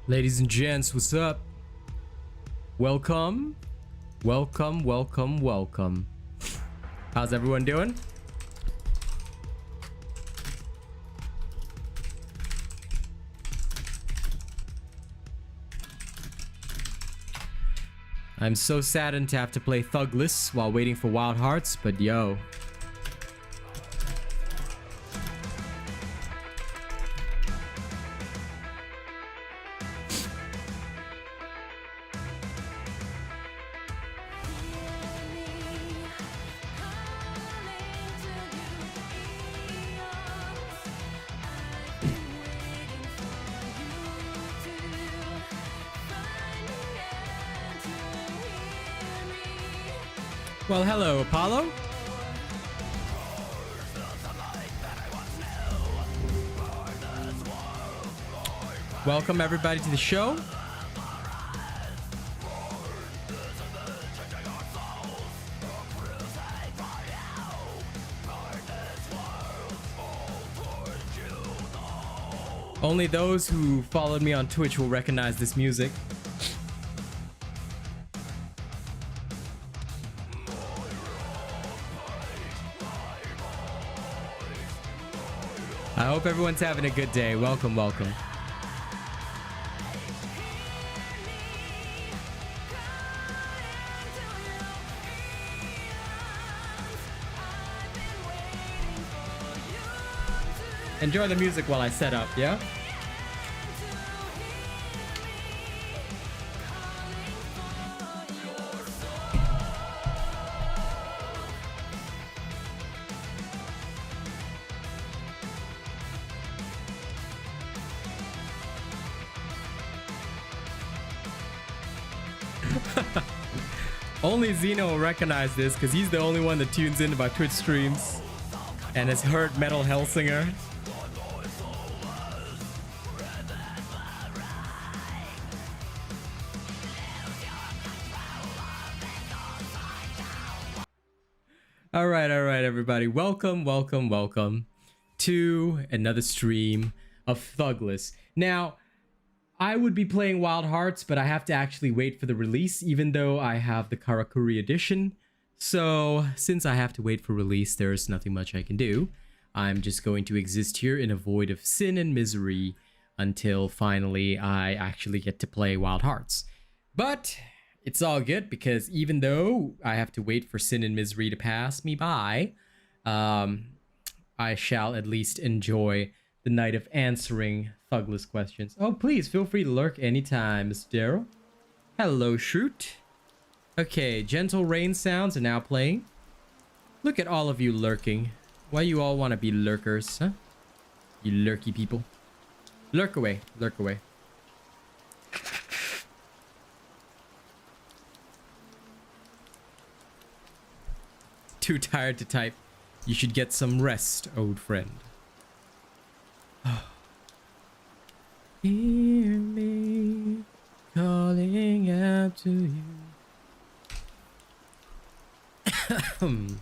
Ladies and gents, what's up? Welcome. Welcome, welcome, welcome. How's everyone doing? I'm so saddened to have to play Thugless while waiting for Wild Hearts, but yo. Well, hello, Apollo. Welcome everybody to the show. Only those who followed me on Twitch will recognize this music. I hope everyone's having a good day. Welcome, welcome. Enjoy the music while I set up, yeah? Only Xeno will recognize this because he's the only one that tunes into my Twitch streams and has heard Metal Hellsinger. All right, everybody. Welcome, welcome, welcome to another stream of Thugless. Now, I would be playing Wild Hearts, but I have to actually wait for the release, even though I have the Karakuri edition. So, since I have to wait for release, there's nothing much I can do. I'm just going to exist here in a void of sin and misery until finally I actually get to play Wild Hearts. But it's all good, because even though I have to wait for sin and misery to pass me by, I shall at least enjoy the night of answering Thugless questions. Oh, please feel free to lurk anytime, Mr. Darrow. Hello, Shroot. Okay, gentle rain sounds are now playing. Look at all of you lurking. Why you all want to be lurkers, huh? You lurky people. Lurk away, lurk away. Too tired to type. You should get some rest, old friend. Hear me calling out to you.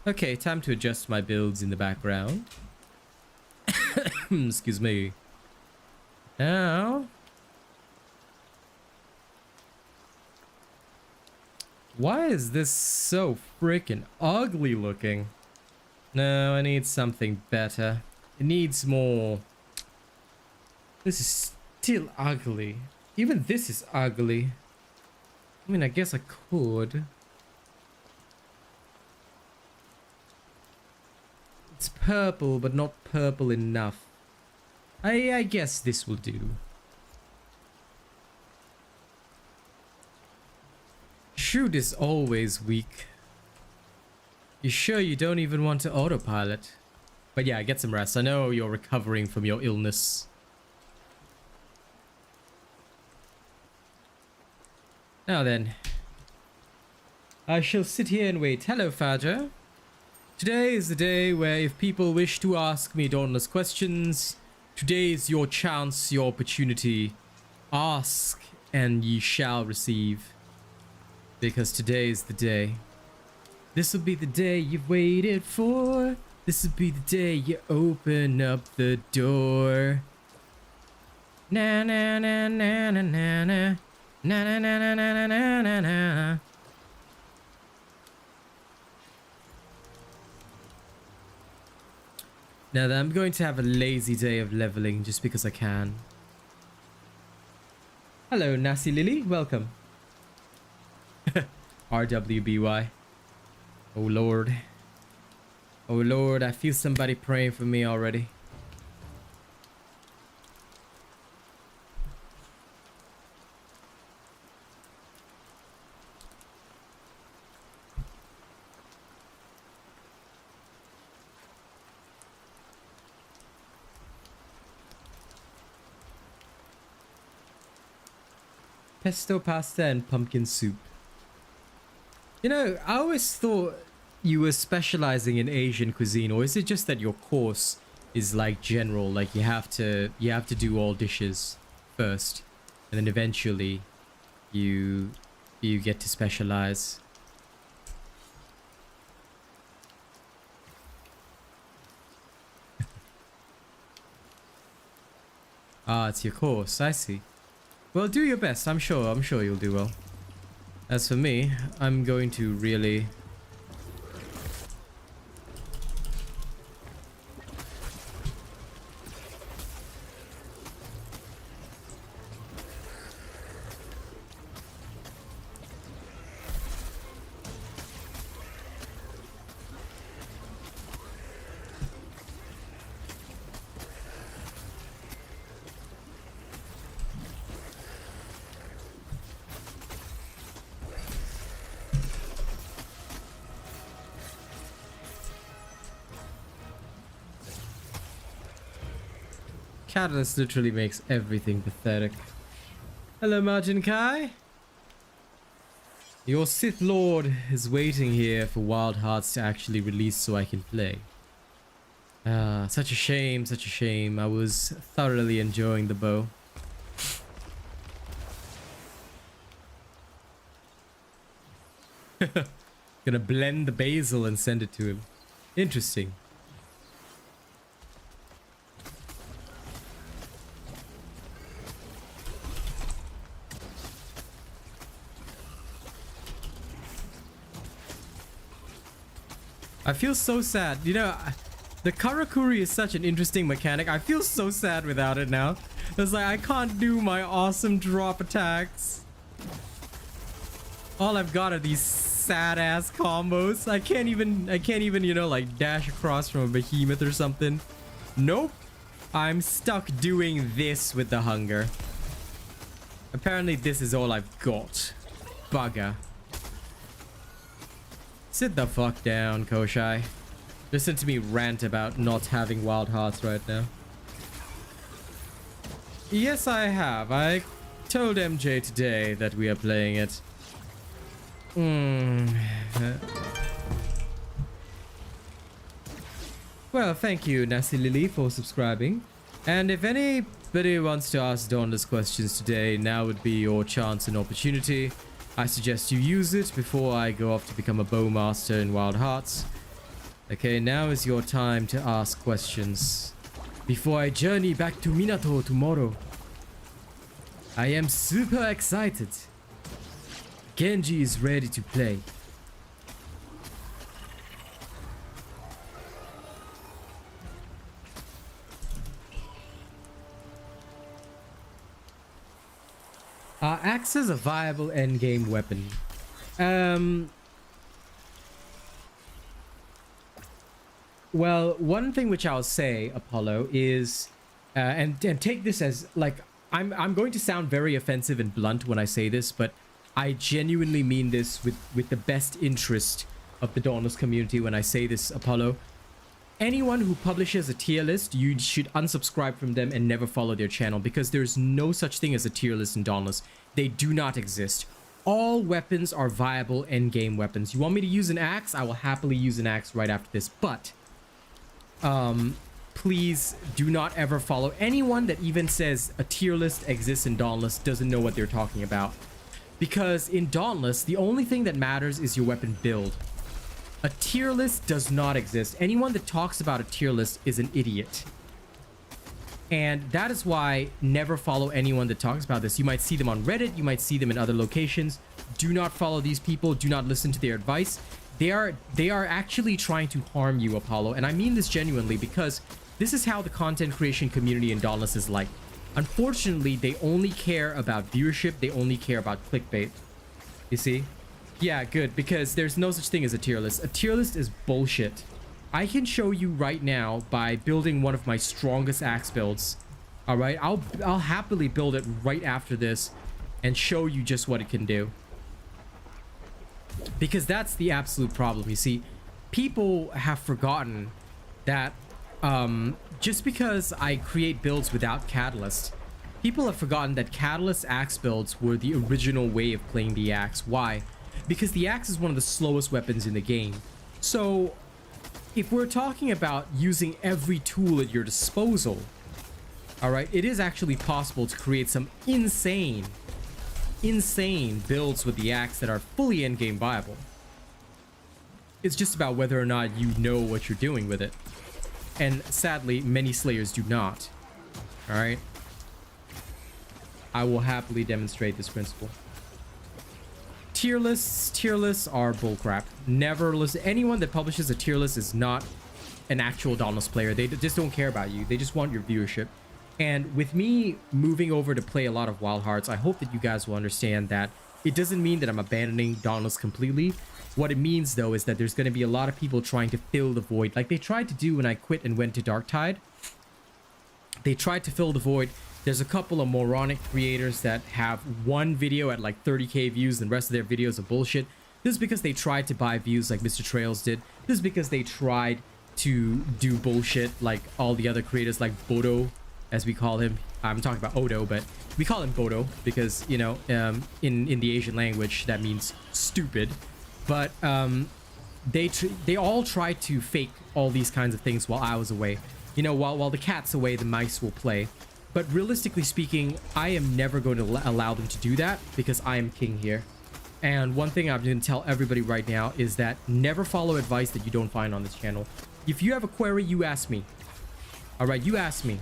Okay, time to adjust my builds in the background. Excuse me. Now, why is this so freaking ugly looking? No, I need something better. It needs more. This is still ugly. Even this is ugly. I mean, I guess I could. It's purple, but not purple enough. I guess this will do. Shoot is always weak. You sure you don't even want to autopilot? But yeah, get some rest. I know you're recovering from your illness. Now then, I shall sit here and wait. Hello, Faja. Today is the day where if people wish to ask me dauntless questions, today is your chance, your opportunity. Ask and ye shall receive. Because today is the day. This will be the day you've waited for. This will be the day you open up the door. Na na na na na na na na na na na na na na. Now I'm going to have a lazy day of leveling just because I can. Hello, Nasty Lily. Welcome. RWBY. Oh Lord. Oh Lord, I feel somebody praying for me already. Pesto pasta and pumpkin soup. You know, I always thought you were specializing in Asian cuisine, or is it just that your course is like general, like you have to do all dishes first, and then eventually you get to specialize? Ah, it's your course. I see. Well, do your best. I'm sure you'll do well. As for me, I'm going to really... Catalyst literally makes everything pathetic. Hello, Margin Kai. Your Sith Lord is waiting here for Wild Hearts to actually release so I can play. Such a shame, such a shame. I was thoroughly enjoying the bow. Gonna blend the basil and send it to him. Interesting. I feel so sad. You know, the Karakuri is such an interesting mechanic. I feel so sad without it now. It's like I can't do my awesome drop attacks. All I've got are these sad ass combos. I can't even, you know, like dash across from a behemoth or something. Nope. I'm stuck doing this with the hunger. Apparently this is all I've got. Bugger. Sit the fuck down, Koshai. Listen to me rant about not having Wild Hearts right now. Yes, I have. I told MJ today that we are playing it. Well, thank you, Nasty Lily, for subscribing. And if anybody wants to ask Dauntless questions today, now would be your chance and opportunity. I suggest you use it before I go off to become a bowmaster in Wild Hearts. Okay, now is your time to ask questions. Before I journey back to Minato tomorrow. I am super excited. Genji is ready to play. Are axes a viable endgame weapon? Well, one thing which I'll say, Apollo, is, and take this as, like, I'm going to sound very offensive and blunt when I say this, but I genuinely mean this with the best interest of the Dauntless community when I say this, Apollo. Anyone who publishes a tier list, you should unsubscribe from them and never follow their channel, because there's no such thing as a tier list in Dauntless. They do not exist. All weapons are viable endgame weapons. You want me to use an axe? I will happily use an axe right after this, but please do not ever follow anyone that even says a tier list exists in Dauntless doesn't know what they're talking about. Because in Dauntless, the only thing that matters is your weapon build. A tier list does not exist. Anyone that talks about a tier list is an idiot. And that is why never follow anyone that talks about this. You might see them on Reddit, you might see them in other locations. Do not follow these people, do not listen to their advice. They are actually trying to harm you, Apollo, and I mean this genuinely, because this is how the content creation community in Dauntless is like. Unfortunately, they only care about viewership, they only care about clickbait. You see? Yeah, good, because there's no such thing as a tier list. A tier list is bullshit. I can show you right now by building one of my strongest axe builds. All right, I'll happily build it right after this and show you just what it can do. Because that's the absolute problem. You see, people have forgotten that just because I create builds without Catalyst, people have forgotten that Catalyst axe builds were the original way of playing the axe. Why? Because the axe is one of the slowest weapons in the game. So if we're talking about using every tool at your disposal, all right, it is actually possible to create some insane builds with the axe that are fully in-game viable. It's just about whether or not you know what you're doing with it. And sadly, many slayers do not. All right. I will happily demonstrate this principle. Tier lists are bullcrap. Never listen. Anyone that publishes a tier list is not an actual Dauntless player. They just don't care about you. They just want your viewership. And with me moving over to play a lot of Wild Hearts, I hope that you guys will understand that it doesn't mean that I'm abandoning Dauntless completely. What it means, though, is that there's going to be a lot of people trying to fill the void, like they tried to do when I quit and went to Darktide. They tried to fill the void. There's a couple of moronic creators that have one video at like 30k views and the rest of their videos are bullshit. This is because they tried to buy views like Mr. Trails did. This is because they tried to do bullshit like all the other creators, like Bodo, as we call him. I'm talking about Odo, but we call him Bodo because, you know, in the Asian language, that means stupid. But they all tried to fake all these kinds of things while I was away. You know, while the cat's away, the mice will play. But realistically speaking, I am never going to allow them to do that because I am king here. And one thing I'm going to tell everybody right now is that never follow advice that you don't find on this channel. If you have a query, you ask me. All right, you ask me.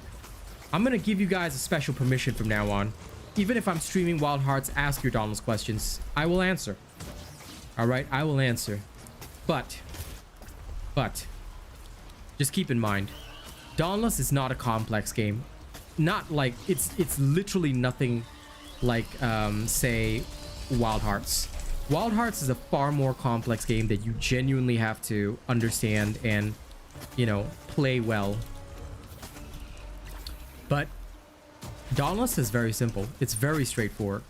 I'm going to give you guys a special permission from now on. Even if I'm streaming Wild Hearts, ask your Dauntless questions. I will answer. All right, I will answer. But, just keep in mind, Dauntless is not a complex game. Not like, it's literally nothing like, say, Wild Hearts. Wild Hearts is a far more complex game that you genuinely have to understand and, you know, play well. But Dauntless is very simple. It's very straightforward.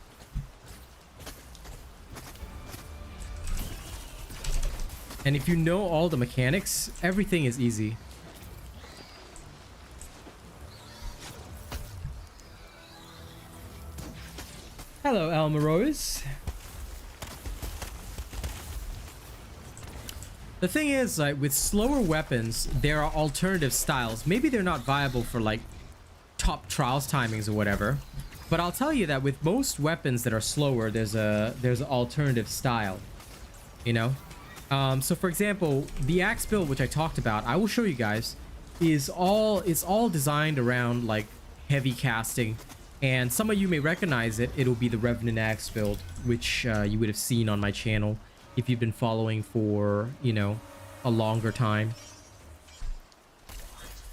And if you know all the mechanics, everything is easy. Hello, Elma Rose. The thing is, like, with slower weapons, there are alternative styles. Maybe they're not viable for, like, top trials timings or whatever. But I'll tell you that with most weapons that are slower, there's an alternative style. You know? So for example, the axe build, which I talked about, I will show you guys, it's all designed around, like, heavy casting. And some of you may recognize it. It'll be the Revenant axe build, which you would have seen on my channel if you've been following for, you know, a longer time.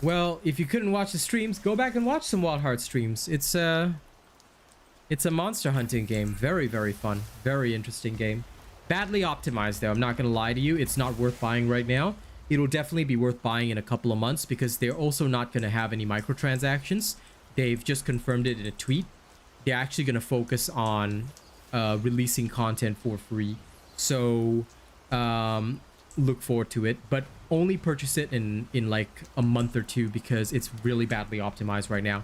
Well, if you couldn't watch the streams, go back and watch some Wild Hearts streams. It's a monster hunting game. Very, very fun. Very interesting game. Badly optimized, though. I'm not going to lie to you. It's not worth buying right now. It'll definitely be worth buying in a couple of months because they're also not going to have any microtransactions. They've just confirmed it in a tweet. They're actually going to focus on releasing content for free. So look forward to it, but only purchase it in like a month or two because it's really badly optimized right now.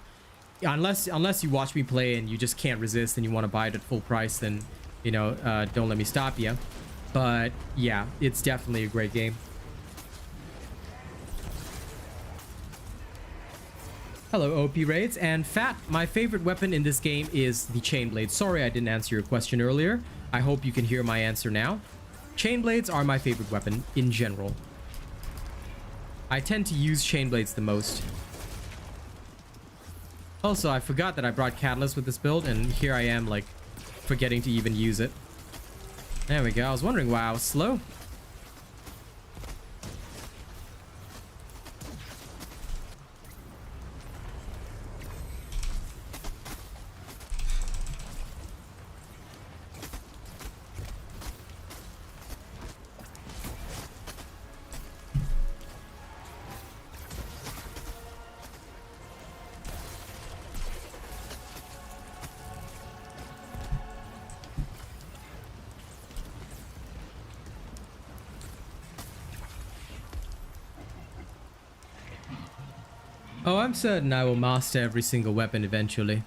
Unless you watch me play and you just can't resist and you want to buy it at full price, then, you know, don't let me stop you. But yeah, it's definitely a great game. Hello, OP Raids. And Fat, my favorite weapon in this game is the chain blade. Sorry I didn't answer your question earlier. I hope you can hear my answer now. Chain blades are my favorite weapon in general. I tend to use chain blades the most. Also, I forgot that I brought Catalyst with this build, and here I am, like, forgetting to even use it. There we go. I was wondering why I was slow. Oh, I'm certain I will master every single weapon eventually.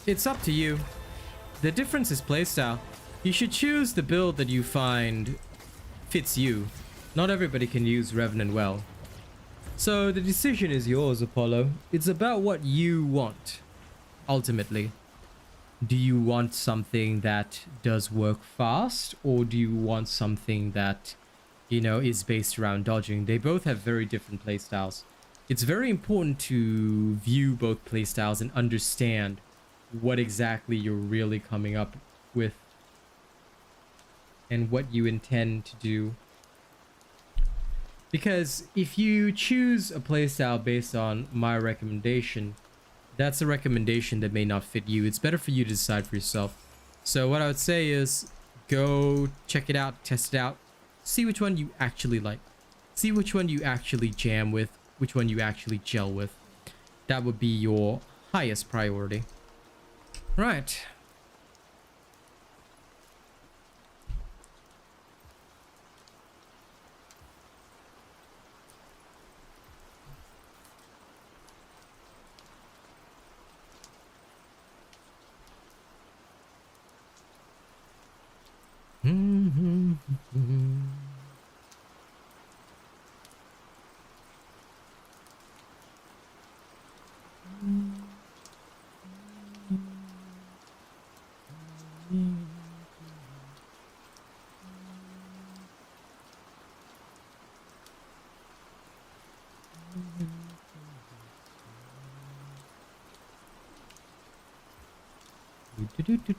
It's up to you. The difference is playstyle. You should choose the build that you find fits you. Not everybody can use Revenant well. So the decision is yours, Apollo. It's about what you want, ultimately. Do you want something that does work fast, or do you want something that, you know, is based around dodging? They both have very different playstyles. It's very important to view both playstyles and understand what exactly you're really coming up with and what you intend to do. Because if you choose a playstyle based on my recommendation, that's a recommendation that may not fit you. It's better for you to decide for yourself. So what I would say is go check it out, test it out, see which one you actually like, see which one you actually jam with, which one you actually gel with. That would be your highest priority. Right.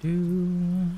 Do.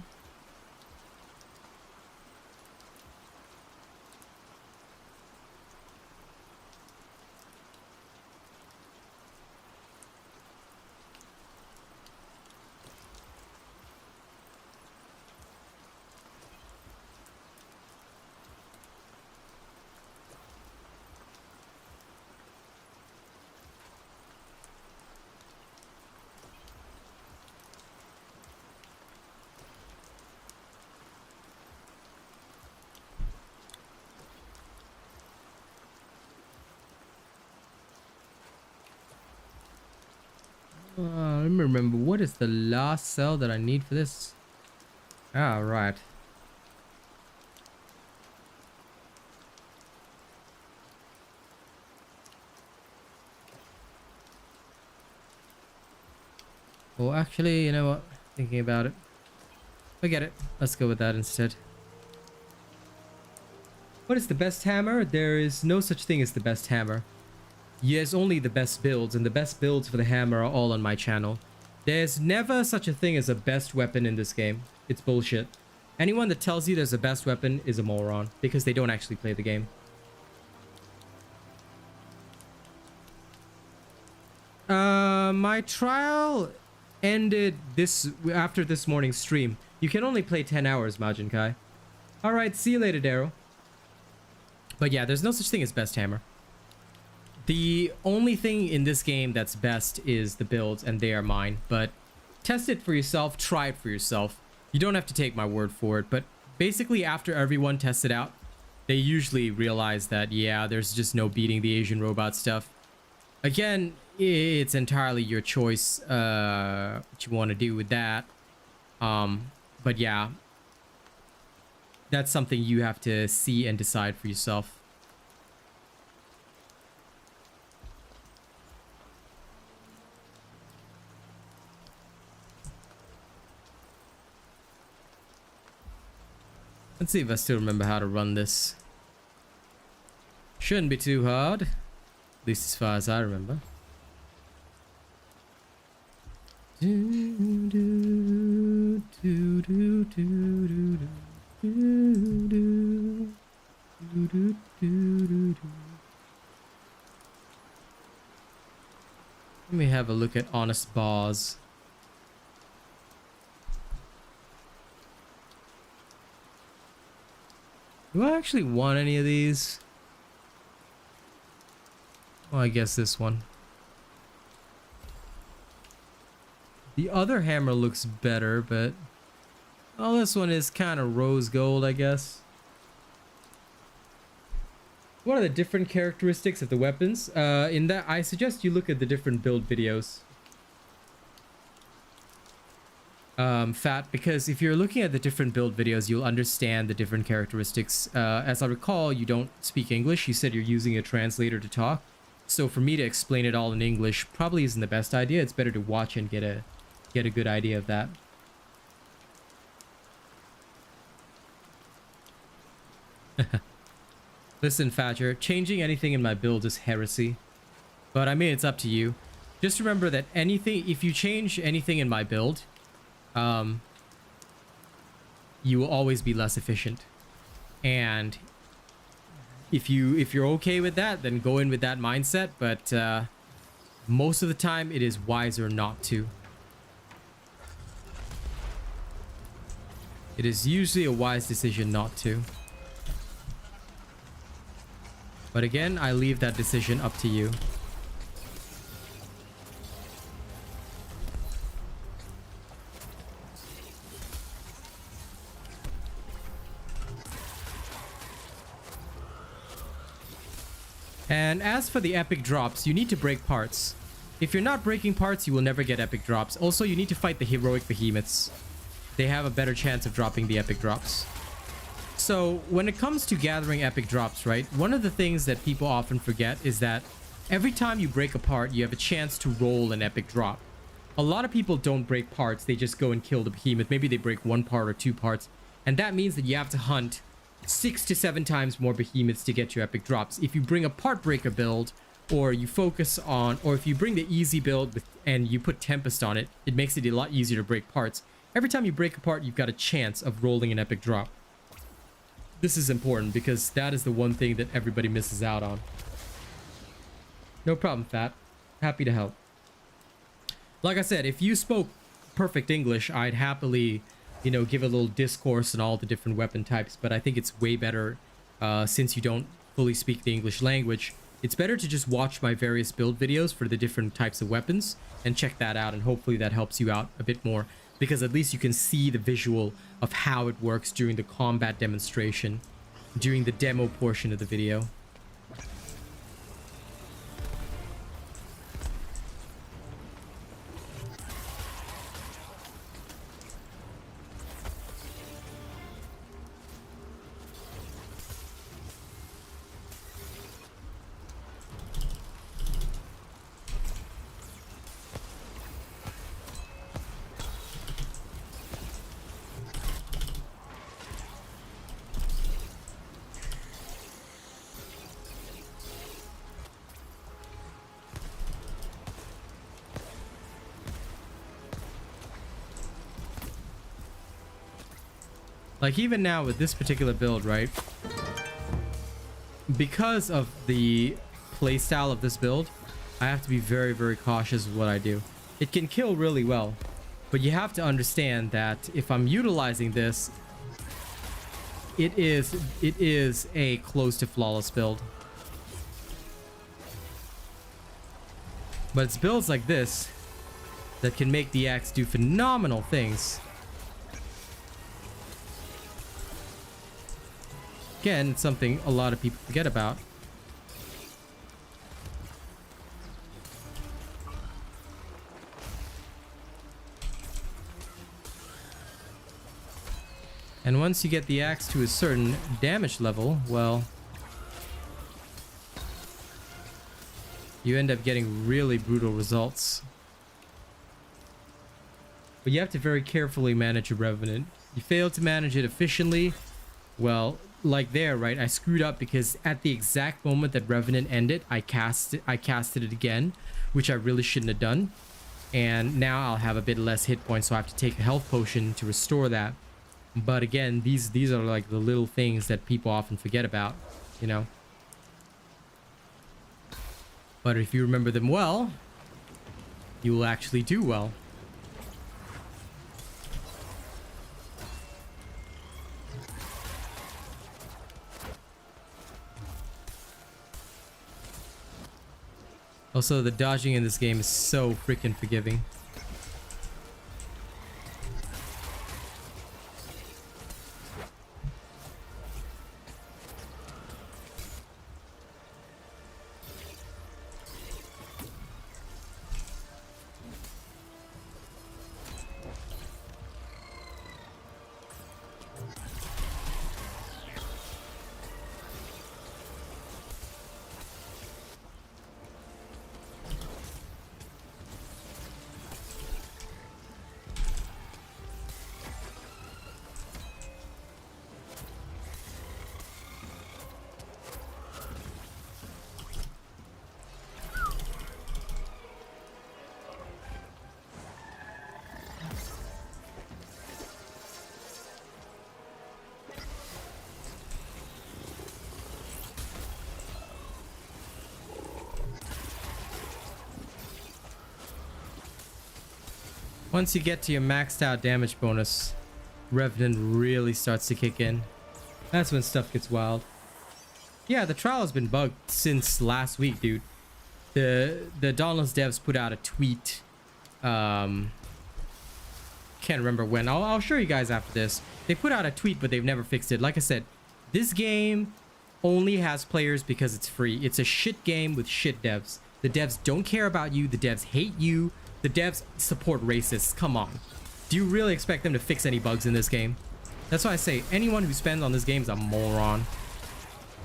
Let me remember, what is the last cell that I need for this? Ah, right. Well, actually, you know what? Thinking about it. Forget it. Let's go with that instead. What is the best hammer? There is no such thing as the best hammer. There's only the best builds, and the best builds for the hammer are all on my channel. There's never such a thing as a best weapon in this game. It's bullshit. Anyone that tells you there's a best weapon is a moron, because they don't actually play the game. My trial ended after this morning's stream. You can only play 10 hours, Majin Kai. Alright, see you later, Daryl. But yeah, there's no such thing as best hammer. The only thing in this game that's best is the builds, and they are mine. But test it for yourself, try it for yourself. You don't have to take my word for it, but basically after everyone tests it out, they usually realize that, yeah, there's just no beating the Asian robot stuff. Again, it's entirely your choice what you want to do with that. But yeah, that's something you have to see and decide for yourself. Let's see if I still remember how to run this. Shouldn't be too hard. At least as far as I remember. Let me have a look at honest bars. Do I actually want any of these? Well, I guess this one. The other hammer looks better, but... oh, this one is kind of rose gold, I guess. What are the different characteristics of the weapons? In that, I suggest you look at the different build videos. Fat, because if you're looking at the different build videos, you'll understand the different characteristics. As I recall, you don't speak English. You said you're using a translator to talk. So for me to explain it all in English probably isn't the best idea. It's better to watch and get a good idea of that. Listen, Thatcher, changing anything in my build is heresy. But I mean, it's up to you. Just remember that if you change anything in my build, you will always be less efficient. And if you're okay with that, then go in with that mindset. But most of the time, it is wiser not to. It is usually a wise decision not to. But again, I leave that decision up to you. And as for the epic drops, you need to break parts. If you're not breaking parts, you will never get epic drops. Also, you need to fight the heroic behemoths. They have a better chance of dropping the epic drops. So when it comes to gathering epic drops, right, one of the things that people often forget is that every time you break a part, you have a chance to roll an epic drop. A lot of people don't break parts. They just go and kill the behemoth. Maybe they break one part or two parts. And that means that you have to hunt 6 to 7 times more behemoths to get your epic drops. If you bring a part breaker build, or you focus on, or if you bring the easy build and you put Tempest on it, it makes it a lot easier to break parts. Every time you break a part, you've got a chance of rolling an epic drop. This is important because that is the one thing that everybody misses out on. No problem, Fat. Happy to help. Like I said, if you spoke perfect English, I'd happily, you know, give a little discourse on all the different weapon types, but I think it's way better since you don't fully speak the English language. It's better to just watch my various build videos for the different types of weapons and check that out, and hopefully that helps you out a bit more, because at least you can see the visual of how it works during the combat demonstration, during the demo portion of the video. Like even now with this particular build, right? Because of the playstyle of this build, I have to be very, very cautious with what I do. It can kill really well, but you have to understand that if I'm utilizing this, it is a close to flawless build. But it's builds like this that can make the axe do phenomenal things. again, it's something a lot of people forget about. And once you get the axe to a certain damage level, well, you end up getting really brutal results. But you have to very carefully manage your Revenant. You fail to manage it efficiently, well, like there, right? I screwed up because at the exact moment that Revenant ended, I casted it again, which I really shouldn't have done. And now I'll have a bit less hit points, so I have to take a health potion to restore that. But again, these are like the little things that people often forget about, you know. But if you remember them well, you will actually do well. Also, the dodging in this game is so freaking forgiving. Once you get to your maxed out damage bonus, Revenant really starts to kick in. That's when stuff gets wild. Yeah, the trial has been bugged since last week, dude. The Dauntless devs put out a tweet. Can't remember when. I'll show you guys after this. They put out a tweet, but they've never fixed it. Like I said, this game only has players because it's free. It's a shit game with shit devs. The devs don't care about you. The devs hate you. The devs support racists. Come on. Do you really expect them to fix any bugs in this game? That's why I say anyone who spends on this game is a moron.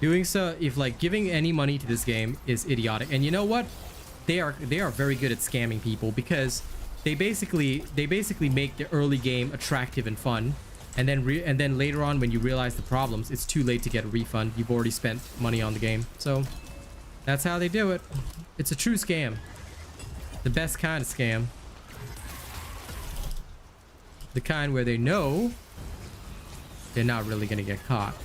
Doing so, if like giving any money to this game is idiotic. And you know what? They are very good at scamming people because they basically make the early game attractive and fun. And then later on when you realize the problems, it's too late to get a refund. You've already spent money on the game. So that's how they do it. It's a true scam. The best kind of scam. The kind where they know they're not really gonna get caught.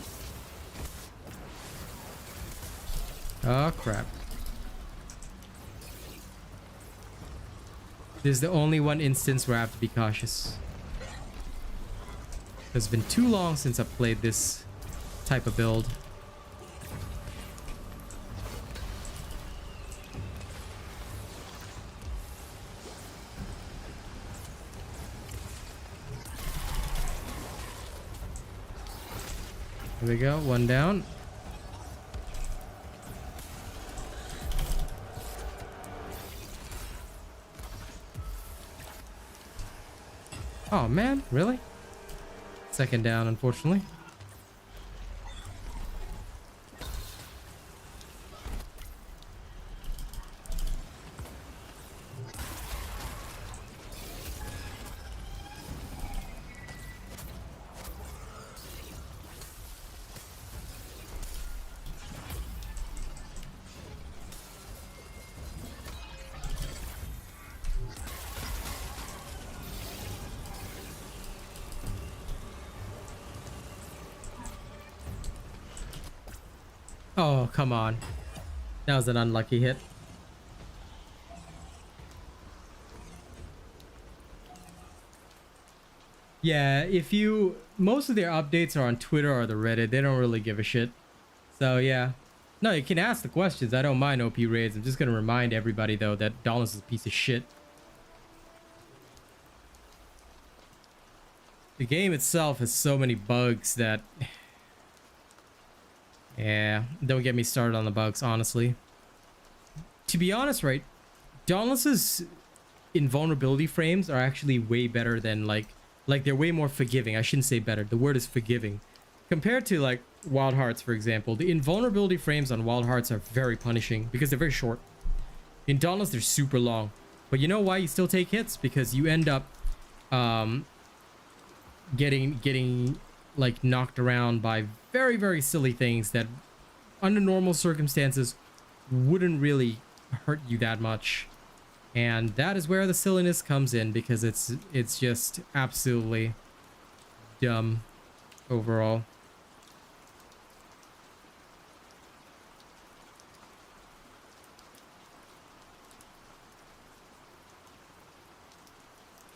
Oh crap. This is the only one instance where I have to be cautious. It's been too long since I've played this type of build. Here we go, one down. Oh man, really? Second down, unfortunately. Oh, come on. That was an unlucky hit. Yeah, most of their updates are on Twitter or the Reddit. They don't really give a shit. So yeah. No, you can ask the questions. I don't mind OP raids. I'm just gonna remind everybody though that Dauntless is a piece of shit. The game itself has so many bugs that Yeah, don't get me started on the bugs, honestly. To be honest, right, Dauntless's invulnerability frames are actually way better than like they're way more forgiving. I shouldn't say better. The word is forgiving. Compared to like Wild Hearts, for example, the invulnerability frames on Wild Hearts are very punishing because they're very short. In Dauntless, they're super long. But you know why you still take hits? Because you end up getting like knocked around by very, very silly things that under normal circumstances wouldn't really hurt you that much. And that is where the silliness comes in, because it's just absolutely dumb overall.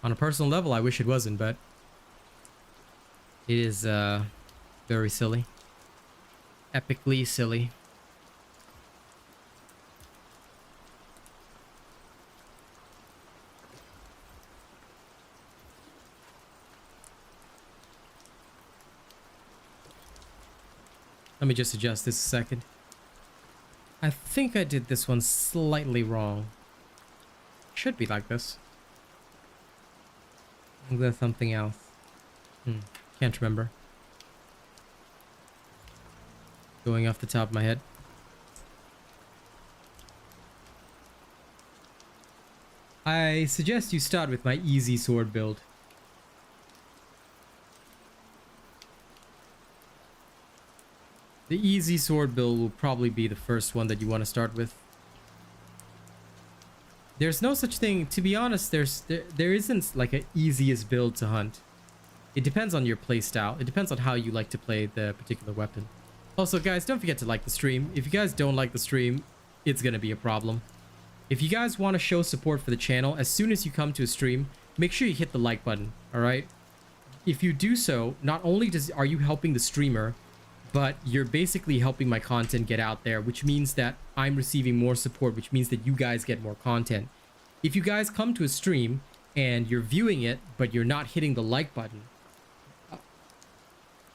On a personal level, I wish it wasn't, but it is very silly. Epically silly. Let me just adjust this a second. I think I did this one slightly wrong. Should be like this. Is there something else? Can't remember. Going off the top of my head. I suggest you start with my easy sword build. The easy sword build will probably be the first one that you want to start with. There's no such thing, to be honest, there isn't like an easiest build to hunt. It depends on your playstyle. It depends on how you like to play the particular weapon. Also, guys, don't forget to like the stream. If you guys don't like the stream, it's gonna be a problem. If you guys want to show support for the channel, as soon as you come to a stream, make sure you hit the like button, alright? If you do so, not only are you helping the streamer, but you're basically helping my content get out there, which means that I'm receiving more support, which means that you guys get more content. If you guys come to a stream and you're viewing it, but you're not hitting the like button,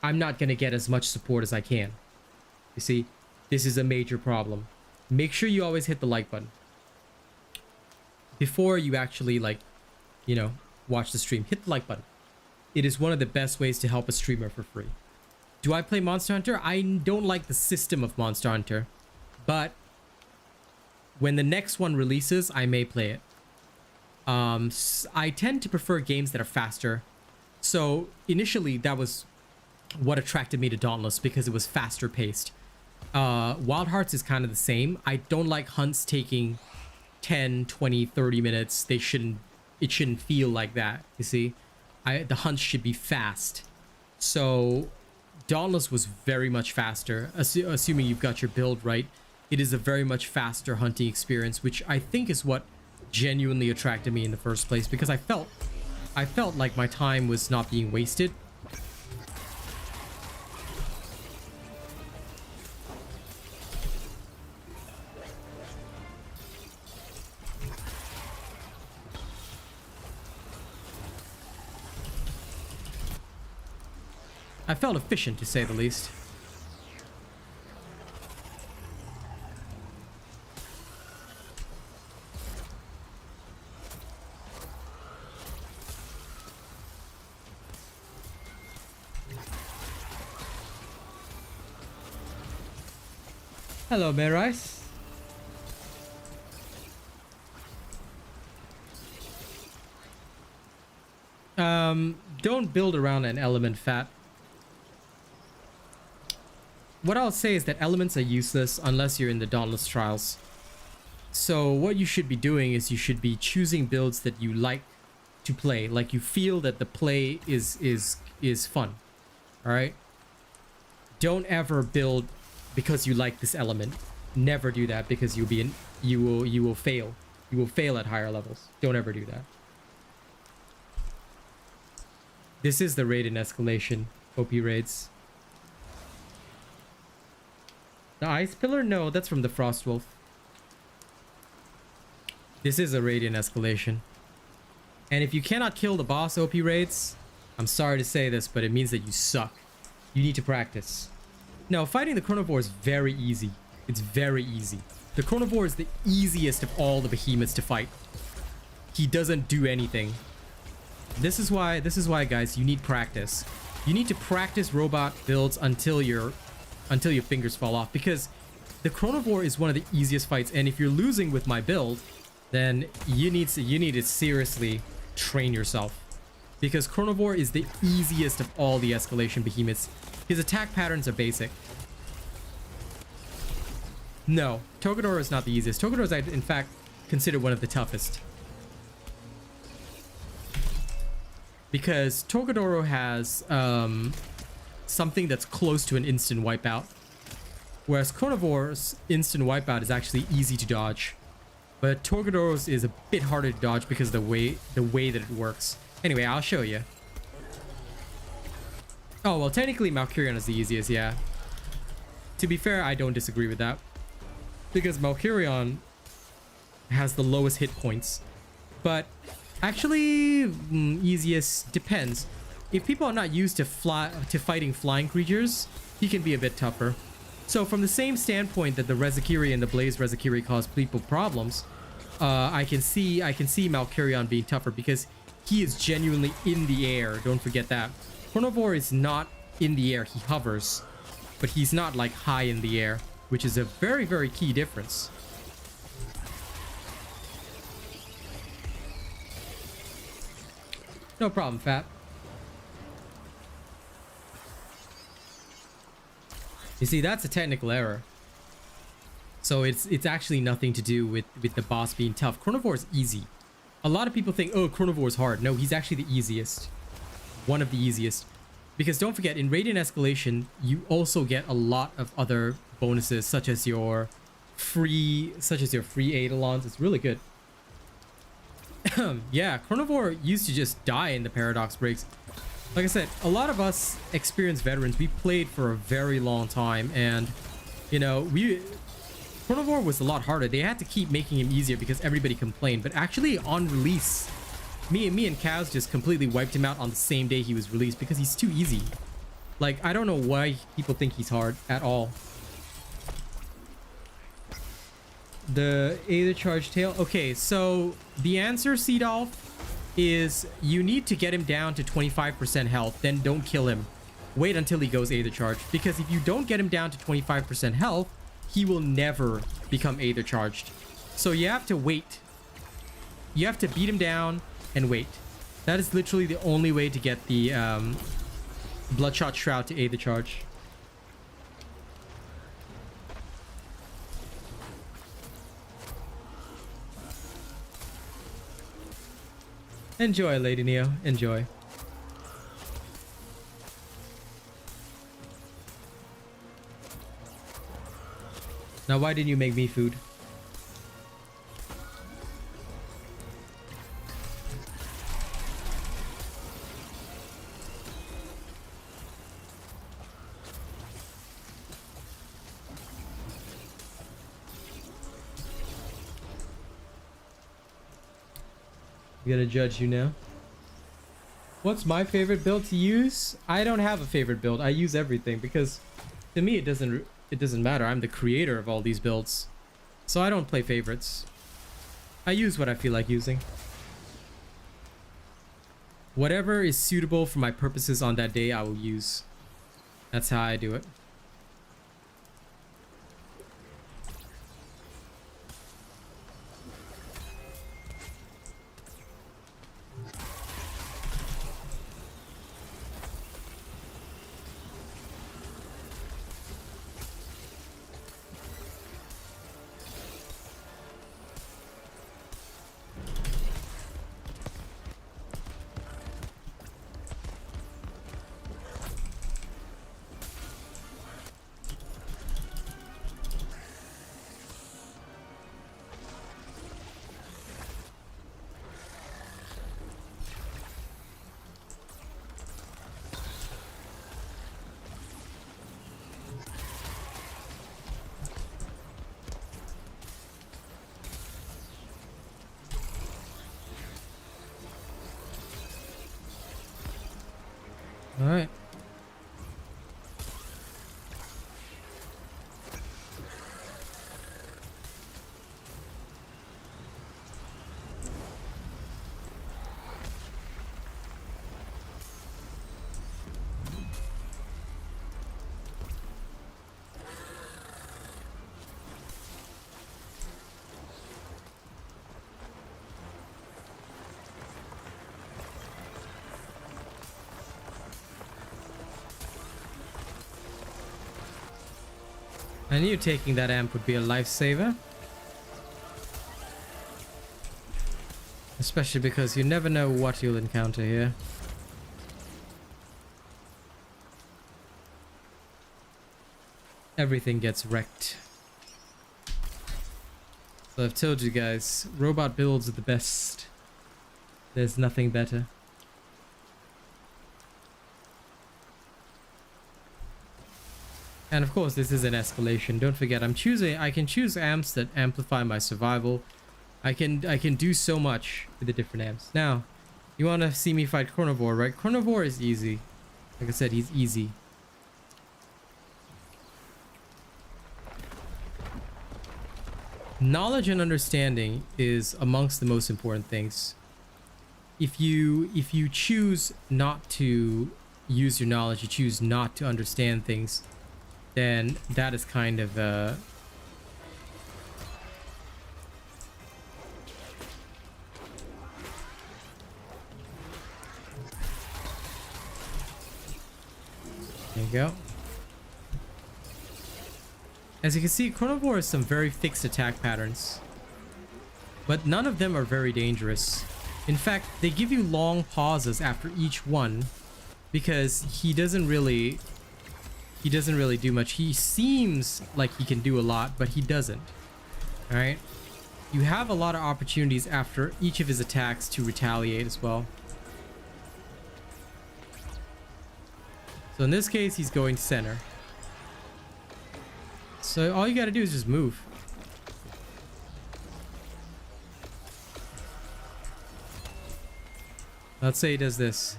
I'm not going to get as much support as I can. You see, this is a major problem. Make sure you always hit the like button before you actually, like, you know, watch the stream. Hit the like button. It is one of the best ways to help a streamer for free. Do I play Monster Hunter? I don't like the system of Monster Hunter, but when the next one releases, I may play it. I tend to prefer games that are faster. So initially, that was what attracted me to Dauntless, because it was faster paced. Wild Hearts is kind of the same. I don't like hunts taking 10, 20, 30 minutes. It shouldn't feel like that, you see? The hunts should be fast. So Dauntless was very much faster, assuming you've got your build right. It is a very much faster hunting experience, which I think is what genuinely attracted me in the first place, because I felt like my time was not being wasted. I felt efficient, to say the least. Hello, Marise. Don't build around an element, Fat. What I'll say is that elements are useless unless you're in the Dauntless trials. So what you should be doing is you should be choosing builds that you like to play, like you feel that the play is fun. All right? Don't ever build because you like this element. Never do that, because you will fail. You will fail at higher levels. Don't ever do that. This is the raid in Escalation. OP raids. The Ice Pillar? No, that's from the Frost Wolf. This is a raid in Escalation. And if you cannot kill the boss OP raids, I'm sorry to say this, but it means that you suck. You need to practice. No, fighting the Chronivore is very easy. It's very easy. The Chronivore is the easiest of all the behemoths to fight. He doesn't do anything. This is why, guys, you need practice. You need to practice robot builds until your fingers fall off, because the Chronivore is one of the easiest fights, and if you're losing with my build, then you need to seriously train yourself, because Chronivore is the easiest of all the escalation behemoths. His attack patterns are basic. No, Togedoro is not the easiest. Togedoro is, in fact, considered one of the toughest, because Togedoro has something that's close to an instant wipeout, whereas Chronivore's instant wipeout is actually easy to dodge, but Togedoro's is a bit harder to dodge because of the way that it works. Anyway, I'll show you. Oh, well, technically Malkurion is the easiest, yeah. To be fair, I don't disagree with that, because Malkurion has the lowest hit points, but actually easiest depends. If people are not used to fighting flying creatures, he can be a bit tougher. So from the same standpoint that the Rezakiri and the Blaze Rezakiri cause people problems, I can see Malkurion being tougher because he is genuinely in the air. Don't forget that. Chronivore is not in the air, he hovers, but he's not like high in the air, which is a very, very key difference. No problem, Fat. You see, that's a technical error. So it's actually nothing to do with the boss being tough. Chronivore is easy. A lot of people think, oh, Chronivore is hard. No, he's actually the easiest. One of the easiest. Because don't forget, in Radiant Escalation, you also get a lot of other bonuses, such as your free Eidolons. It's really good. Yeah, Chronivore used to just die in the paradox breaks. Like I said, a lot of us experienced veterans, we played for a very long time, and you know, Chronivore was a lot harder. They had to keep making him easier because everybody complained, but actually on release, me and Kaz just completely wiped him out on the same day he was released because he's too easy. Like, I don't know why people think he's hard at all. The Aether Charge Tail. Okay, so the answer, Seedolf, is you need to get him down to 25% health, then don't kill him. Wait until he goes Aether Charged, because if you don't get him down to 25% health, he will never become Aether Charged. So you have to wait. You have to beat him down and wait. That is literally the only way to get the Bloodshot Shroud to Aether Charge. Enjoy, Lady Neo. Enjoy. Now, why didn't you make me food? I'm gonna judge you now. What's my favorite build to use? I don't have a favorite build. I use everything because to me it doesn't matter. I'm the creator of all these builds. So I don't play favorites. I use what I feel like using. Whatever is suitable for my purposes on that day, I will use. That's how I do it. All right. I knew taking that amp would be a lifesaver. Especially because you never know what you'll encounter here. Everything gets wrecked. So I've told you guys, robot builds are the best. There's nothing better. And of course this is an escalation. Don't forget I can choose amps that amplify my survival. I can do so much with the different amps. Now, you want to see me fight Chronivore, right? Chronivore is easy. Like I said, he's easy. Knowledge and understanding is amongst the most important things. If you choose not to use your knowledge, you choose not to understand things, then that is kind of There you go. As you can see, Chronivore has some very fixed attack patterns, but none of them are very dangerous. In fact, they give you long pauses after each one because he doesn't really do much. He seems like he can do a lot, but he doesn't. All right, you have a lot of opportunities after each of his attacks to retaliate as well. So in this case, he's going center. So all you gotta do is just move. Let's say he does this.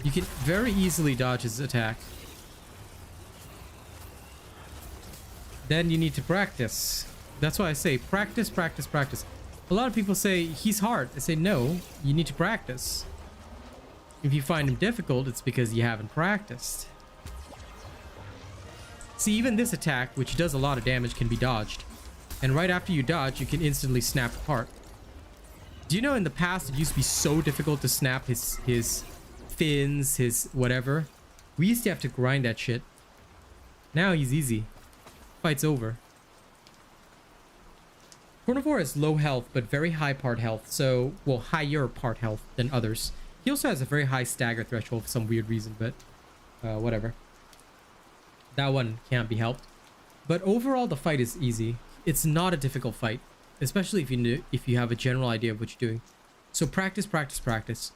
You can very easily dodge his attack. Then you need to practice. That's why I say practice, practice, practice. A lot of people say he's hard. I say no, you need to practice. If you find him difficult, it's because you haven't practiced. See, even this attack, which does a lot of damage, can be dodged. And right after you dodge, you can instantly snap apart. Do you know in the past it used to be so difficult to snap his fins, his whatever? We used to have to grind that shit. Now he's easy. Fight's over. Chronivore has low health, but very high part health. So, well, higher part health than others. He also has a very high stagger threshold for some weird reason, but whatever. That one can't be helped. But overall, the fight is easy. It's not a difficult fight, especially if you have a general idea of what you're doing. So practice, practice, practice.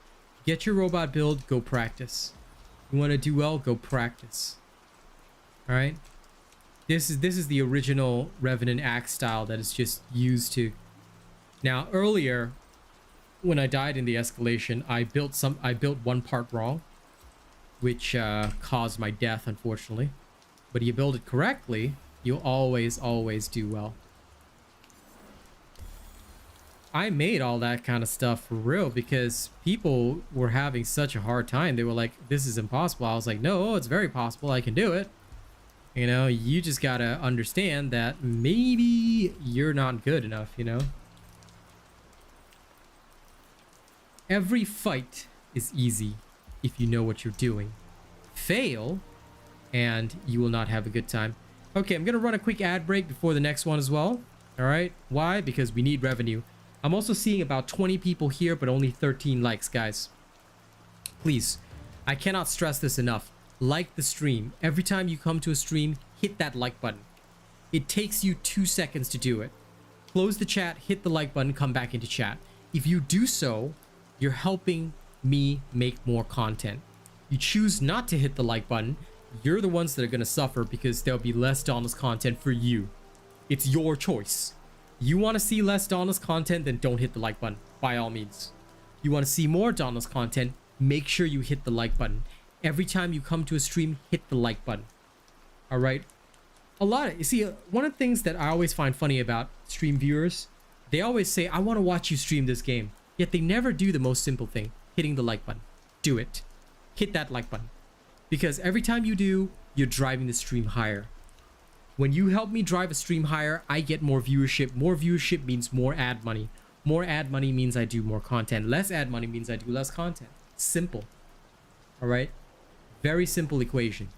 Get your robot build, go practice. You want to do well, go practice. All right. This is the original Revenant axe style that is just used to. Now earlier, when I died in the escalation, I built one part wrong, which caused my death, unfortunately. But you build it correctly, you'll always do well. I made all that kind of stuff for real because people were having such a hard time. They were like, this is impossible. I was like, no, it's very possible. I can do it. You know, you just gotta understand that maybe you're not good enough, you know? Every fight is easy if you know what you're doing. Fail, and you will not have a good time. Okay, I'm gonna run a quick ad break before the next one as well. All right, why? Because we need revenue. I'm also seeing about 20 people here, but only 13 likes, guys. Please, I cannot stress this enough. Like the stream. Every time you come to a stream, hit that like button. It takes you 2 seconds to do it. Close the chat, hit the like button, come back into chat. If you do so, you're helping me make more content. You choose not to hit the like button, you're the ones that are going to suffer because there'll be less Dauntless content for you. It's your choice. You want to see less Dauntless content, then don't hit the like button, by all means. You want to see more Dauntless content, make sure you hit the like button. Every time you come to a stream, hit the like button. All right? You see, one of the things that I always find funny about stream viewers, they always say, I want to watch you stream this game. Yet they never do the most simple thing, hitting the like button. Do it. Hit that like button. Because every time you do, you're driving the stream higher. When you help me drive a stream higher, I get more viewership. More viewership means more ad money. More ad money means I do more content. Less ad money means I do less content. Simple. All right? Very simple equation.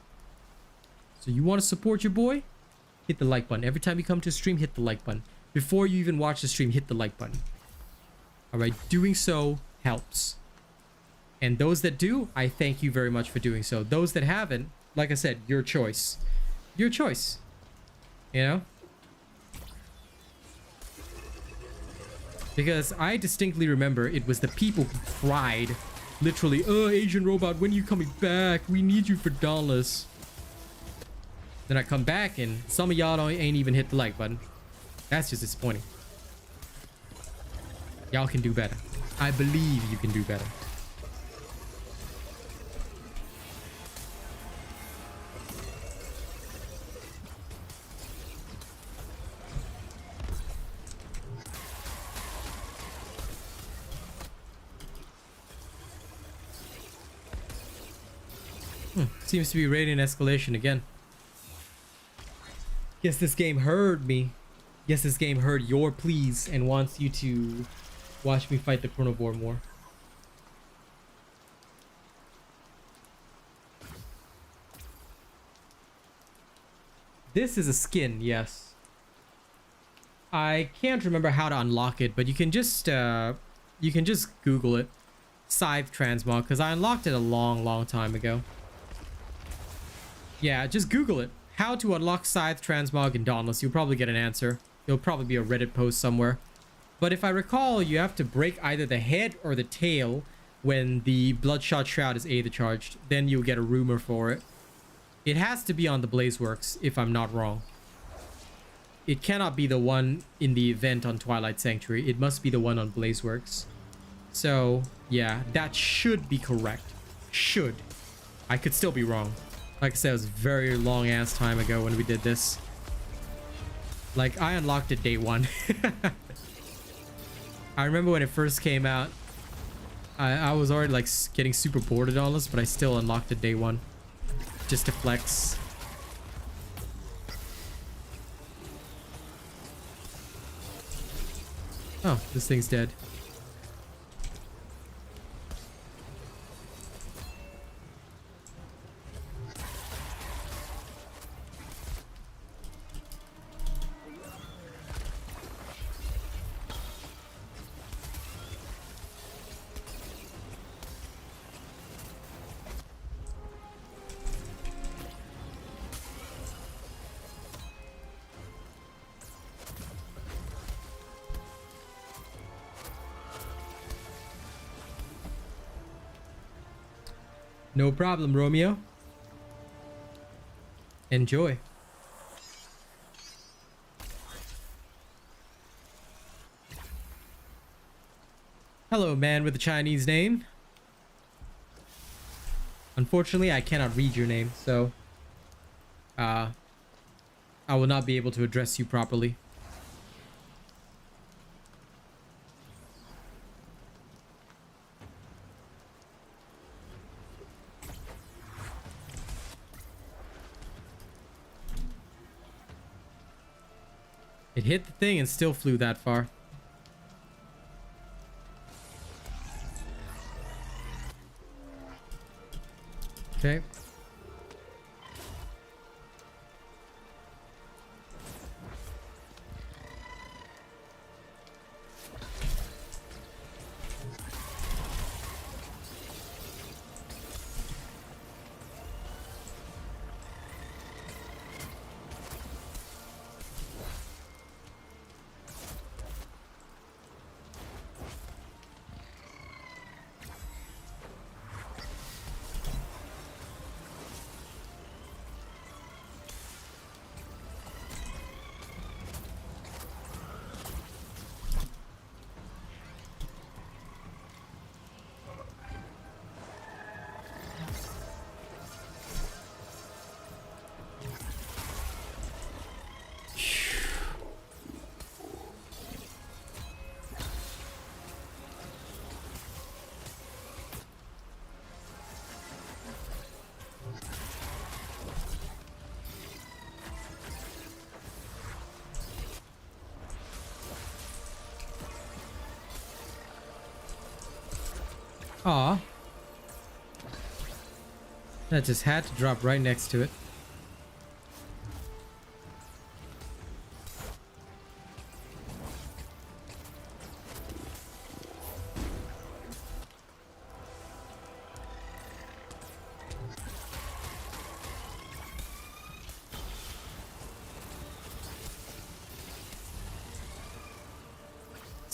So you want to support your boy? Hit the like button. Every time you come to a stream, hit the like button. Before you even watch the stream, hit the like button. Alright, doing so helps. And those that do, I thank you very much for doing so. Those that haven't, like I said, your choice. Your choice. You know? Because I distinctly remember it was the people who cried, literally, Asian robot, when are you coming back? We need you for Dauntless. Then I come back and some of y'all ain't even hit the like button. That's just disappointing. Y'all can do better. I believe you can do better. Seems to be raiding Escalation again. Guess this game heard me. Guess this game heard your pleas and wants you to watch me fight the Chronivore more. This is a skin, yes. I can't remember how to unlock it, but you can just Google it. Scythe transmog, because I unlocked it a long time ago. Yeah, just Google it. How to unlock Scythe transmog in Dauntless. You'll probably get an answer. There'll probably be a Reddit post somewhere. But if I recall, you have to break either the head or the tail when the Bloodshot Shroud is Aether charged. Then you'll get a rumor for it. It has to be on the Blazeworks, if I'm not wrong. It cannot be the one in the event on Twilight Sanctuary. It must be the one on Blazeworks. So, yeah, that should be correct. Should. I could still be wrong. Like I said, it was a very long ass time ago when we did this. Like, I unlocked it day one. I remember when it first came out, I was already like getting super bored of Dauntless, but I still unlocked it day one. Just to flex. Oh, this thing's dead. No problem, Romeo. Enjoy. Hello, man with a Chinese name. Unfortunately, I cannot read your name, so I will not be able to address you properly. It hit the thing and still flew that far. Okay. Aw. That just had to drop right next to it.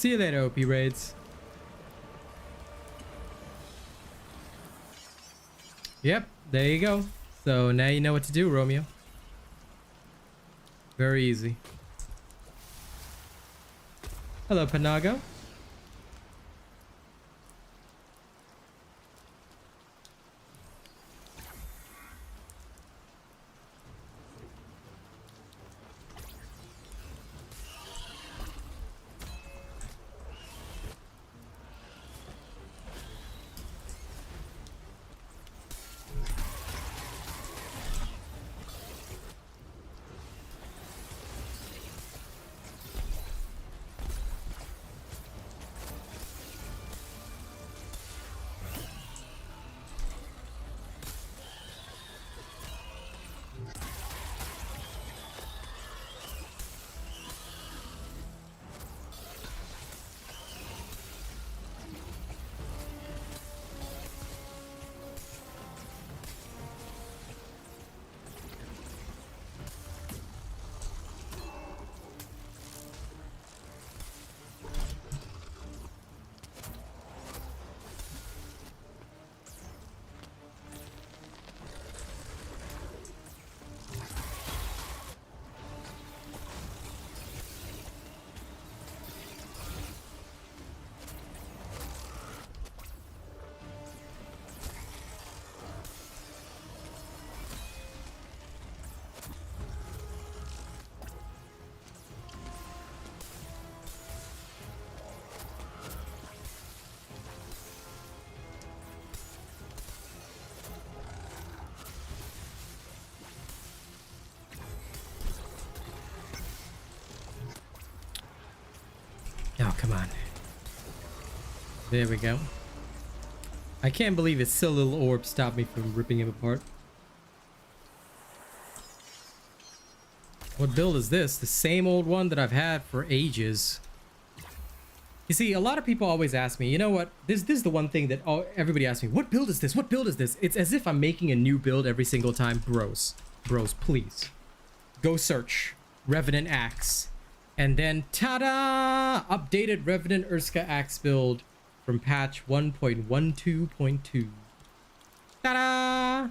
See you later, OP Raids. Yep, there you go. So now you know what to do, Romeo. Very easy. Hello, Panago. Oh, come on. There we go. I can't believe his silly little orb stopped me from ripping him apart. What build is this? The same old one that I've had for ages. You see, a lot of people always ask me, you know what? This is the one thing that everybody asks me, what build is this? What build is this? It's as if I'm making a new build every single time. Bros, please. Go search Revenant Axe. And then, ta-da! Updated Revenant Urska Axe build from patch 1.12.2. Ta-da!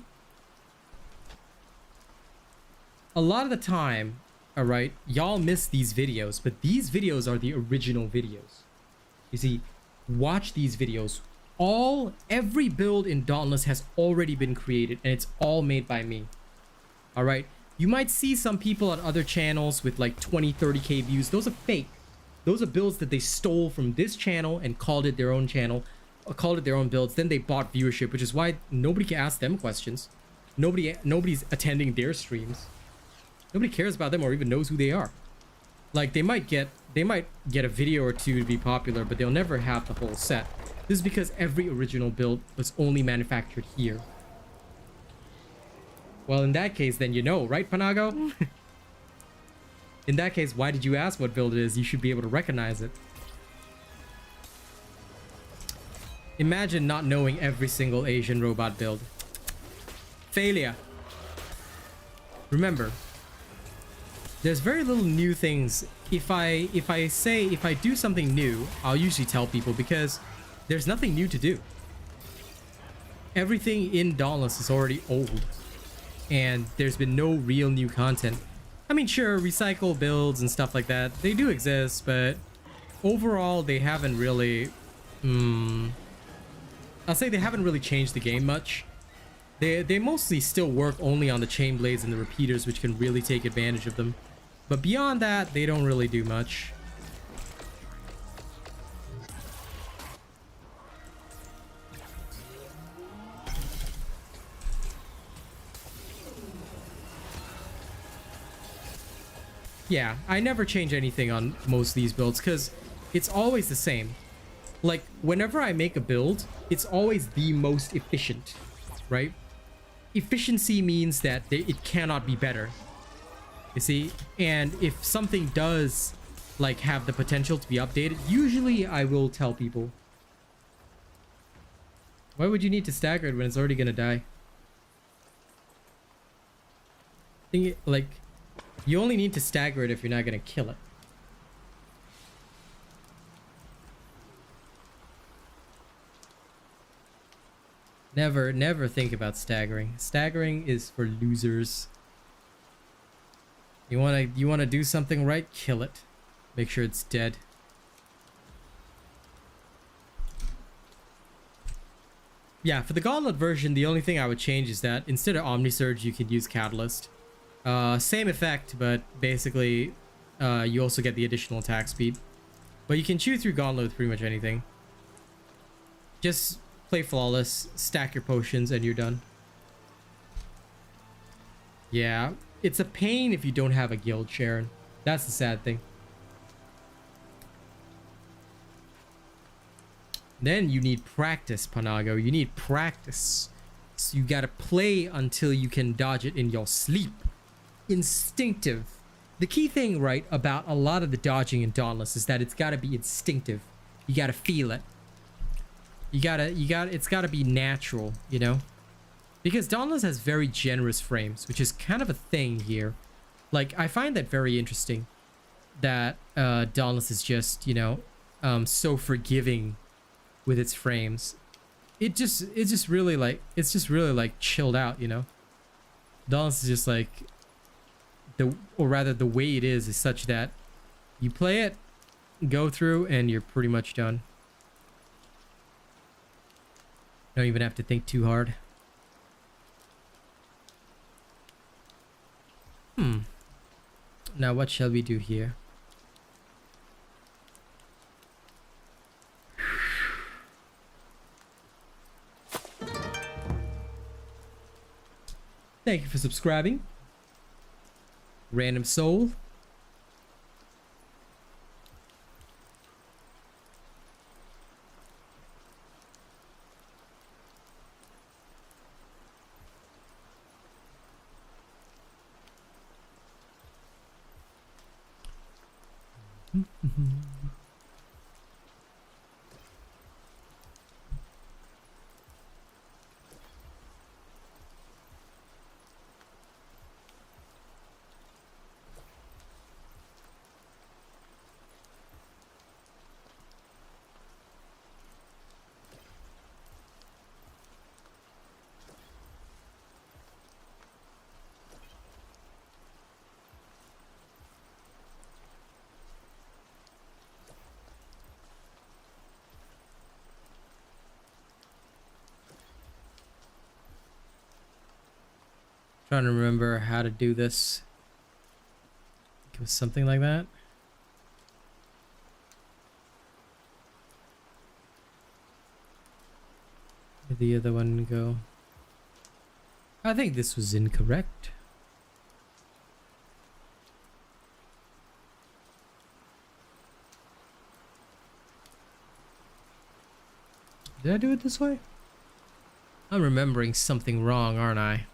A lot of the time, alright, y'all miss these videos, but these videos are the original videos. You see, watch these videos. Every build in Dauntless has already been created, and it's all made by me. Alright? You might see some people on other channels with like 20, 30k views. Those are fake. Those are builds that they stole from this channel and called it their own channel, or called it their own builds. Then they bought viewership, which is why nobody can ask them questions. Nobody's attending their streams. Nobody cares about them or even knows who they are. Like they might get a video or two to be popular, but they'll never have the whole set. This is because every original build was only manufactured here. Well, in that case, then you know, right, Panago? In that case, why did you ask what build it is? You should be able to recognize it. Imagine not knowing every single Asian robot build. Failure. Remember, there's very little new things. If I do something new, I'll usually tell people because there's nothing new to do. Everything in Dauntless is already old. And there's been no real new content. I mean, sure, recycle builds and stuff like that, they do exist, but overall, they haven't really... I'll say they haven't really changed the game much. They mostly still work only on the chain blades and the repeaters, which can really take advantage of them. But beyond that, they don't really do much. Yeah, I never change anything on most of these builds because it's always the same. Like, whenever I make a build, it's always the most efficient, right? Efficiency means that it cannot be better. You see? And if something does, like, have the potential to be updated, usually I will tell people. Why would you need to stagger it when it's already gonna die? Like, you only need to stagger it if you're not gonna kill it. Never think about staggering. Staggering is for losers. You wanna do something right? Kill it. Make sure it's dead. Yeah, for the Gauntlet version, the only thing I would change is that instead of Omnisurge, you could use Catalyst. Same effect, but basically, you also get the additional attack speed. But you can chew through Gauntlet with pretty much anything. Just play Flawless, stack your potions, and you're done. Yeah, it's a pain if you don't have a guild, Sharon. That's the sad thing. Then you need practice, Panago. You need practice. So you gotta play until you can dodge it in your sleep. Instinctive. The key thing, right, about a lot of the dodging in Dauntless is that it's gotta be instinctive. You gotta feel it. It's gotta be natural, you know? Because Dauntless has very generous frames, which is kind of a thing here. Like, I find that very interesting. That Dauntless is just, you know, so forgiving with its frames. It's just really like chilled out, you know. Dauntless is just like the way it is such that you play it, go through, and you're pretty much done. Don't even have to think too hard. Now what shall we do here? Thank you for subscribing. Random Soul. Trying to remember how to do this. It was something like that. Where'd the other one go? I think this was incorrect. Did I do it this way? I'm remembering something wrong, aren't I?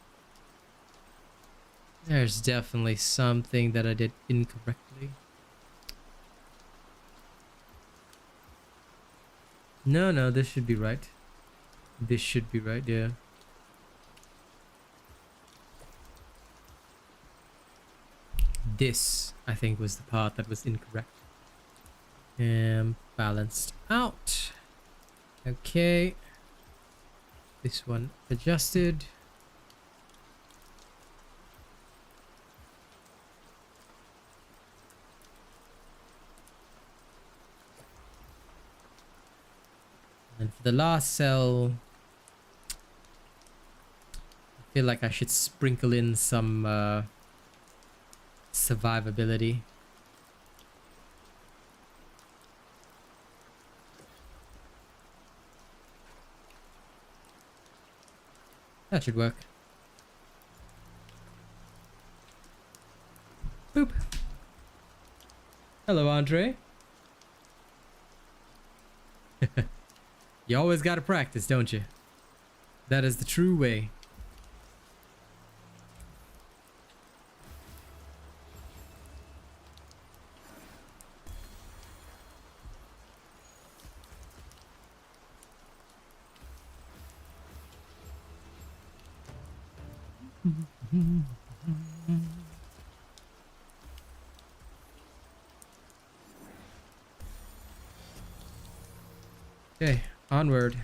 There's definitely something that I did incorrectly. No, this should be right. This should be right, yeah. This, I think, was the part that was incorrect. And balanced out. Okay. This one adjusted. And for the last cell, I feel like I should sprinkle in some survivability. That should work. Boop. Hello, Andre. You always gotta practice, don't you? That is the true way. Okay, onward.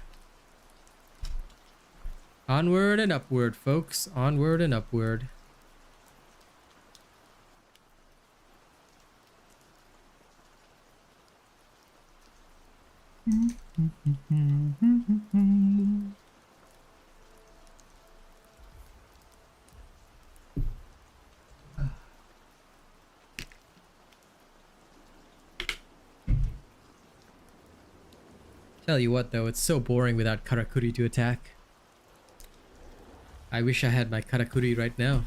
Onward and upward, folks. Onward and upward. Tell you what though, it's so boring without Karakuri to attack. I wish I had my Karakuri right now.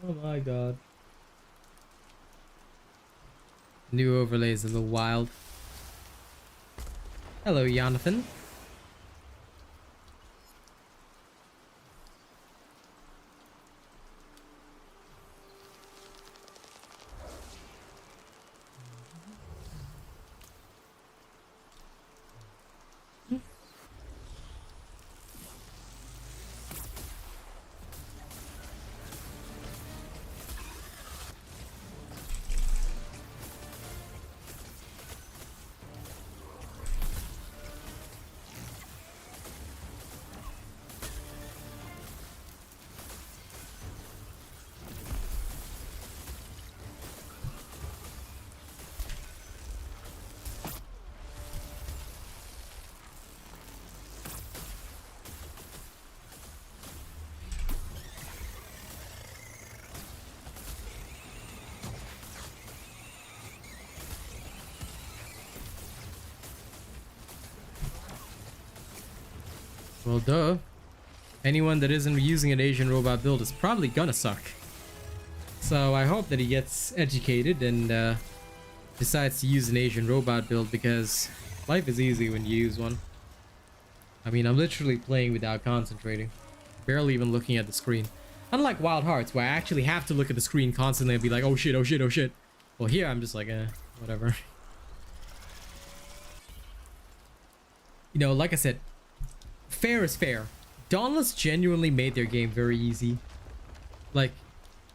Oh my god. New overlay is a little wild. Hello, Jonathan. Well, duh. Anyone that isn't using an Asian robot build is probably gonna suck. So I hope that he gets educated and decides to use an Asian robot build, because life is easy when you use one. I mean, I'm literally playing without concentrating. Barely even looking at the screen. Unlike Wild Hearts, where I actually have to look at the screen constantly and be like, oh shit, oh shit, oh shit. Well, here I'm just like, whatever. You know, like I said, fair is fair. Dauntless genuinely made their game very easy. Like,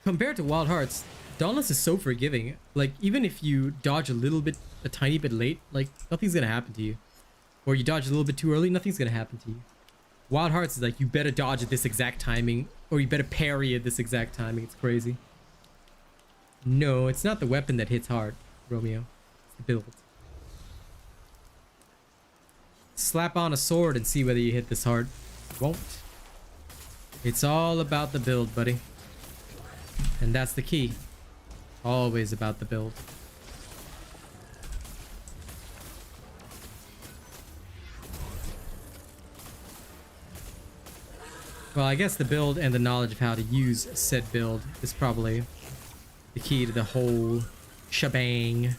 compared to Wild Hearts, Dauntless is so forgiving. Like, even if you dodge a tiny bit late, like, nothing's gonna happen to you. Or you dodge a little bit too early, nothing's gonna happen to you. Wild Hearts is like, you better dodge at this exact timing, or you better parry at this exact timing. It's crazy. No, it's not the weapon that hits hard, Romeo. It's the build. Slap on a sword and see whether you hit this hard. Won't. It's all about the build, buddy. And that's the key. Always about the build. Well, I guess the build and the knowledge of how to use said build is probably the key to the whole shebang.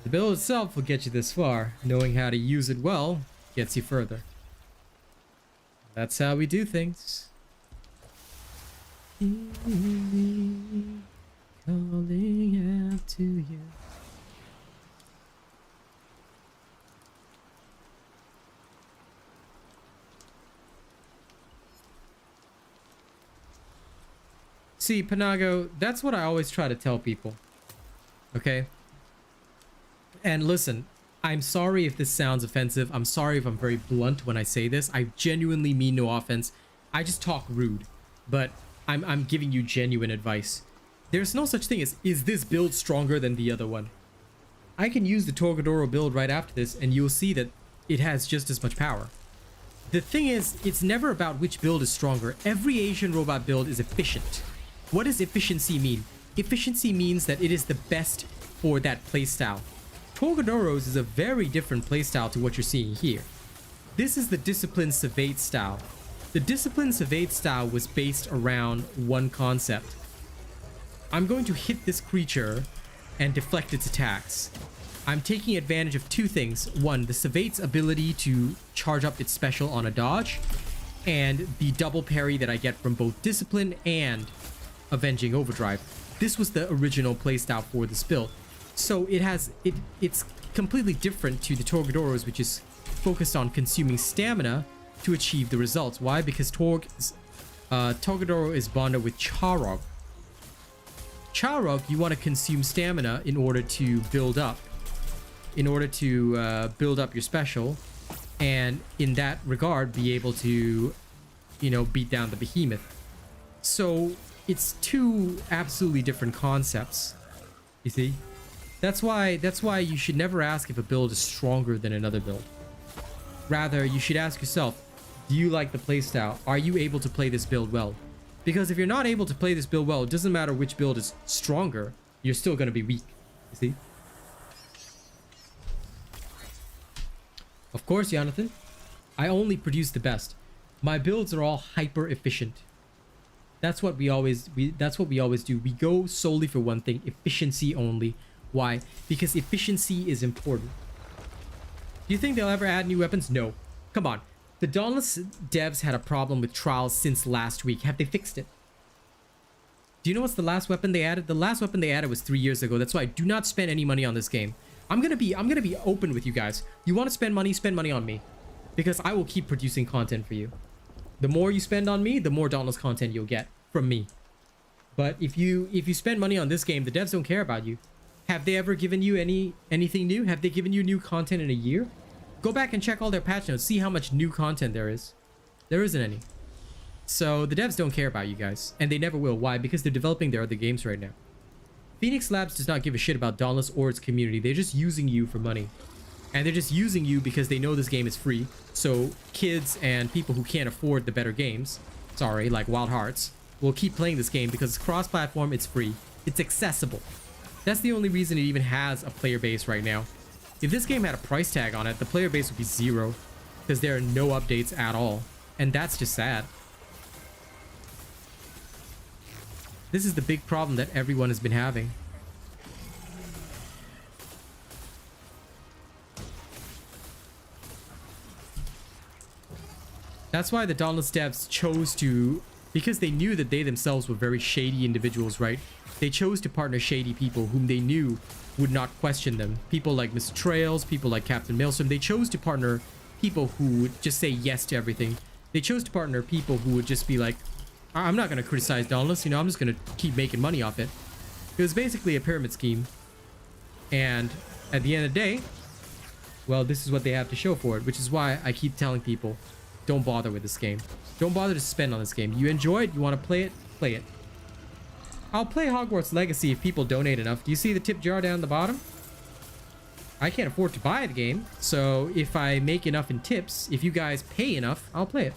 The build itself will get you this far. Knowing how to use it well gets you further. That's how we do things. Calling out to you. See, Panago, that's what I always try to tell people. Okay? And listen, I'm sorry if this sounds offensive. I'm sorry if I'm very blunt when I say this. I genuinely mean no offense. I just talk rude. But I'm giving you genuine advice. There's no such thing as, is this build stronger than the other one? I can use the Torgadoro build right after this, and you'll see that it has just as much power. The thing is, it's never about which build is stronger. Every Asian robot build is efficient. What does efficiency mean? Efficiency means that it is the best for that playstyle. Torgadoro's is a very different playstyle to what you're seeing here. This is the Discipline Savate style. The Discipline Savate style was based around one concept. I'm going to hit this creature and deflect its attacks. I'm taking advantage of two things. One, the Savate's ability to charge up its special on a dodge, and the double parry that I get from both Discipline and Avenging Overdrive. This was the original playstyle for this build. So it's completely different to the Torgadoro's, which is focused on consuming stamina to achieve the results. Why? Because Torgadoro is bonded with Charog. Charog, you want to consume stamina in order to build up. In order to build up your special, and in that regard be able to, you know, beat down the behemoth. So it's two absolutely different concepts, you see. That's why you should never ask if a build is stronger than another build. Rather, you should ask yourself, do you like the playstyle? Are you able to play this build well? Because if you're not able to play this build well, it doesn't matter which build is stronger, you're still going to be weak, you see. Of course, Jonathan, I only produce the best. My builds are all hyper efficient. That's what we always do. We go solely for one thing, efficiency only. Why? Because efficiency is important. Do you think they'll ever add new weapons? No. Come on. The Dauntless devs had a problem with trials since last week. Have they fixed it? Do you know what's the last weapon they added? The last weapon they added was 3 years ago. That's why I do not spend any money on this game. I'm gonna be open with you guys. You want to spend money on me, because I will keep producing content for you. The more you spend on me, the more Dauntless content you'll get from me. But if you spend money on this game, the devs don't care about you. Have they ever given you anything new? Have they given you new content in a year? Go back and check all their patch notes. See how much new content there is. There isn't any. So the devs don't care about you guys, and they never will. Why? Because they're developing their other games right now. Phoenix Labs does not give a shit about Dauntless or its community. They're just using you for money. And they're just using you because they know this game is free. So kids and people who can't afford the better games, sorry, like Wild Hearts, will keep playing this game because it's cross-platform, it's free, it's accessible. That's the only reason it even has a player base right now. If this game had a price tag on it, the player base would be 0, because there are no updates at all. And that's just sad. This is the big problem that everyone has been having. That's why the Dauntless devs chose to, because they knew that they themselves were very shady individuals, right? They chose to partner shady people whom they knew would not question them. People like Mr. Trails, people like Captain Maelstrom. They chose to partner people who would just say yes to everything. They chose to partner people who would just be like, I'm not going to criticize Dauntless, you know, I'm just going to keep making money off it. It was basically a pyramid scheme. And at the end of the day, well, this is what they have to show for it, which is why I keep telling people, don't bother with this game. Don't bother to spend on this game. You enjoy it, you want to play it, play it. I'll play Hogwarts Legacy if people donate enough. Do you see the tip jar down the bottom? I can't afford to buy the game, so if I make enough in tips, if you guys pay enough, I'll play it.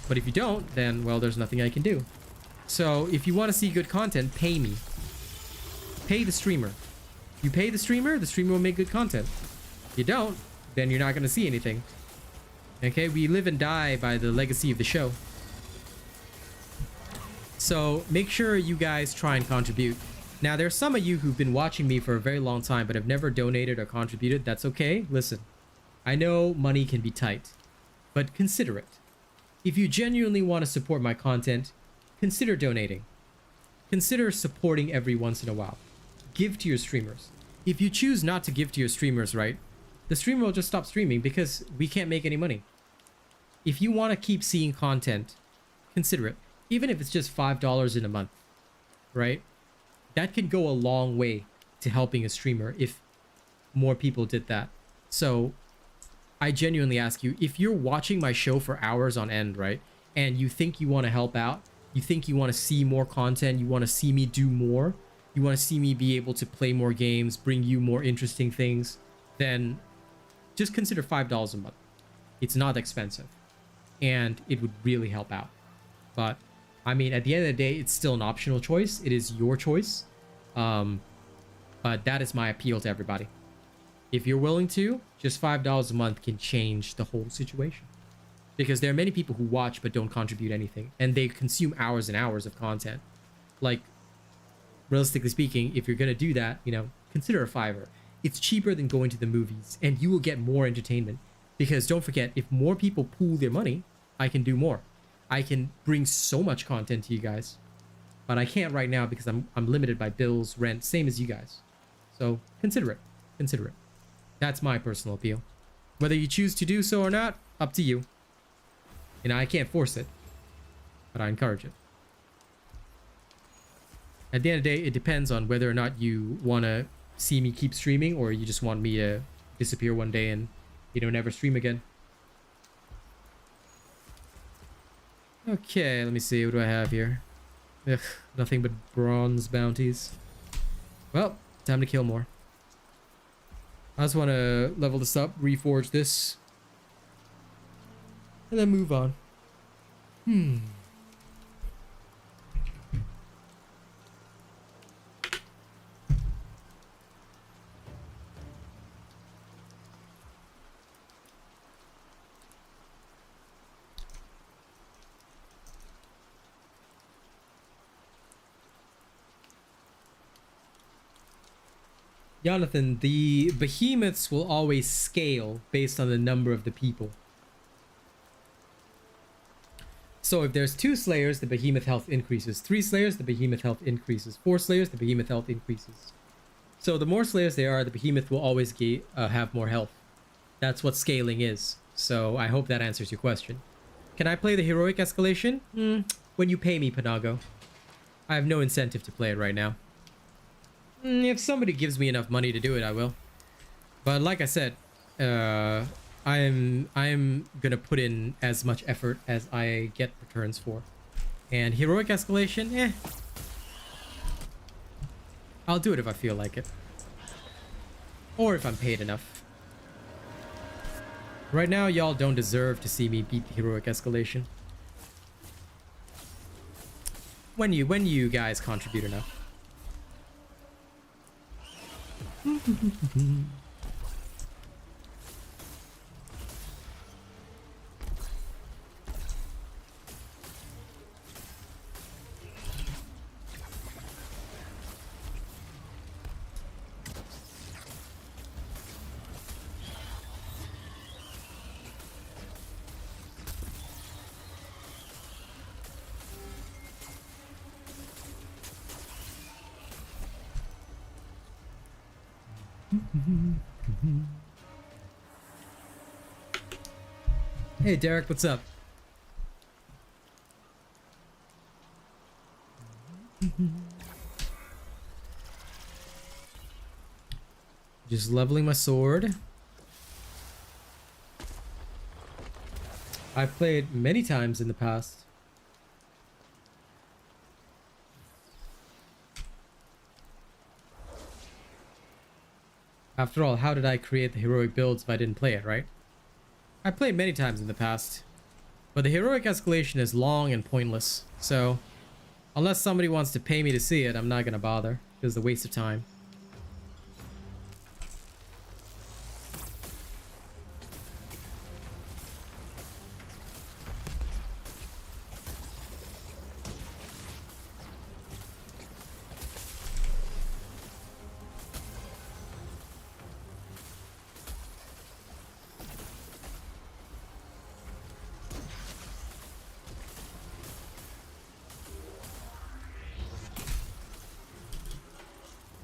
But if you don't, then, well, there's nothing I can do. So if you want to see good content, pay me. Pay the streamer. You pay the streamer will make good content. If you don't, then you're not going to see anything. Okay, we live and die by the legacy of the show. So make sure you guys try and contribute. Now, there's some of you who've been watching me for a very long time but have never donated or contributed. That's okay. Listen, I know money can be tight, but consider it. If you genuinely want to support my content, consider donating. Consider supporting every once in a while. Give to your streamers. If you choose not to give to your streamers, right, the streamer will just stop streaming because we can't make any money. If you want to keep seeing content, consider it. Even if it's just $5 in a month, right? That could go a long way to helping a streamer if more people did that. So I genuinely ask you, if you're watching my show for hours on end, right, and you think you want to help out, you think you want to see more content, you want to see me do more, you want to see me be able to play more games, bring you more interesting things, then just consider $5 a month. It's not expensive, and it would really help out. But I mean, at the end of the day, it's still an optional choice. It is your choice. But that is my appeal to everybody. If you're willing to, just $5 a month can change the whole situation. Because there are many people who watch but don't contribute anything, and they consume hours and hours of content. Like, realistically speaking, if you're gonna do that, you know, consider a $5. It's cheaper than going to the movies, and you will get more entertainment. Because don't forget, if more people pool their money, I can do more. I can bring so much content to you guys. But I can't right now because I'm limited by bills, rent, same as you guys. So consider it. Consider it. That's my personal appeal. Whether you choose to do so or not, up to you. You know, I can't force it, but I encourage it. At the end of the day, it depends on whether or not you want to see me keep streaming, or you just want me to disappear one day and, you know, never stream again. Okay, let me see. What do I have here? Ugh, nothing but bronze bounties. Well, time to kill more. I just want to level this up, reforge this, and then move on. Jonathan, the behemoths will always scale based on the number of the people. So if there's 2 slayers, the behemoth health increases. 3 slayers, the behemoth health increases. 4 slayers, the behemoth health increases. So the more slayers there are, the behemoth will always have more health. That's what scaling is. So I hope that answers your question. Can I play the heroic escalation? When you pay me, Panago. I have no incentive to play it right now. If somebody gives me enough money to do it, I will. But like I said, I'm gonna put in as much effort as I get returns for. And heroic escalation, I'll do it if I feel like it. Or if I'm paid enough. Right now, y'all don't deserve to see me beat the heroic escalation. When you guys contribute enough. Hey Derek, what's up? Just leveling my sword. I've played many times in the past. After all, how did I create the heroic builds if I didn't play it, right? I played many times in the past, but the heroic escalation is long and pointless, so unless somebody wants to pay me to see it, I'm not gonna bother, because it's a waste of time.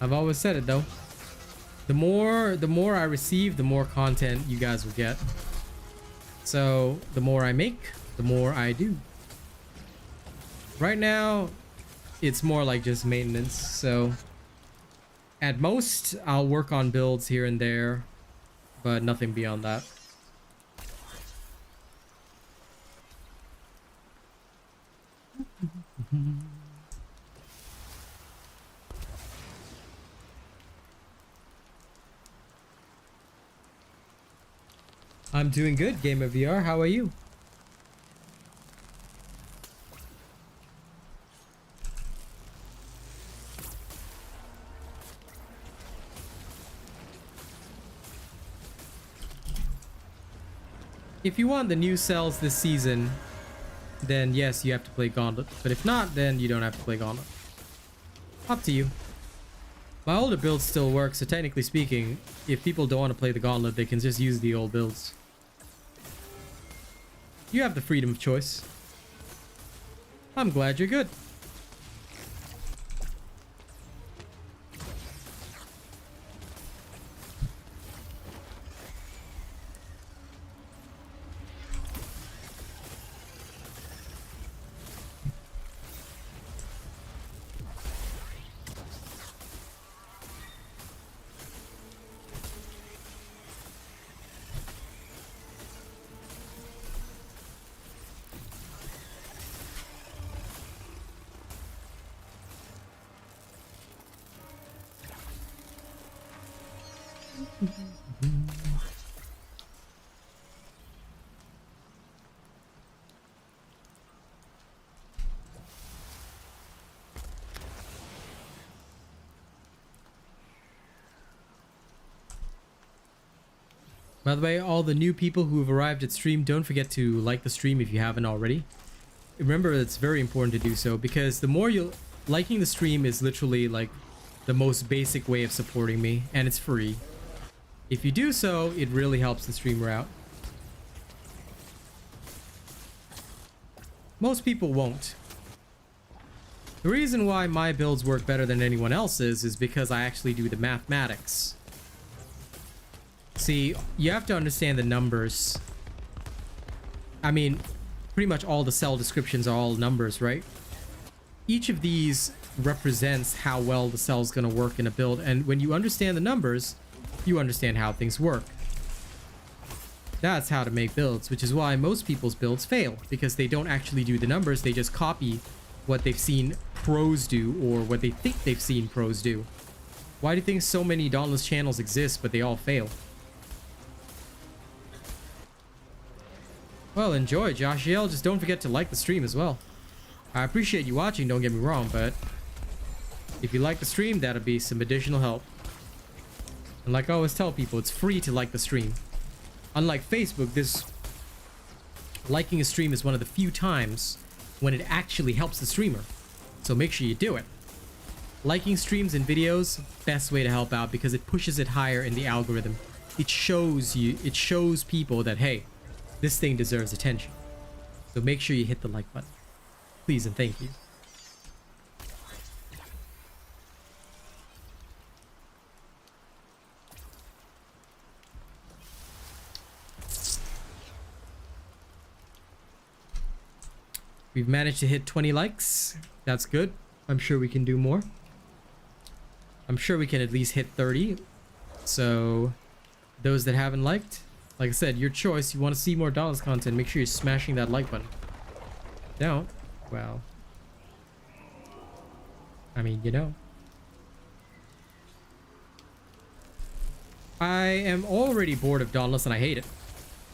I've always said it though. The more I receive, the more content you guys will get. So the more I make, the more I do. Right now, it's more like just maintenance. So at most, I'll work on builds here and there, but nothing beyond that. I'm doing good, Gamer VR. How are you? If you want the new cells this season, then yes, you have to play Gauntlet. But if not, then you don't have to play Gauntlet. Up to you. My older builds still work, so technically speaking, if people don't want to play the Gauntlet, they can just use the old builds. You have the freedom of choice. I'm glad you're good. By the way, all the new people who have arrived at stream, don't forget to like the stream if you haven't already. Remember, it's very important to do so, because the more you liking the stream is literally like the most basic way of supporting me, and it's free. If you do so, it really helps the streamer out. Most people won't. The reason why my builds work better than anyone else's is because I actually do the mathematics. See, you have to understand the numbers. I mean, pretty much all the cell descriptions are all numbers, right? Each of these represents how well the cell is going to work in a build, and when you understand the numbers, you understand how things work. That's how to make builds, which is why most people's builds fail, because they don't actually do the numbers, they just copy what they've seen pros do, or what they think they've seen pros do. Why do you think so many Dauntless channels exist, but they all fail? Well, enjoy, Joshiel. Just don't forget to like the stream as well. I appreciate you watching, don't get me wrong, but if you like the stream, that'll be some additional help. And like I always tell people, it's free to like the stream. Unlike Facebook, this liking a stream is one of the few times when it actually helps the streamer. So make sure you do it. Liking streams and videos, best way to help out, because it pushes it higher in the algorithm. It shows people that, hey, this thing deserves attention. So make sure you hit the like button. Please and thank you. We've managed to hit 20 likes. That's good. I'm sure we can do more. I'm sure we can at least hit 30. So those that haven't liked, like I said, your choice. You want to see more Dauntless content, make sure you're smashing that like button. Don't, well, I mean, you know. I am already bored of Dauntless and I hate it.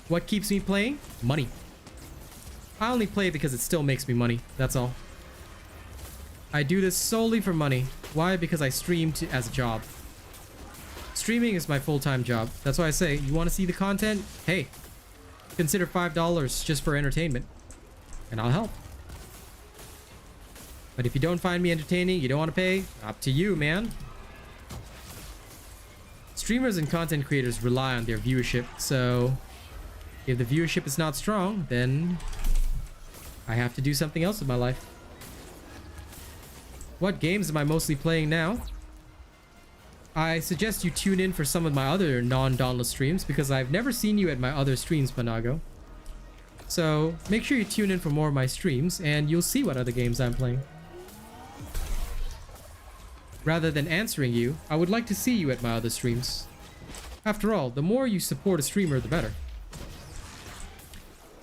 What keeps me playing? Money. I only play because it still makes me money. That's all. I do this solely for money. Why? Because I stream as a job. Streaming is my full-time job. That's why I say, you want to see the content? Hey, consider $5 just for entertainment, and I'll help. But if you don't find me entertaining, you don't want to pay, up to you, man. Streamers and content creators rely on their viewership, so if the viewership is not strong, then I have to do something else with my life. What games am I mostly playing now? I suggest you tune in for some of my other non-Dauntless streams, because I've never seen you at my other streams, Panago. So make sure you tune in for more of my streams, and you'll see what other games I'm playing. Rather than answering you, I would like to see you at my other streams. After all, the more you support a streamer, the better.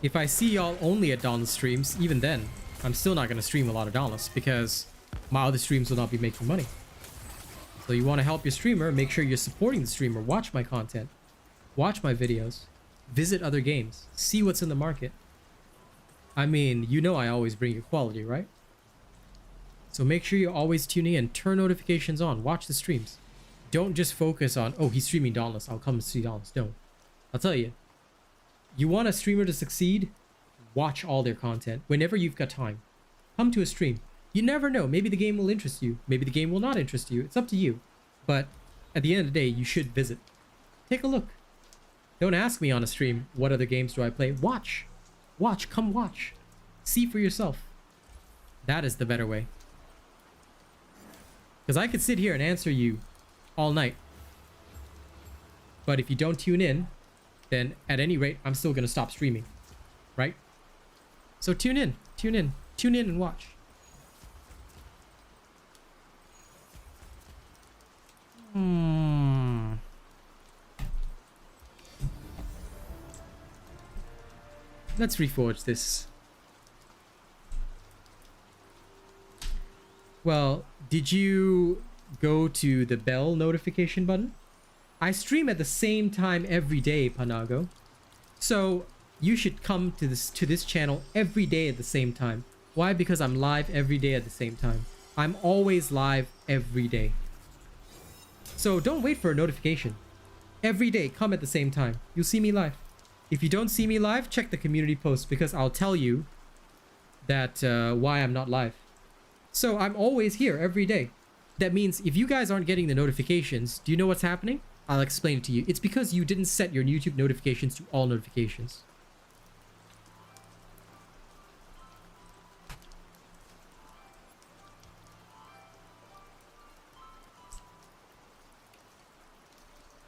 If I see y'all only at Dauntless streams, even then, I'm still not going to stream a lot of Dauntless, because my other streams will not be making money. So you want to help your streamer, make sure you're supporting the streamer. Watch my content. Watch my videos. Visit other games. See what's in the market. I mean, you know I always bring you quality, right? So make sure you're always tuning in. Turn notifications on. Watch the streams. Don't just focus on, oh, he's streaming Dauntless, I'll come see Dauntless. No. I'll tell you. You want a streamer to succeed? Watch all their content. Whenever you've got time. Come to a stream. You never know. Maybe the game will interest you. Maybe the game will not interest you. It's up to you. But at the end of the day, you should visit. Take a look. Don't ask me on a stream, what other games do I play? Watch. Watch. Come watch. See for yourself. That is the better way. Because I could sit here and answer you all night. But if you don't tune in, then at any rate, I'm still going to stop streaming. Right? So tune in. Tune in. Tune in and watch. Let's reforge this. Well, did you go to the bell notification button? I stream at the same time every day, Panago. So you should come to this channel every day at the same time. Why? Because I'm live every day at the same time. I'm always live every day. So don't wait for a notification. Every day, come at the same time. You'll see me live. If you don't see me live, check the community post because I'll tell you that why I'm not live. So I'm always here every day. That means if you guys aren't getting the notifications, do you know what's happening? I'll explain it to you. It's because you didn't set your YouTube notifications to all notifications.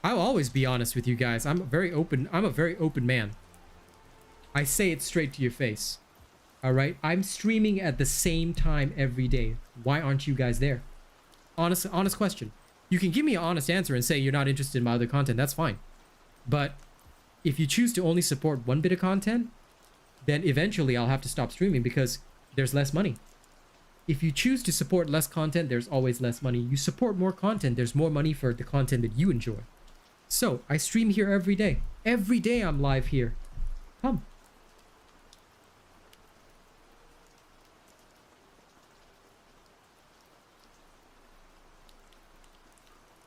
I'll always be honest with you guys. I'm a very open man. I say it straight to your face. All right? I'm streaming at the same time every day. Why aren't you guys there? Honest question. You can give me an honest answer and say you're not interested in my other content. That's fine. But if you choose to only support one bit of content, then eventually I'll have to stop streaming because there's less money. If you choose to support less content, there's always less money. You support more content, there's more money for the content that you enjoy. So, I stream here every day. Every day I'm live here. Come.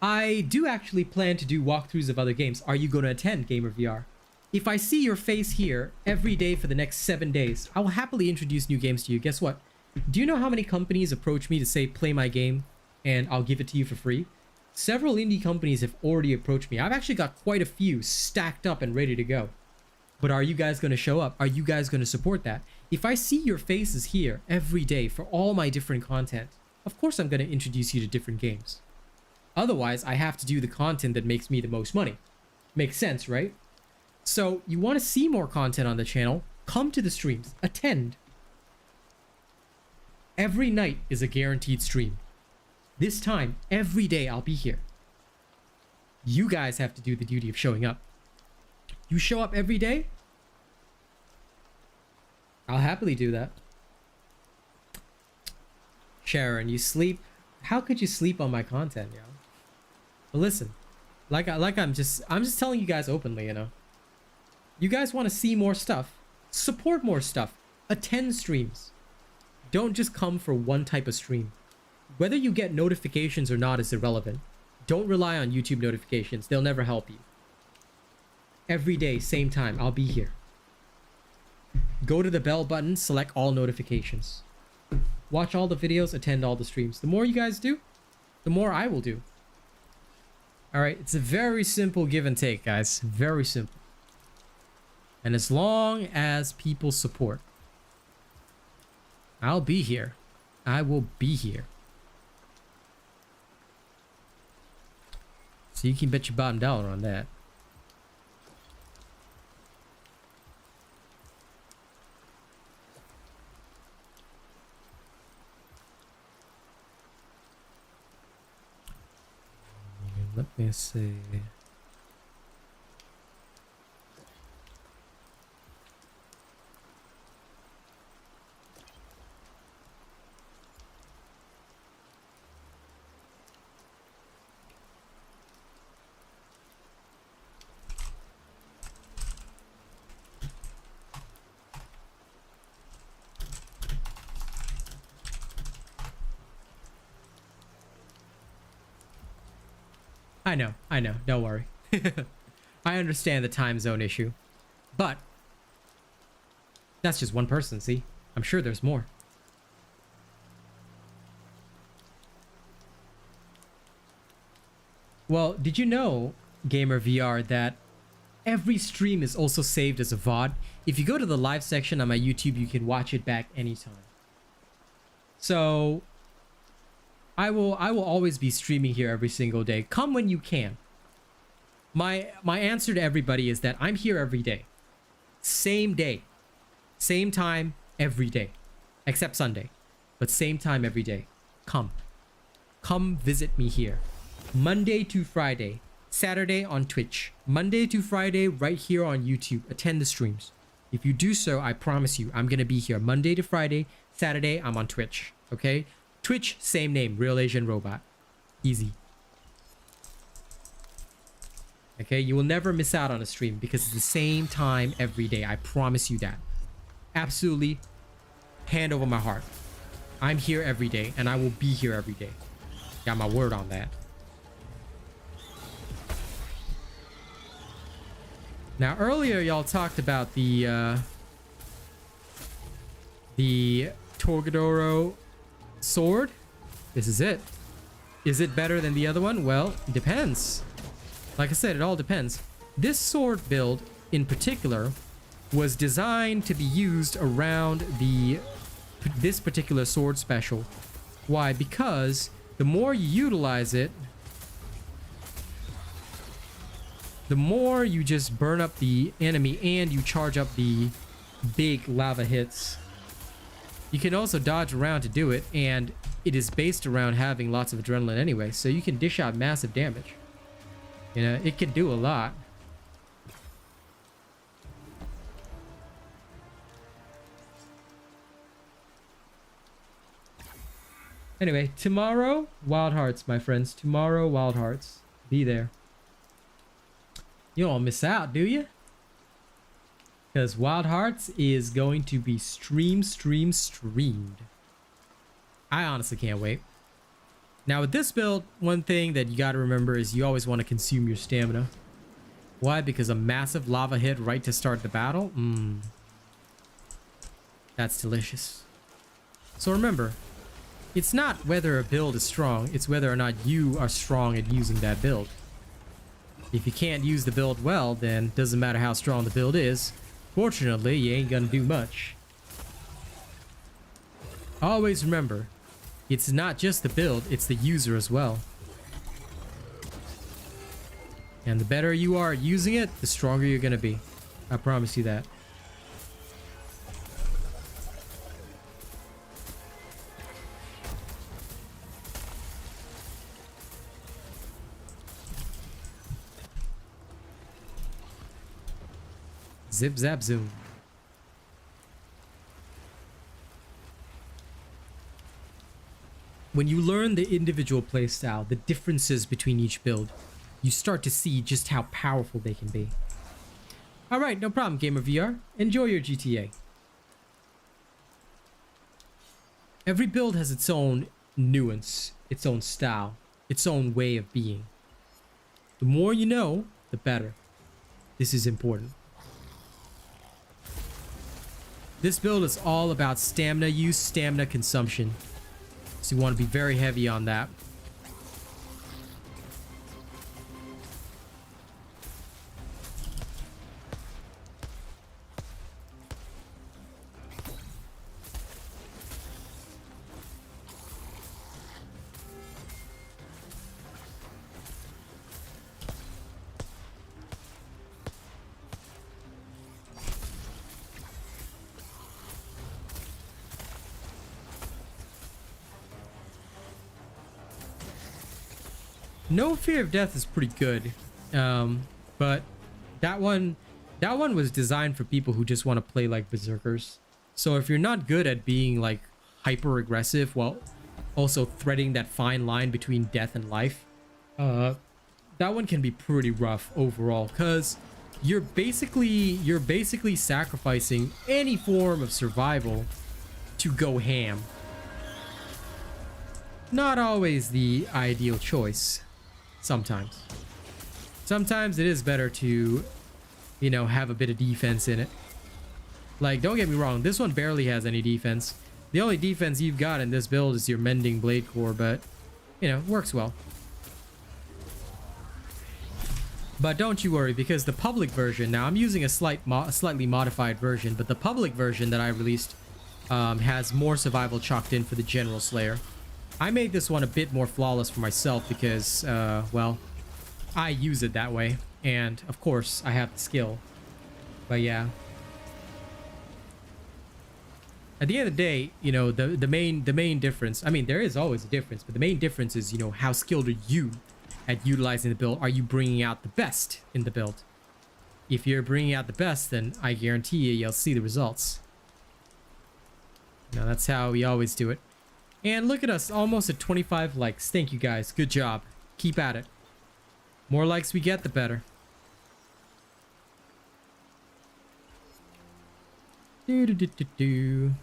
I do actually plan to do walkthroughs of other games. Are you going to attend Gamer VR? If I see your face here every day for the next 7 days, I will happily introduce new games to you. Guess what? Do you know how many companies approach me to say, play my game, and I'll give it to you for free? Several indie companies have already approached me. I've actually got quite a few stacked up and ready to go. But are you guys going to show up? Are you guys going to support that? If I see your faces here every day for all my different content, of course I'm going to introduce you to different games. Otherwise, I have to do the content that makes me the most money. Makes sense, right? So, you want to see more content on the channel? Come to the streams. Attend. Every night is a guaranteed stream. This time, every day I'll be here. You guys have to do the duty of showing up. You show up every day? I'll happily do that. Sharon, you sleep? How could you sleep on my content, yo? But listen, I'm just telling you guys openly, you know. You guys want to see more stuff? Support more stuff. Attend streams. Don't just come for one type of stream. Whether you get notifications or not is irrelevant. Don't rely on YouTube notifications. They'll never help you. Every day, same time, I'll be here. Go to the bell button, select all notifications. Watch all the videos, attend all the streams. The more you guys do, the more I will do. Alright, it's a very simple give and take, guys. Very simple. And as long as people support, I'll be here. I will be here. So you can bet your bottom dollar on that. Let me see. I know. Don't worry. I understand the time zone issue. But that's just one person, see? I'm sure there's more. Well, did you know, Gamer VR, that every stream is also saved as a VOD? If you go to the live section on my YouTube, you can watch it back anytime. So I will always be streaming here every single day. Come when you can. My answer to everybody is that I'm here every day. Same day. Same time every day. Except Sunday. But same time every day. Come. Come visit me here. Monday to Friday. Saturday on Twitch. Monday to Friday right here on YouTube. Attend the streams. If you do so, I promise you, I'm going to be here Monday to Friday. Saturday, I'm on Twitch. Okay? Twitch, same name. Real Asian Robot. Easy. Okay? You will never miss out on a stream because it's the same time every day. I promise you that. Absolutely. Hand over my heart. I'm here every day and I will be here every day. Got my word on that. Now, earlier y'all talked about the Torgadoro sword. This is it. Is it better than the other one? Well, it depends. Like I said, it all depends. This sword build in particular was designed to be used around this particular sword special. Why? Because the more you utilize it, the more you just burn up the enemy and you charge up the big lava hits. You can also dodge around to do it, and it is based around having lots of adrenaline anyway, so you can dish out massive damage. You know, it can do a lot. Anyway, tomorrow, Wild Hearts, my friends. Tomorrow, Wild Hearts. Be there. You don't miss out, do you? Because Wild Hearts is going to be streamed. I honestly can't wait. Now with this build, one thing that you got to remember is you always want to consume your stamina. Why? Because a massive lava hit right to start the battle? That's delicious. So remember, it's not whether a build is strong, it's whether or not you are strong at using that build. If you can't use the build well, then doesn't matter how strong the build is. Fortunately, you ain't gonna do much. Always remember, it's not just the build, it's the user as well. And the better you are at using it, the stronger you're gonna be. I promise you that. Zip zap zoom. When you learn the individual playstyle, the differences between each build, you start to see just how powerful they can be. Alright, no problem, Gamer VR. Enjoy your GTA. Every build has its own nuance, its own style, its own way of being. The more you know, the better. This is important. This build is all about stamina use, stamina consumption. So you want to be very heavy on that. No Fear of Death is pretty good, but that one was designed for people who just want to play like berserkers. So if you're not good at being like hyper aggressive while also threading that fine line between death and life, that one can be pretty rough overall, because you're basically sacrificing any form of survival to go ham. Not always the ideal choice. Sometimes. Sometimes it is better to, you know, have a bit of defense in it. Like, don't get me wrong, this one barely has any defense. The only defense you've got in this build is your mending blade core, but, you know, works well. But don't you worry, because the public version, now I'm using a slightly modified version, but the public version that I released has more survival chalked in for the General Slayer. I made this one a bit more flawless for myself because, well, I use it that way. And, of course, I have the skill. But, yeah. At the end of the day, you know, the main difference, I mean, there is always a difference, but the main difference is, you know, how skilled are you at utilizing the build? Are you bringing out the best in the build? If you're bringing out the best, then I guarantee you'll see the results. Now, that's how we always do it. And look at us, almost at 25 likes. Thank you guys. Good job. Keep at it. More likes we get, the better. Do.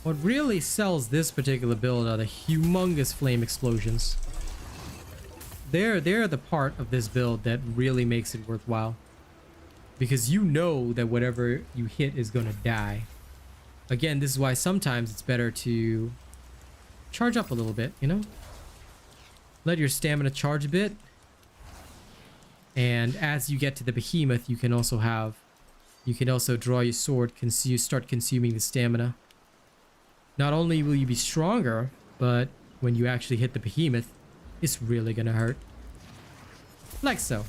What really sells this particular build are the humongous flame explosions. They're the part of this build that really makes it worthwhile. Because you know that whatever you hit is going to die. Again, this is why sometimes it's better to charge up a little bit, you know? Let your stamina charge a bit. And as you get to the behemoth, you can also draw your sword, start consuming the stamina. Not only will you be stronger, but when you actually hit the behemoth, it's really gonna hurt. Like so.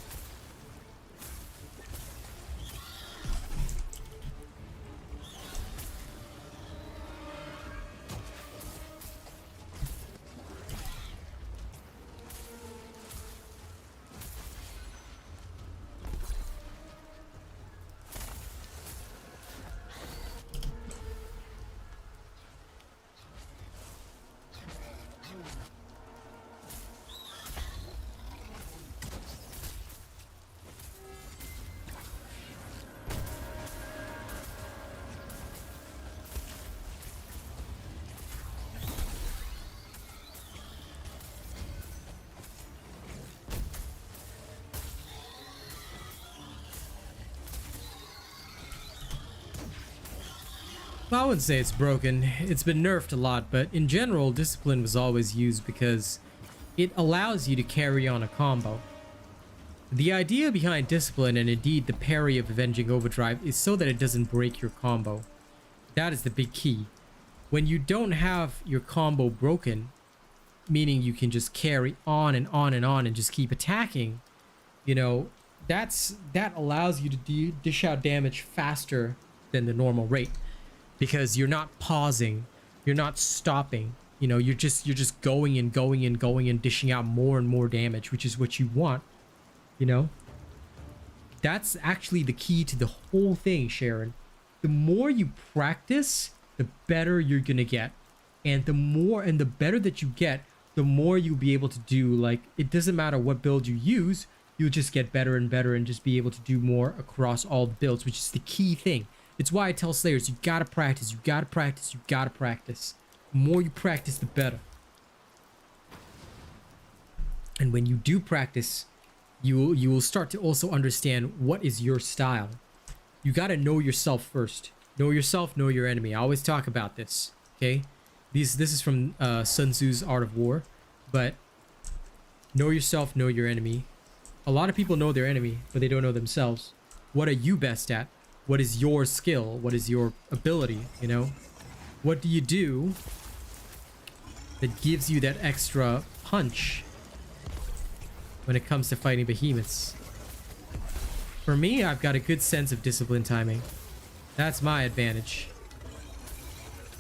I wouldn't say it's broken. It's been nerfed a lot, but in general, discipline was always used because it allows you to carry on a combo. The idea behind discipline, and indeed the parry of Avenging Overdrive, is so that it doesn't break your combo. That is the big key. When you don't have your combo broken, meaning you can just carry on and on and on and just keep attacking, you know, that allows you to dish out damage faster than the normal rate. Because you're not pausing, you're not stopping, you know, you're just going and going and going and dishing out more and more damage, which is what you want, you know. That's actually the key to the whole thing, Sharon. The more you practice, the better you're gonna get, and the better that you get, the more you'll be able to do. Like, it doesn't matter what build you use, you'll just get better and better and just be able to do more across all the builds, which is the key thing. It's why I tell Slayers, you gotta practice, you gotta practice, you gotta practice. The more you practice, the better. And when you do practice, you will start to also understand what is your style. You gotta know yourself first. Know yourself, know your enemy. I always talk about this, okay? This is from Sun Tzu's Art of War, but know yourself, know your enemy. A lot of people know their enemy, but they don't know themselves. What are you best at? What is your skill? What is your ability, you know? What do you do that gives you that extra punch when it comes to fighting behemoths? For me, I've got a good sense of discipline timing. That's my advantage.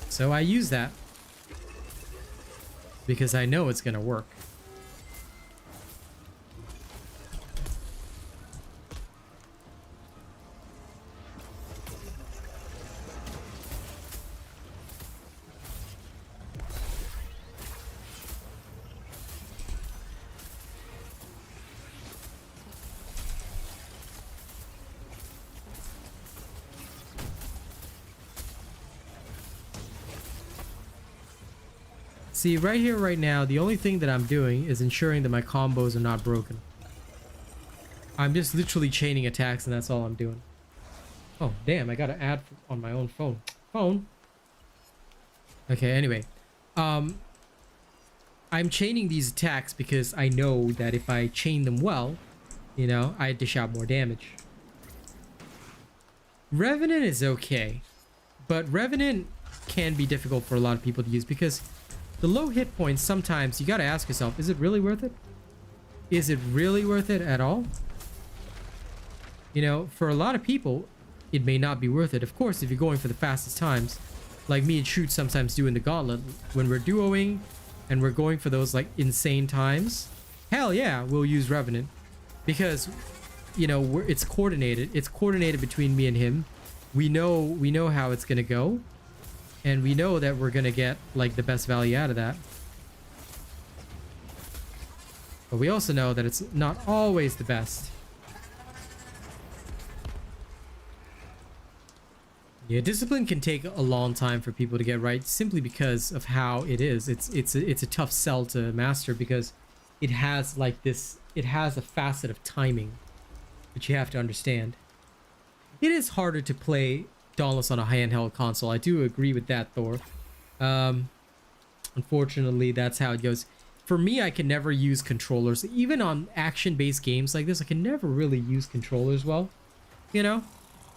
So I use that because I know it's gonna work. See, right here, right now, the only thing that I'm doing is ensuring that my combos are not broken. I'm just literally chaining attacks, and that's all I'm doing. Oh, damn, I got an ad on my own phone. Okay, anyway. I'm chaining these attacks because I know that if I chain them well, you know, I dish out more damage. Revenant is okay, but Revenant can be difficult for a lot of people to use because the low hit points, sometimes you gotta ask yourself, is it really worth it? Is it really worth it at all? You know, for a lot of people, it may not be worth it. Of course, if you're going for the fastest times, like me and Shoot sometimes do in the Gauntlet, when we're duoing and we're going for those like insane times, hell yeah, we'll use Revenant. Because, you know, it's coordinated. It's coordinated between me and him. We know how it's gonna go. And we know that we're gonna get like the best value out of that. But we also know that it's not always the best. Yeah, discipline can take a long time for people to get right simply because of how it is. It's a tough sell to master because it has like this, it has a facet of timing that you have to understand. It is harder to play Dauntless on a handheld console. I do agree with that, Thor. Unfortunately, that's how it goes. For me, I can never use controllers. Even on action-based games like this, I can never really use controllers well. You know?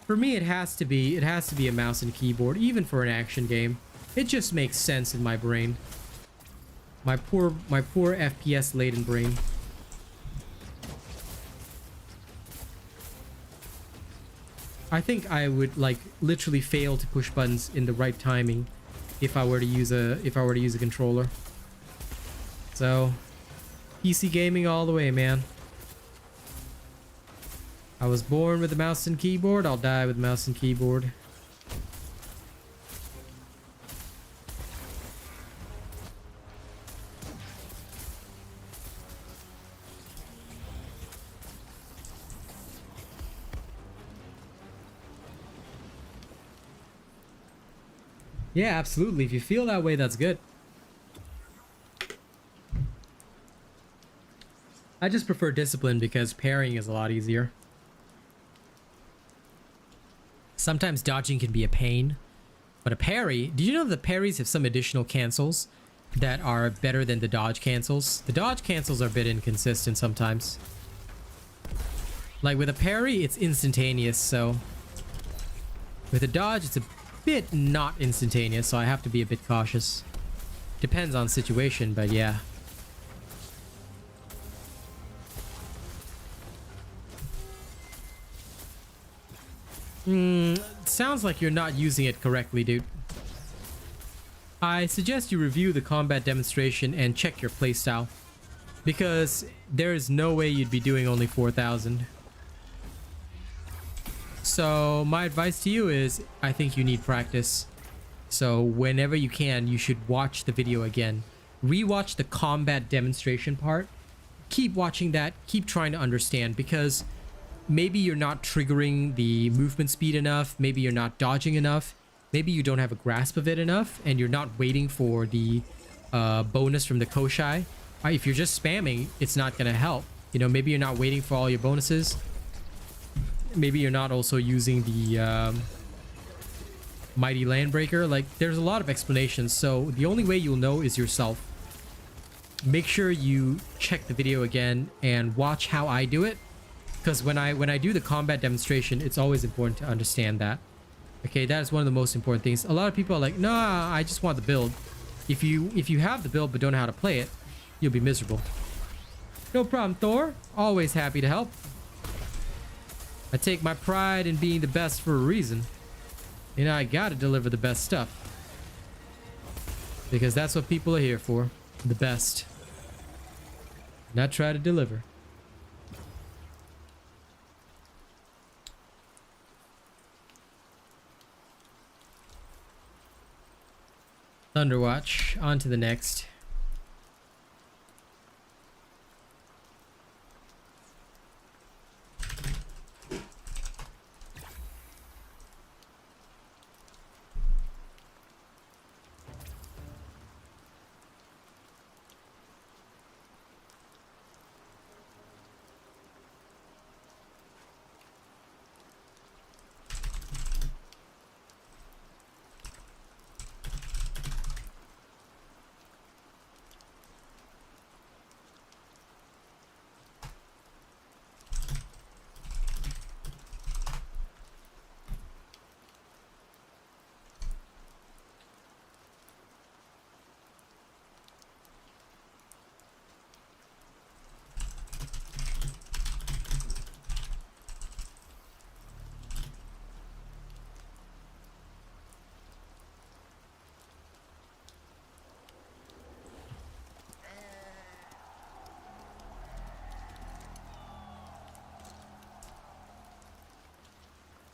For me, it has to be a mouse and keyboard, even for an action game. It just makes sense in my brain. My poor FPS-laden brain. I think I would like literally fail to push buttons in the right timing if I were to use a controller. So, PC gaming all the way, man. I was born with a mouse and keyboard, I'll die with mouse and keyboard. Yeah, absolutely. If you feel that way, that's good. I just prefer discipline because parrying is a lot easier. Sometimes dodging can be a pain, but a parry, do you know that the parries have some additional cancels that are better than the dodge cancels? The dodge cancels are a bit inconsistent sometimes. Like with a parry, it's instantaneous, so with a dodge, it's a bit not instantaneous, so I have to be a bit cautious. Depends on situation, but yeah. Sounds like you're not using it correctly, dude. I suggest you review the combat demonstration and check your playstyle, because there is no way you'd be doing only 4,000. So my advice to you is, I think you need practice. So whenever you can, you should watch the video again. Rewatch the combat demonstration part. Keep watching that. Keep trying to understand, because maybe you're not triggering the movement speed enough. Maybe you're not dodging enough. Maybe you don't have a grasp of it enough, and you're not waiting for the bonus from the Koshai. If you're just spamming, it's not going to help. You know, maybe you're not waiting for all your bonuses. Maybe you're not also using the Mighty Landbreaker. Like, there's a lot of explanations, so the only way you'll know is yourself. Make sure you check the video again and watch how I do it, because when I do the combat demonstration, it's always important to understand that. Okay, that is one of the most important things. A lot of people are like, nah, I just want the build. If you have the build but don't know how to play it, you'll be miserable. No problem, Thor. Always happy to help. I take my pride in being the best for a reason. You know, I gotta deliver the best stuff, because that's what people are here for. The best. Not try to deliver. Thunderwatch. On to the next.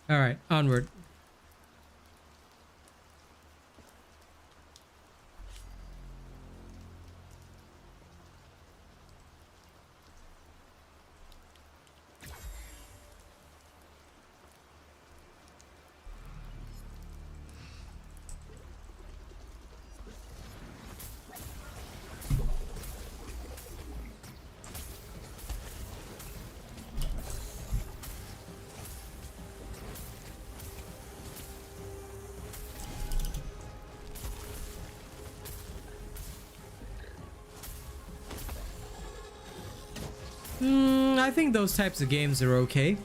All right, onward. I think those types of games are okay,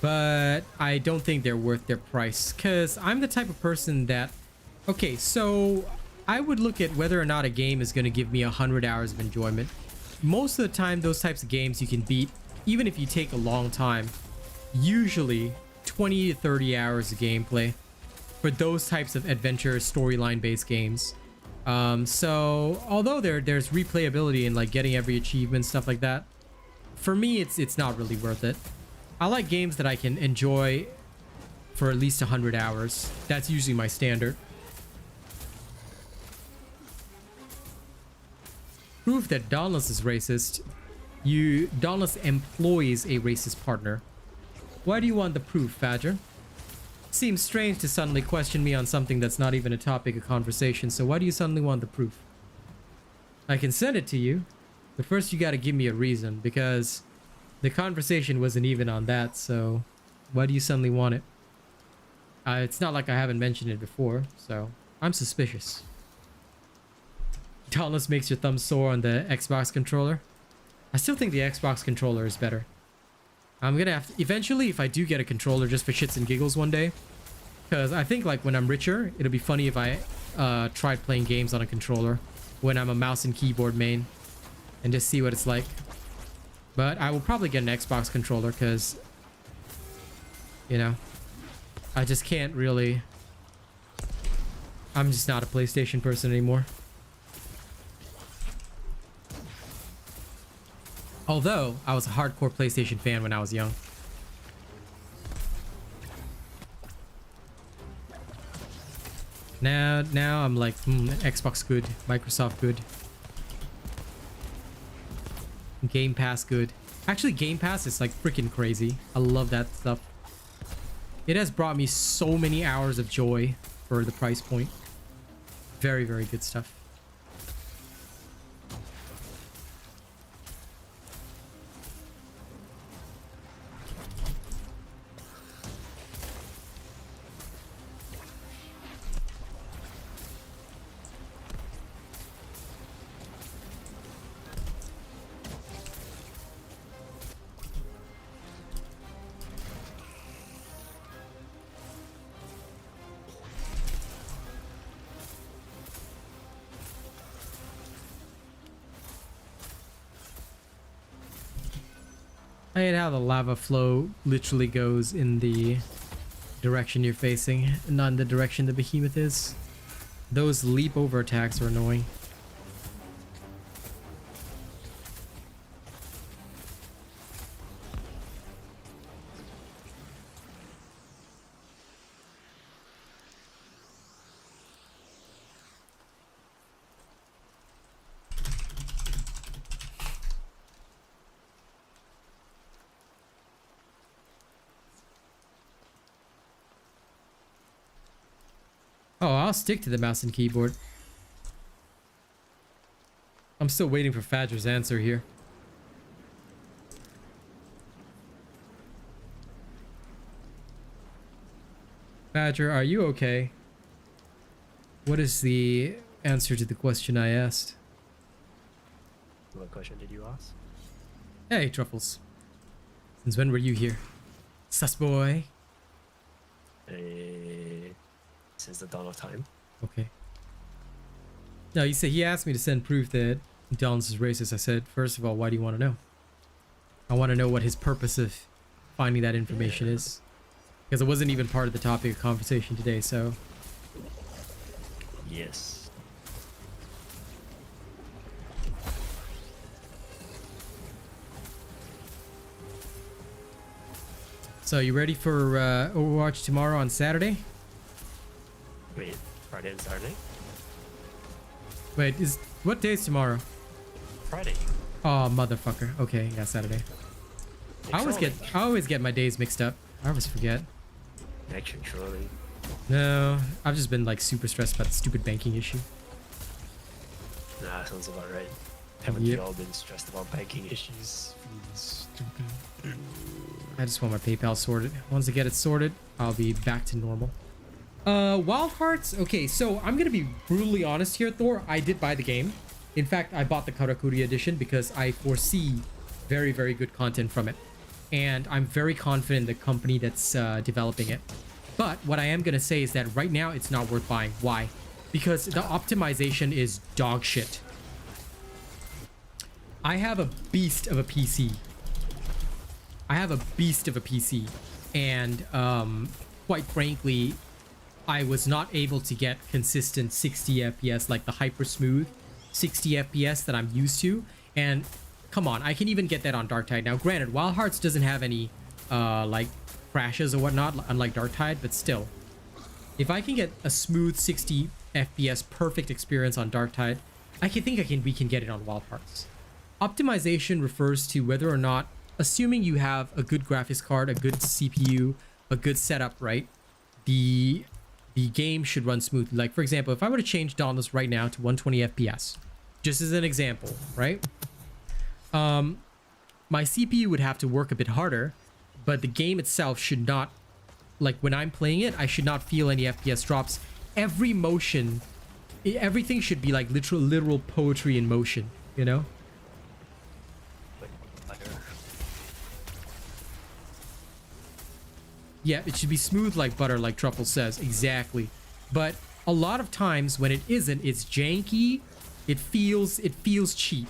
but I don't think they're worth their price, because I'm the type of person that, okay, so I would look at whether or not a game is going to give me 100 hours of enjoyment. Most of the time, those types of games you can beat, even if you take a long time, usually 20 to 30 hours of gameplay for those types of adventure storyline based games. So although there's replayability and like getting every achievement, stuff like that, for me it's not really worth it. I like games that I can enjoy for at least 100 hours. That's usually my standard. Proof that Dauntless is racist. Dauntless employs a racist partner. Why do you want the proof, Badger? Seems strange to suddenly question me on something that's not even a topic of conversation, so why do you suddenly want the proof? I can send it to you, but first you gotta give me a reason, because the conversation wasn't even on that, so why do you suddenly want it? It's not like I haven't mentioned it before, so I'm suspicious. Dauntless makes your thumb sore on the Xbox controller. I still think the Xbox controller is better. I'm gonna have to, eventually, if I do get a controller just for shits and giggles one day, because I think like when I'm richer, it'll be funny if I tried playing games on a controller when I'm a mouse and keyboard main and just see what it's like. But I will probably get an Xbox controller because, you know, I just can't really, I'm just not a PlayStation person anymore. Although, I was a hardcore PlayStation fan when I was young. Now I'm like, Xbox good, Microsoft good. Game Pass good. Actually, Game Pass is like freaking crazy. I love that stuff. It has brought me so many hours of joy for the price point. Very, very good stuff. I hate how the lava flow literally goes in the direction you're facing, not in the direction the behemoth is. Those leap over attacks are annoying. Oh, I'll stick to the mouse and keyboard. I'm still waiting for Fadger's answer here. Badger, are you okay? What is the answer to the question I asked? What question did you ask? Hey, Truffles. Since when were you here? Sus boy. Since the dawn of time. Okay. No, you said he asked me to send proof that Dauntless is racist. I said, first of all, why do you want to know? I want to know what his purpose of finding that information is. Because it wasn't even part of the topic of conversation today, so... Yes. So you ready for Overwatch tomorrow on Saturday? Wait, Friday and Saturday? Wait, what day is tomorrow? Friday. Oh, motherfucker. Okay, yeah, Saturday. I always get my days mixed up. I always forget. Actually, surely. No, I've just been like super stressed about the stupid banking issue. Nah, sounds about right. Haven't we all been stressed about banking issues? Stupid. I just want my PayPal sorted. Once I get it sorted, I'll be back to normal. Wild Hearts. Okay, so I'm gonna be brutally honest here, Thor. I did buy the game. In fact, I bought the Karakuri edition because I foresee very, very good content from it. And I'm very confident in the company that's developing it. But what I am gonna say is that right now it's not worth buying. Why? Because the optimization is dog shit. I have a beast of a PC. And quite frankly, I was not able to get consistent 60 FPS, like the hyper smooth 60 FPS that I'm used to. And come on, I can even get that on Darktide. Now granted, Wild Hearts doesn't have any like crashes or whatnot, unlike Darktide, but still, if I can get a smooth 60 FPS perfect experience on Darktide, we can get it on Wild Hearts. Optimization refers to whether or not, assuming you have a good graphics card, a good CPU, a good setup, right? The game should run smoothly. Like, for example, if I were to change Dauntless right now to 120 FPS, just as an example, right? My CPU would have to work a bit harder, but the game itself should not, like when I'm playing it, I should not feel any FPS drops. Every motion, everything should be like literal poetry in motion, you know? Yeah, it should be smooth like butter, like Truffle says. Exactly. But a lot of times when it isn't, it's janky. It feels cheap.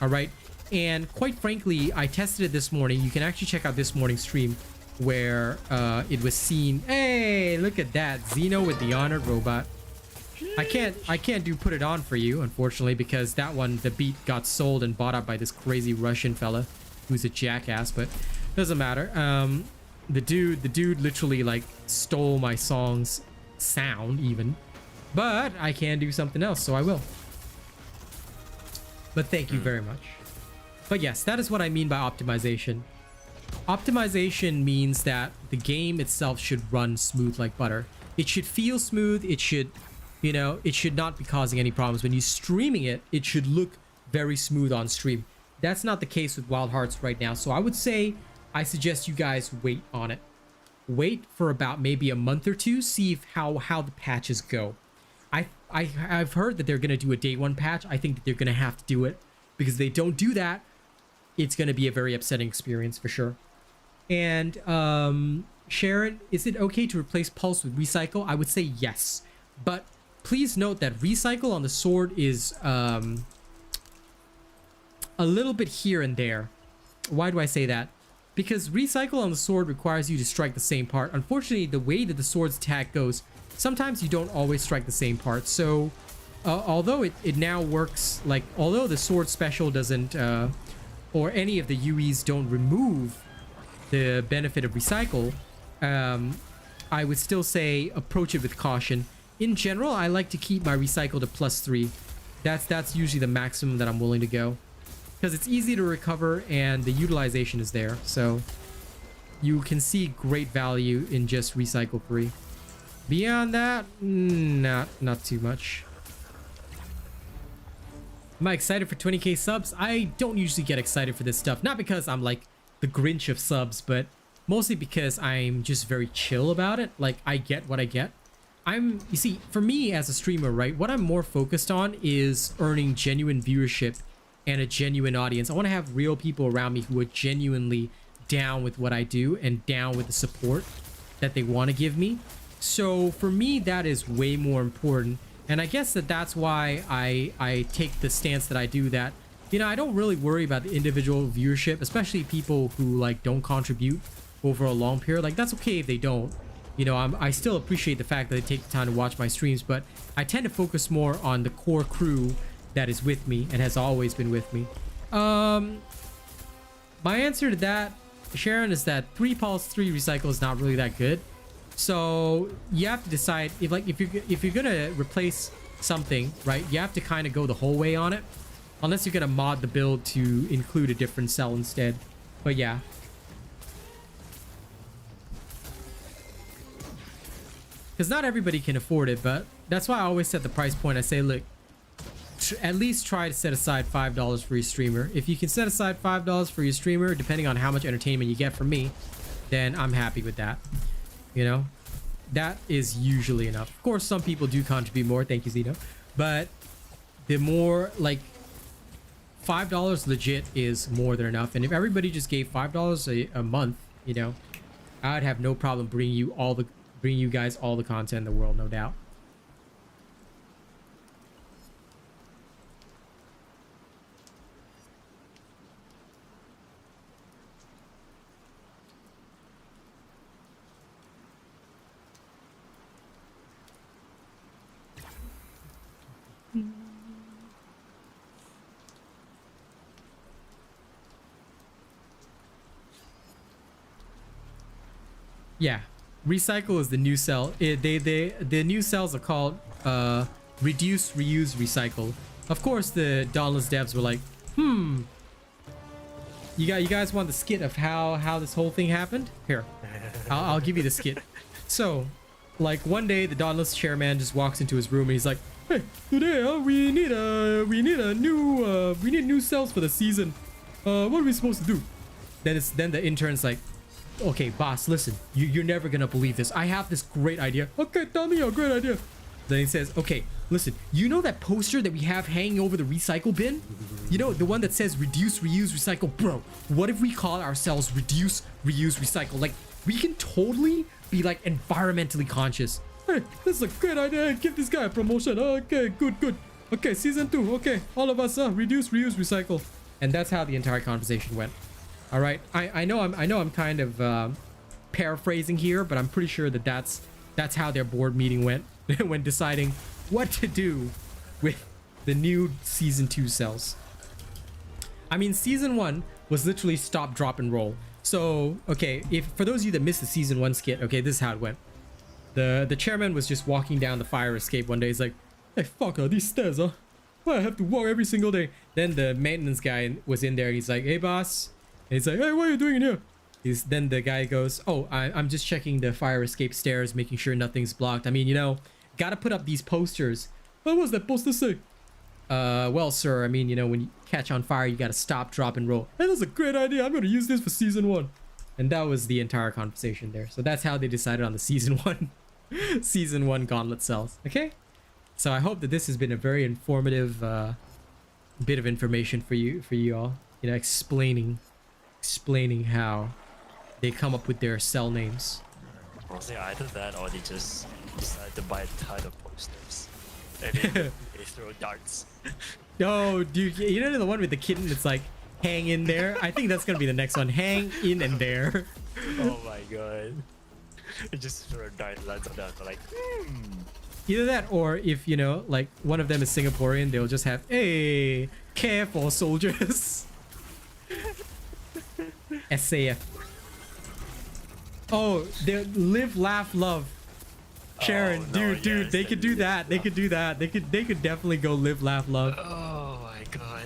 All right. And quite frankly, I tested it this morning. You can actually check out this morning's stream where it was seen. Hey, look at that. Xeno with the honored robot. I can't do put it on for you, unfortunately, because that one, the beat got sold and bought up by this crazy Russian fella who's a jackass, but doesn't matter. The dude literally like stole my song's sound even, but I can do something else, so I will. But thank you very much. But yes, that is what I mean by optimization. Optimization means that the game itself should run smooth like butter. It should feel smooth. It should, you know, it should not be causing any problems. When you're streaming it, it should look very smooth on stream. That's not the case with Wild Hearts right now. So I would say, I suggest you guys wait on it. Wait for about maybe a month or two, see how the patches go. I've heard that they're gonna do a day one patch. I think that they're gonna have to do it, because if they don't do that, it's gonna be a very upsetting experience for sure. And Sharon, is it okay to replace Pulse with Recycle? I would say yes, but please note that Recycle on the sword is a little bit here and there. Why do I say that? Because Recycle on the sword requires you to strike the same part. Unfortunately, the way that the sword's attack goes, sometimes you don't always strike the same part. So, although it now works, like, although the sword special doesn't, or any of the UEs don't remove the benefit of Recycle, I would still say approach it with caution. In general, I like to keep my Recycle to +3. That's usually the maximum that I'm willing to go, because it's easy to recover and the utilization is there, so you can see great value in just Recycle free. Beyond that, not too much. Am I excited for 20k subs? I don't usually get excited for this stuff, not because I'm like the Grinch of subs, but mostly because I'm just very chill about it. Like, I get what I get. You see, for me as a streamer, right, what I'm more focused on is earning genuine viewership and a genuine audience. I want to have real people around me who are genuinely down with what I do and down with the support that they want to give me. So for me, that is way more important. And I guess that's why I take the stance that I do, that, you know, I don't really worry about the individual viewership, especially people who like don't contribute over a long period. Like, that's okay if they don't. You know, I still appreciate the fact that they take the time to watch my streams, but I tend to focus more on the core crew that is with me and has always been with me. My answer to that, Sharon, is that 3 pulse 3 recycle is not really that good. So you have to decide if you're gonna replace something, right? You have to kind of go the whole way on it, unless you're gonna mod the build to include a different cell instead. But yeah. Because not everybody can afford it, but that's why I always set the price point. I say, look, at least try to set aside $5 for your streamer. If you can set aside $5 for your streamer, depending on how much entertainment you get from me, then I'm happy with that. You know, that is usually enough. Of course, some people do contribute more. Thank you, Zeno. But the more, like, $5 legit is more than enough. And if everybody just gave $5 a month, you know, I'd have no problem bringing you guys all the content in the world, no doubt. Yeah, recycle is the new cell. The new cells are called reduce, reuse, recycle. Of course, the Dauntless devs were like, you guys want the skit of how this whole thing happened? Here, I'll give you the skit. So, like, one day the Dauntless chairman just walks into his room and he's like, hey, today we need new cells for the season. What are we supposed to do? Then the intern's like, okay, boss, listen, you're never gonna believe this. I have this great idea. Okay, tell me your great idea. Then he says, okay, listen, you know that poster that we have hanging over the recycle bin? You know, the one that says reduce, reuse, recycle? Bro, what if we call ourselves reduce, reuse, recycle? Like, we can totally be like environmentally conscious. Hey, this is a great idea. Give this guy a promotion. Okay, good. Okay, season 2. Okay, all of us reduce, reuse, recycle. And that's how the entire conversation went. All right, I know I'm kind of paraphrasing here, but I'm pretty sure that that's how their board meeting went when deciding what to do with the new season 2 cells. I mean, season 1 was literally stop, drop, and roll. So, okay, if for those of you that missed the season 1 skit, okay, this is how it went. The chairman was just walking down the fire escape one day. He's like, hey, fuck, these stairs, huh? Why I have to walk every single day? Then the maintenance guy was in there and he's like, hey, boss. And he's like, hey, what are you doing in here? Then the guy goes, oh, I'm just checking the fire escape stairs, making sure nothing's blocked. I mean, you know, gotta put up these posters. What was that poster say? Well, sir, I mean, you know, when you catch on fire, you gotta stop, drop, and roll. Hey, that's a great idea. I'm gonna use this for season 1. And that was the entire conversation there. So that's how they decided on the season 1, season 1 gauntlet cells. Okay? So I hope that this has been a very informative bit of information for you all. You know, explaining how they come up with their cell names. Honestly, either that or they just decide to buy a ton of posters. And then they throw darts. Oh, dude, you know the one with the kitten that's like, hang in there? I think that's gonna be the next one. Hang in and there. Oh my god. They just throw a dart, lands on them, like, Either that or if, you know, like one of them is Singaporean, they'll just have, hey, care for soldiers. SAF. Oh, they live, laugh, love. Sharon, oh, no, dude, yes, they could do that. They could do that. They could definitely go live, laugh, love. oh my god.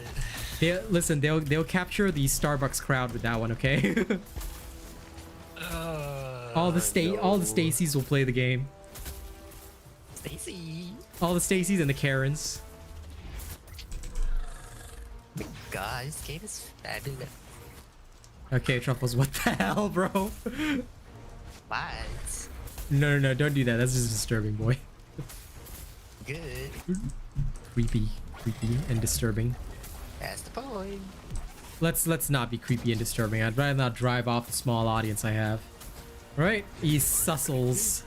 Listen, they'll capture the Starbucks crowd with that one, okay? all the Stacys will play the game. Stacy. All the Stacys and the Karens. God, this game is fabulous. Okay, Truffles, what the hell, bro? What? No, don't do that. That's just disturbing, boy. Good. Creepy and disturbing. That's the point. Let's not be creepy and disturbing. I'd rather not drive off the small audience I have. Right? You sussels.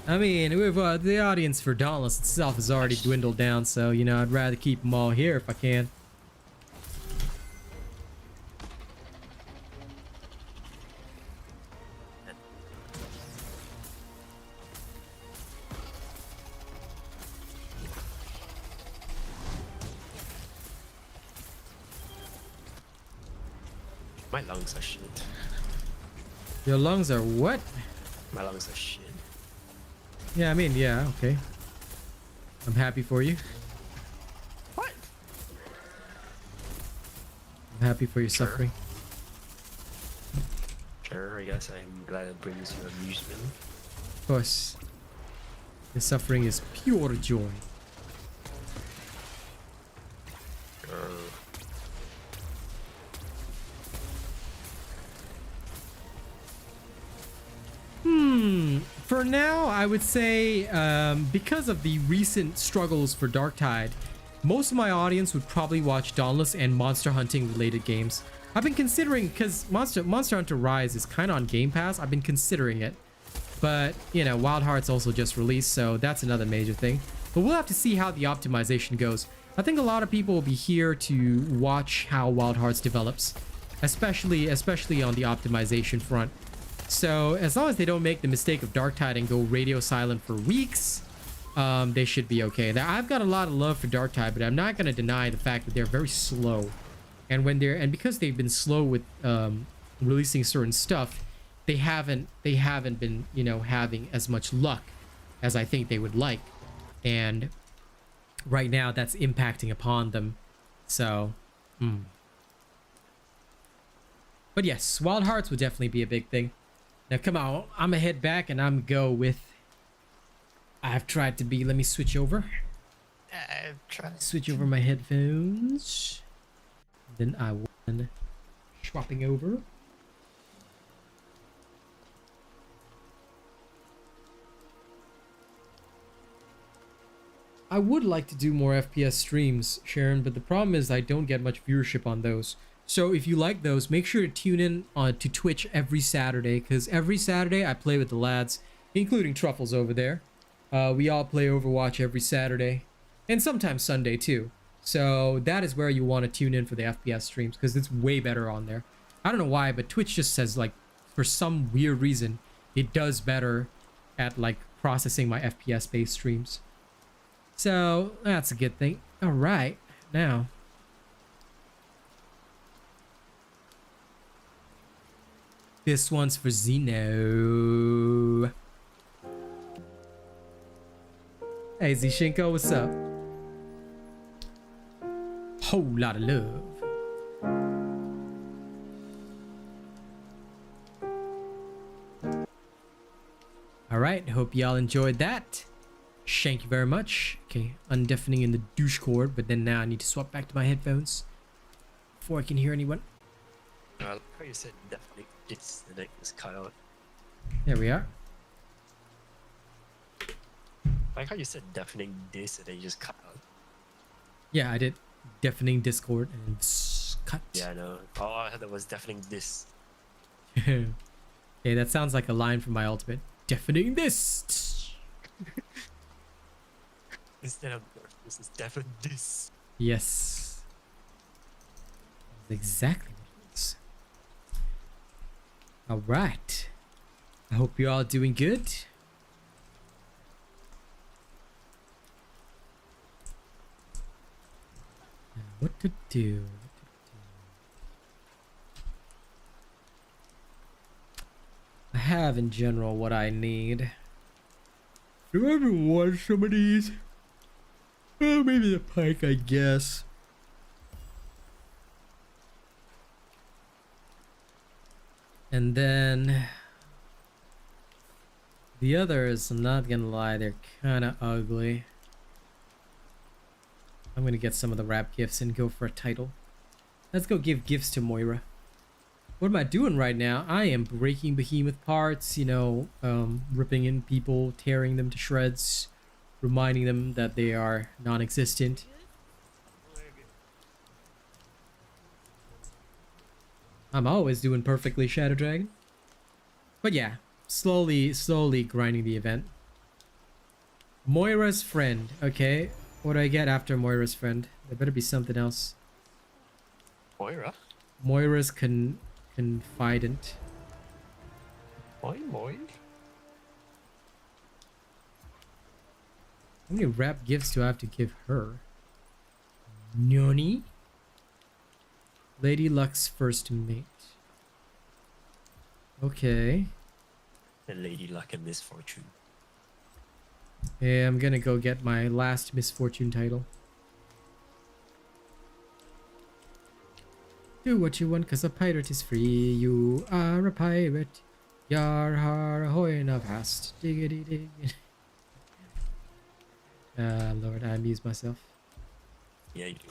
I mean, we've the audience for Dauntless itself has already dwindled down, so, you know, I'd rather keep them all here if I can. My lungs are shit. Your lungs are what? My lungs are shit. Yeah, I mean, yeah, okay. I'm happy for you. What? I'm happy for your Sure. suffering. Sure, I guess I'm glad it brings you amusement. Of course. Your suffering is pure joy. Sure. For now, I would say because of the recent struggles for Darktide, most of my audience would probably watch Dauntless and monster hunting related games. I've been considering, because Monster Hunter Rise is kind of on Game Pass, I've been considering it. But, you know, Wild Hearts also just released, so that's another major thing. But we'll have to see how the optimization goes. I think a lot of people will be here to watch how Wild Hearts develops, especially on the optimization front. So as long as they don't make the mistake of Darktide and go radio silent for weeks, they should be okay. Now, I've got a lot of love for Darktide, but I'm not going to deny the fact that they're very slow. And because they've been slow with releasing certain stuff, they haven't been, you know, having as much luck as I think they would like. And right now that's impacting upon them. So, But yes, Wild Hearts would definitely be a big thing. Now, come on, I'm gonna head back and I'm gonna go with. I've tried to be. Let me switch over. Switch over my headphones. Then I will swapping over. I would like to do more FPS streams, Sharon, but the problem is I don't get much viewership on those. So if you like those, make sure to tune in to Twitch every Saturday, because every Saturday I play with the lads, including Truffles over there. We all play Overwatch every Saturday, and sometimes Sunday too. So that is where you want to tune in for the FPS streams, because it's way better on there. I don't know why, but Twitch just says, like, for some weird reason, it does better at, like, processing my FPS-based streams. So that's a good thing. All right, now. This one's for Zeno. Hey, Zishinko, what's up? Whole lot of love. All right, hope y'all enjoyed that. Thank you very much. Okay, undeafening in the douche cord, but then now I need to swap back to my headphones before I can hear anyone. How you said definitely it's the neck is cut out. There we are. Like how you said deafening this and then you just cut out. Yeah, I did deafening Discord and cut. Yeah, I know. All I heard was deafening this. Okay, that sounds like a line from my ultimate. Deafening this. Instead of this is deafen this. Yes. That's exactly what it is. All right. I hope you're all doing good. Now, what to do? I have in general what I need. Do I ever want some of these? Oh, maybe the pike, I guess. And then the others, I'm not gonna lie, they're kind of ugly. I'm gonna get some of the rap gifts and go for a title. Let's go give gifts to Moira. What am I doing right now? I am breaking behemoth parts, you know, ripping in people, tearing them to shreds, reminding them that they are non-existent. I'm always doing perfectly, Shadow Dragon. But yeah, slowly grinding the event. Moira's friend. Okay, what do I get after Moira's friend? There better be something else. Moira? Moira's confidant. Moi? How many rap gifts do I have to give her? Noni? Lady Luck's first mate. Okay. The Lady Luck and Misfortune. Yeah, I'm gonna go get my last misfortune title. Do what you want, cause a pirate is free. You are a pirate. Yar har ahoy in a past. Diggity dig. Lord, I amuse myself. Yeah, you do.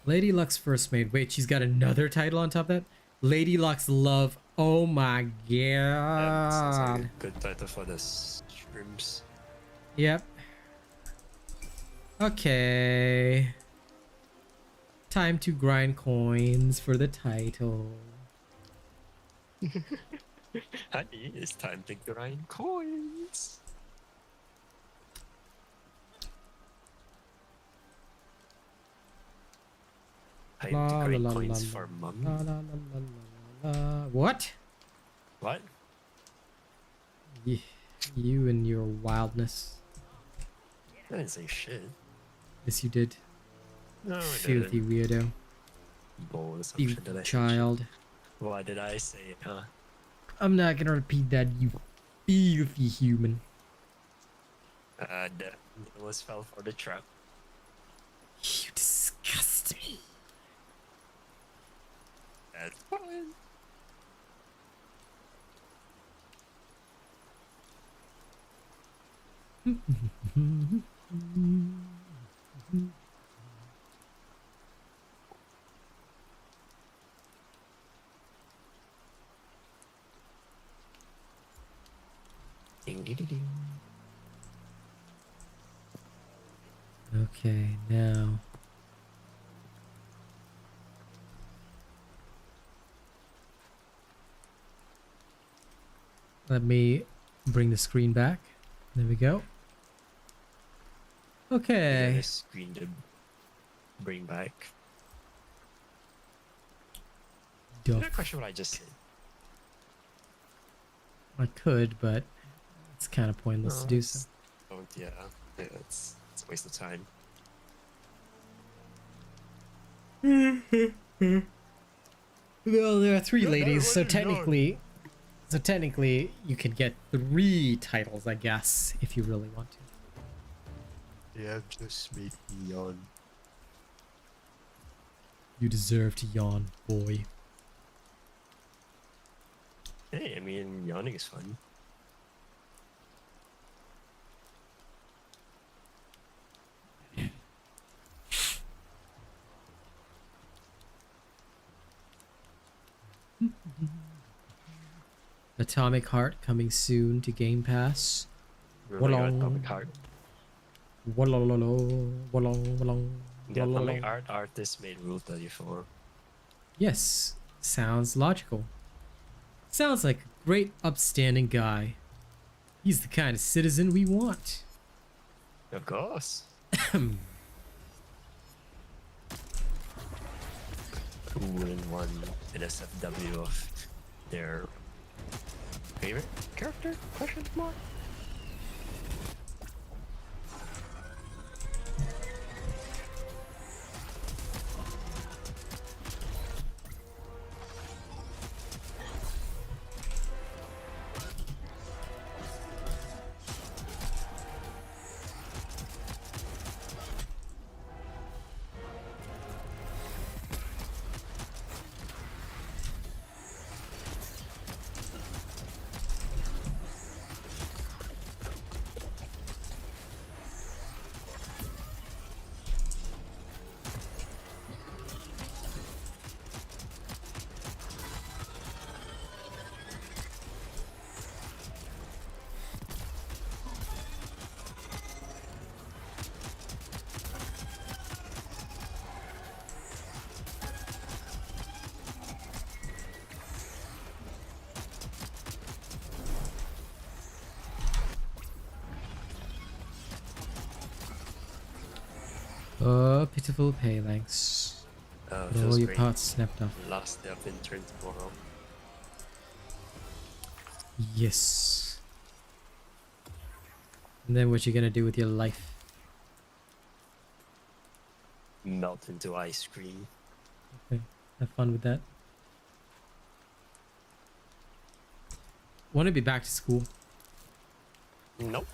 Lady Luck's first maid. Wait, she's got another title on top of that? Lady Luck's love. Oh my Sounds like a god. good title for the streams. Yep. Okay. Time to grind coins for the title. Honey, it's time to grind coins. Time to La, la, grind la, coins la, for la, mum. la, la, la, la, la. What? What? You and your wildness. I didn't say shit. Yes, you did. No, I Filthy didn't. weirdo. Bold assumption You that I said child. shit. What did I say, huh? I'm not gonna repeat that, you filthy human. That almost fell for the trap. You disgust me. That's fine. Ding ding ding ding. Okay, now. Let me bring the screen back. There we go. Okay. This screen to bring back. Duff. Not quite sure what I just said. I could, but it's kind of pointless to do so. Don't, yeah, it's a waste of time. Well, there are three No, no, ladies, so what is yours? technically, you can get 3 titles, I guess, if you really want to. Yeah, just made me yawn. You deserve to yawn, boy. Hey, I mean, yawning is fun. Atomic Heart coming soon to Game Pass. Really got Walong. Atomic Heart. Walololo, walong, walong, The Atomic walolong. Art artist made Rule 34. Yes, sounds logical. Sounds like a great upstanding guy. He's the kind of citizen we want. Of course. Who wouldn't want an SFW of their favorite character? Question mark? Oh, pitiful phalanx. All Feels your great. parts snapped off. Last day of intern tomorrow. Yes. And then what you gonna do with your life? Melt into ice cream. Okay, have fun with that. want to be back to school. Nope.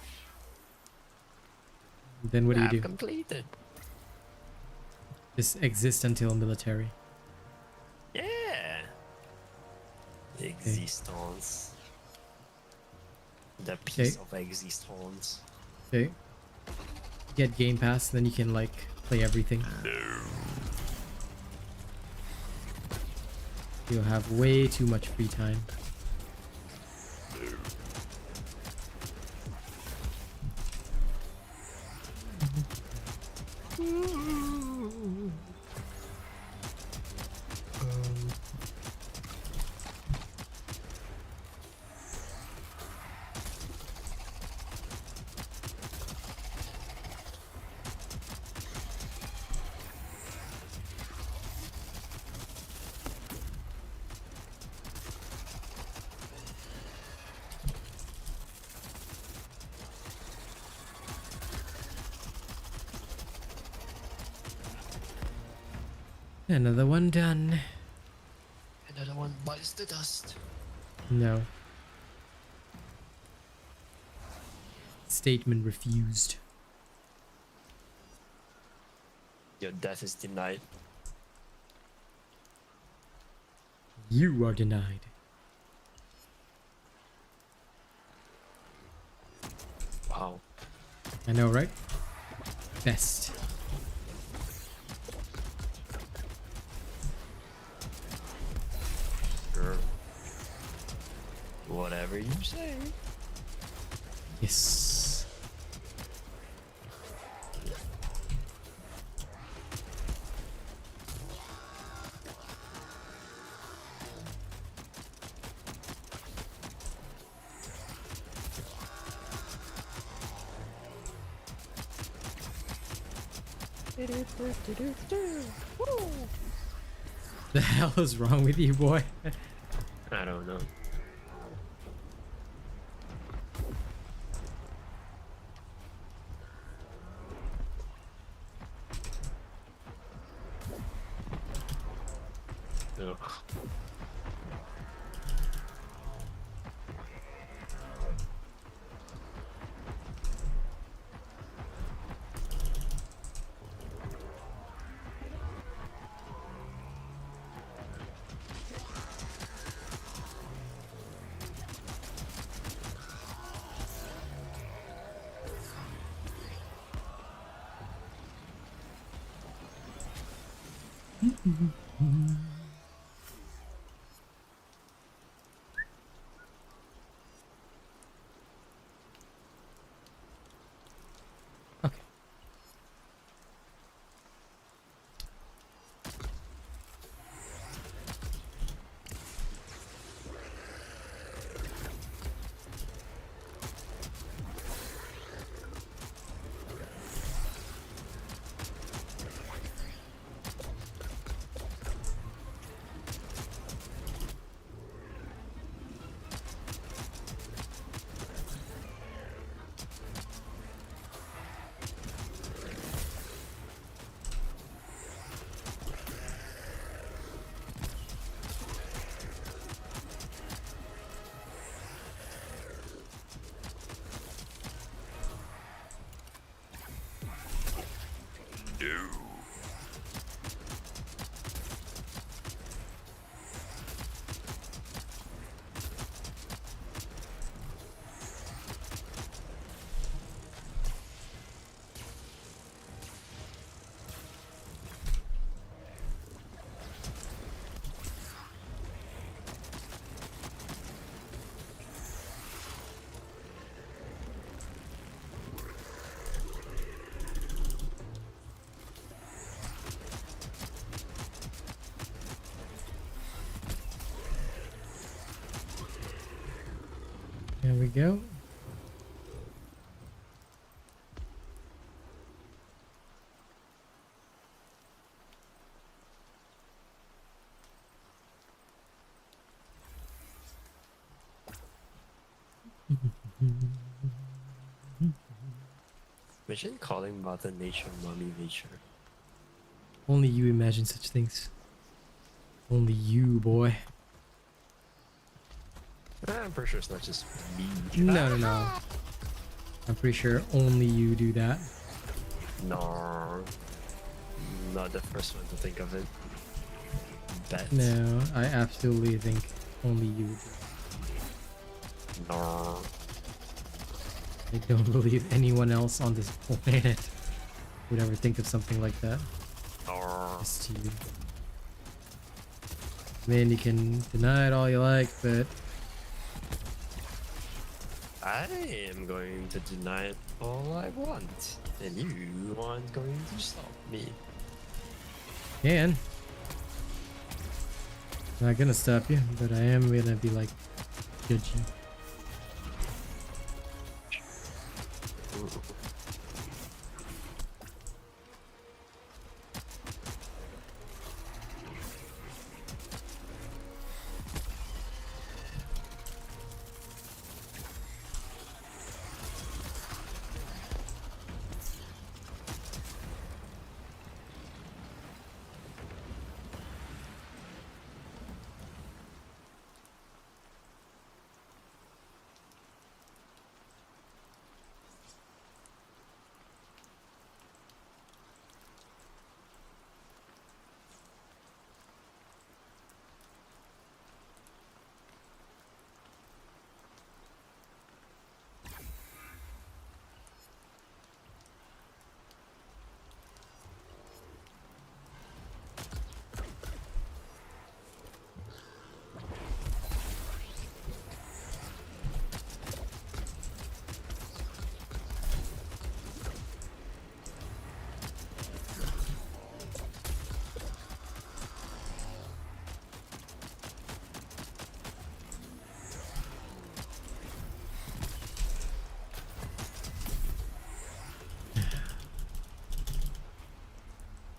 Then what do you do? Completed. Just exist until military. Yeah. The existence. The piece of existence. Okay. Get Game Pass, then you can like play everything. You'll have way too much free time. Another one done. Another one bites the dust. No. Statement refused. Your death is denied. You are denied. Wow. I know, right? Best. Sure. Whatever you say. Yes. The hell is wrong with you, boy? I don't know. Ugh. Okay. There we go. Imagine calling Mother Nature Mommy Nature. Only you imagine such things. Only you, boy. I'm pretty sure it's not just me. No. I'm pretty sure only you do that. No. Not the first one to think of it. Bet. No, I absolutely think only you do. No. I don't believe anyone else on this planet would ever think of something like that. No. Just you. I mean, you can deny it all you like, but I am going to deny it all I want. And you aren't going to stop me. can. I'm not gonna stop you, but I am gonna be like judgy.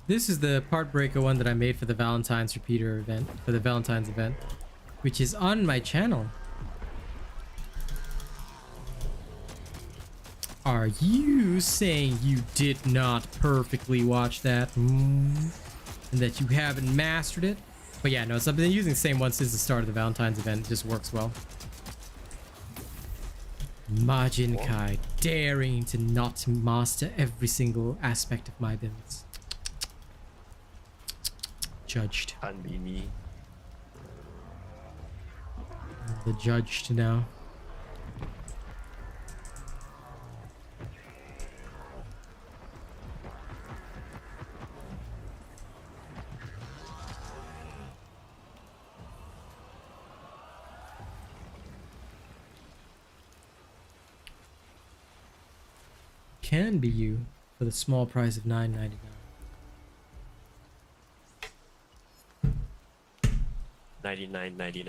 This is the part breaker one that I made for the Valentine's repeater event, for the Valentine's event, which is on my channel. Are you saying you did not perfectly watch that? And that you haven't mastered it? But yeah, no, so I've been using the same one since the start of the Valentine's event. It just works well. Majin Kai daring to not master every single aspect of my builds. Judged. Can't be me. The judged now. Can be you for the small price of $9.99. $99.99.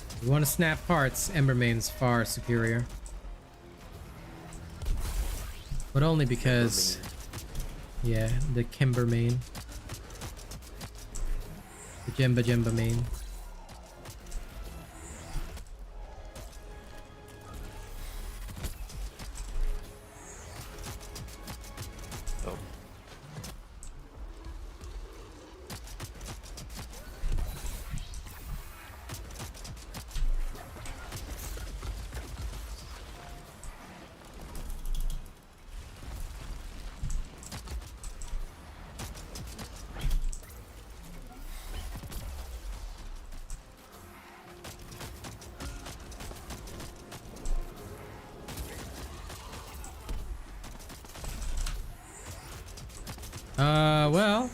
If you want to snap parts, Embermane's far superior. But only because, yeah, the Kimbermane. The Jemba main. Oh. Well,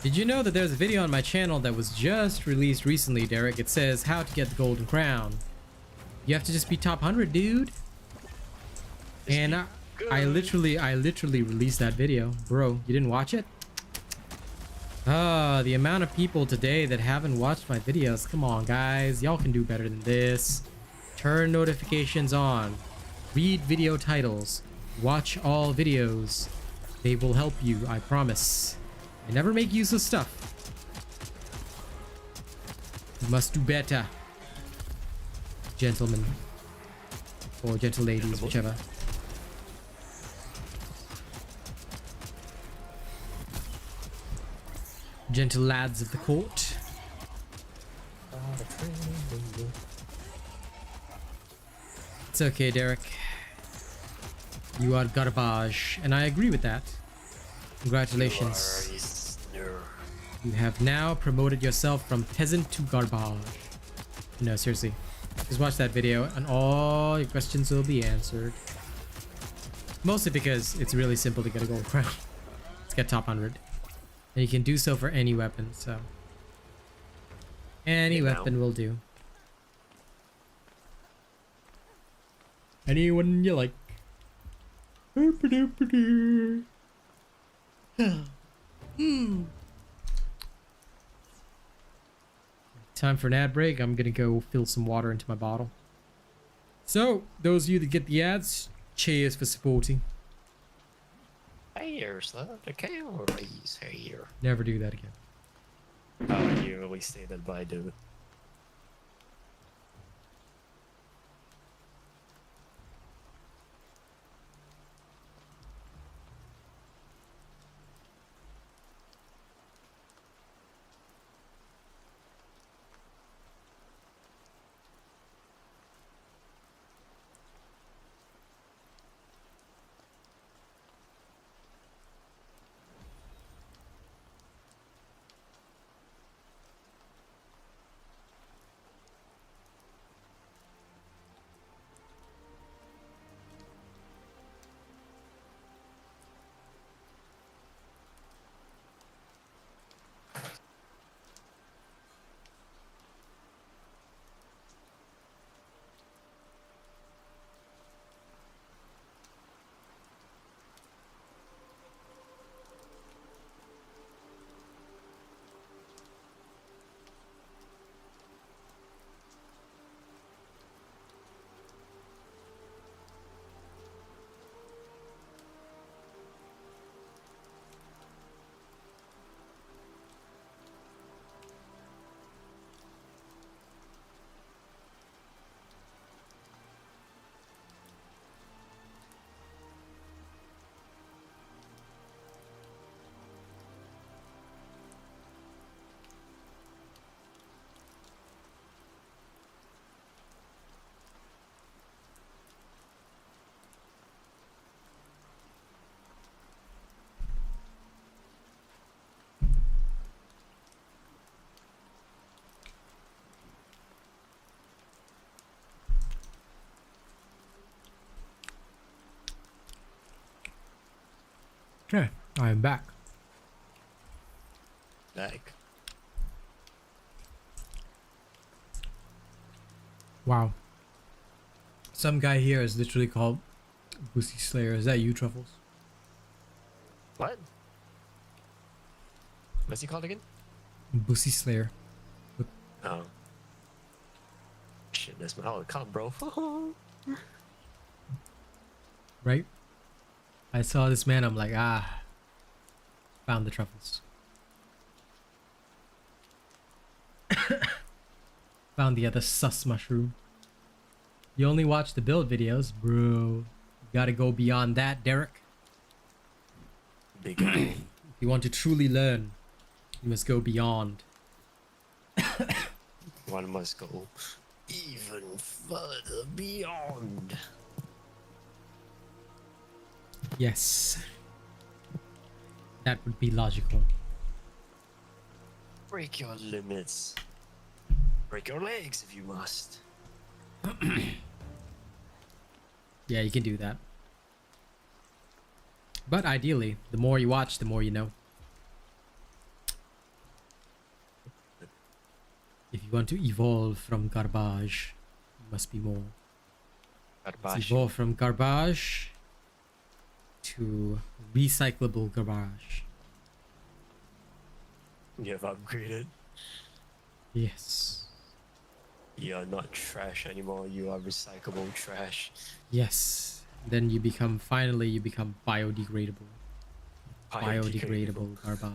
did you know that there's a video on my channel that was just released recently, Derek? It says how to get the golden crown. You have to just be top 100, dude. And I literally released that video. Bro, you didn't watch it? The amount of people today that haven't watched my videos. Come on, guys. Y'all can do better than this. Turn notifications on. Read video titles. Watch all videos. They will help you, I promise. I never make use of stuff. You must do better, gentlemen. or gentle ladies, whichever. Gentle lads of the court. It's okay, Derek. You are garbage, and I agree with that. Congratulations. You have now promoted yourself from peasant to garbage. No, seriously. Just watch that video and all your questions will be answered. Mostly because it's really simple to get a gold crown. Let's get top 100. And you can do so for any weapon, so. Any weapon will do. Anyone you like. Time for an ad break. I'm gonna go fill some water into my bottle. So, those of you that get the ads, cheers for supporting. Cheers, the calories here. Never do that again. Oh, you always say that, but I do. Okay, I am back. Like, Wow. Some guy here is literally called Pussy Slayer. Is that you, Truffles? what? What's he called again? Pussy Slayer. Oh. Shit, that's my whole account, bro. Right? I saw this man, I'm like, found the truffles. Found the other sus mushroom. You only watch the build videos, bro. You gotta go beyond that, Derek. Big If you want to truly learn, you must go beyond. one must go even further beyond. Yes. That would be logical. Break your limits. Break your legs if you must. Yeah, you can do that. But ideally, the more you watch, the more you know. If you want to evolve from garbage, you must be more. Let's evolve from garbage to recyclable garbage. You have upgraded. Yes. You are not trash anymore. You are recyclable trash. Yes. Then you become, finally, you become biodegradable. Biodegradable garbage.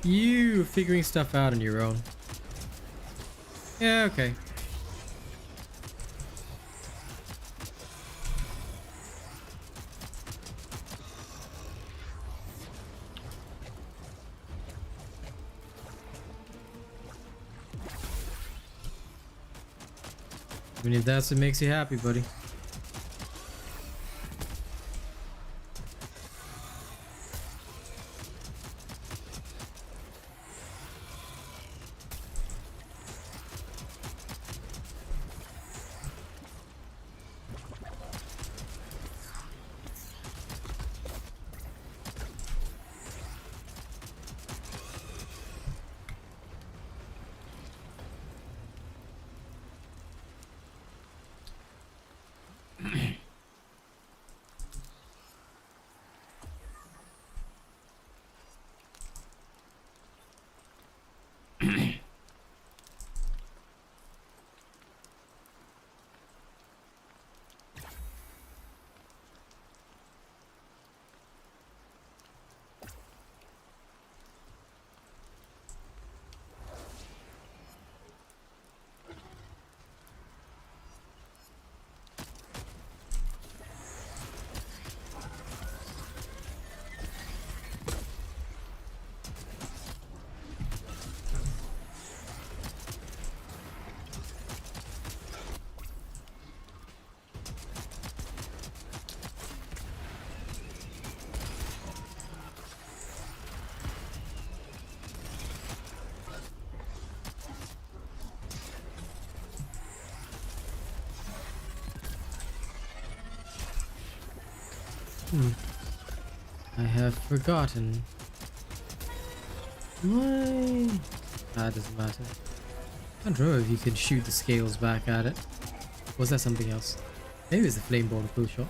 You figuring stuff out on your own. Yeah, okay. I mean, if that's what makes you happy, buddy. I have forgotten. Why? That doesn't matter. I don't know if you can shoot the scales back at it. Was that something else? Maybe it's a flame ball to full shot.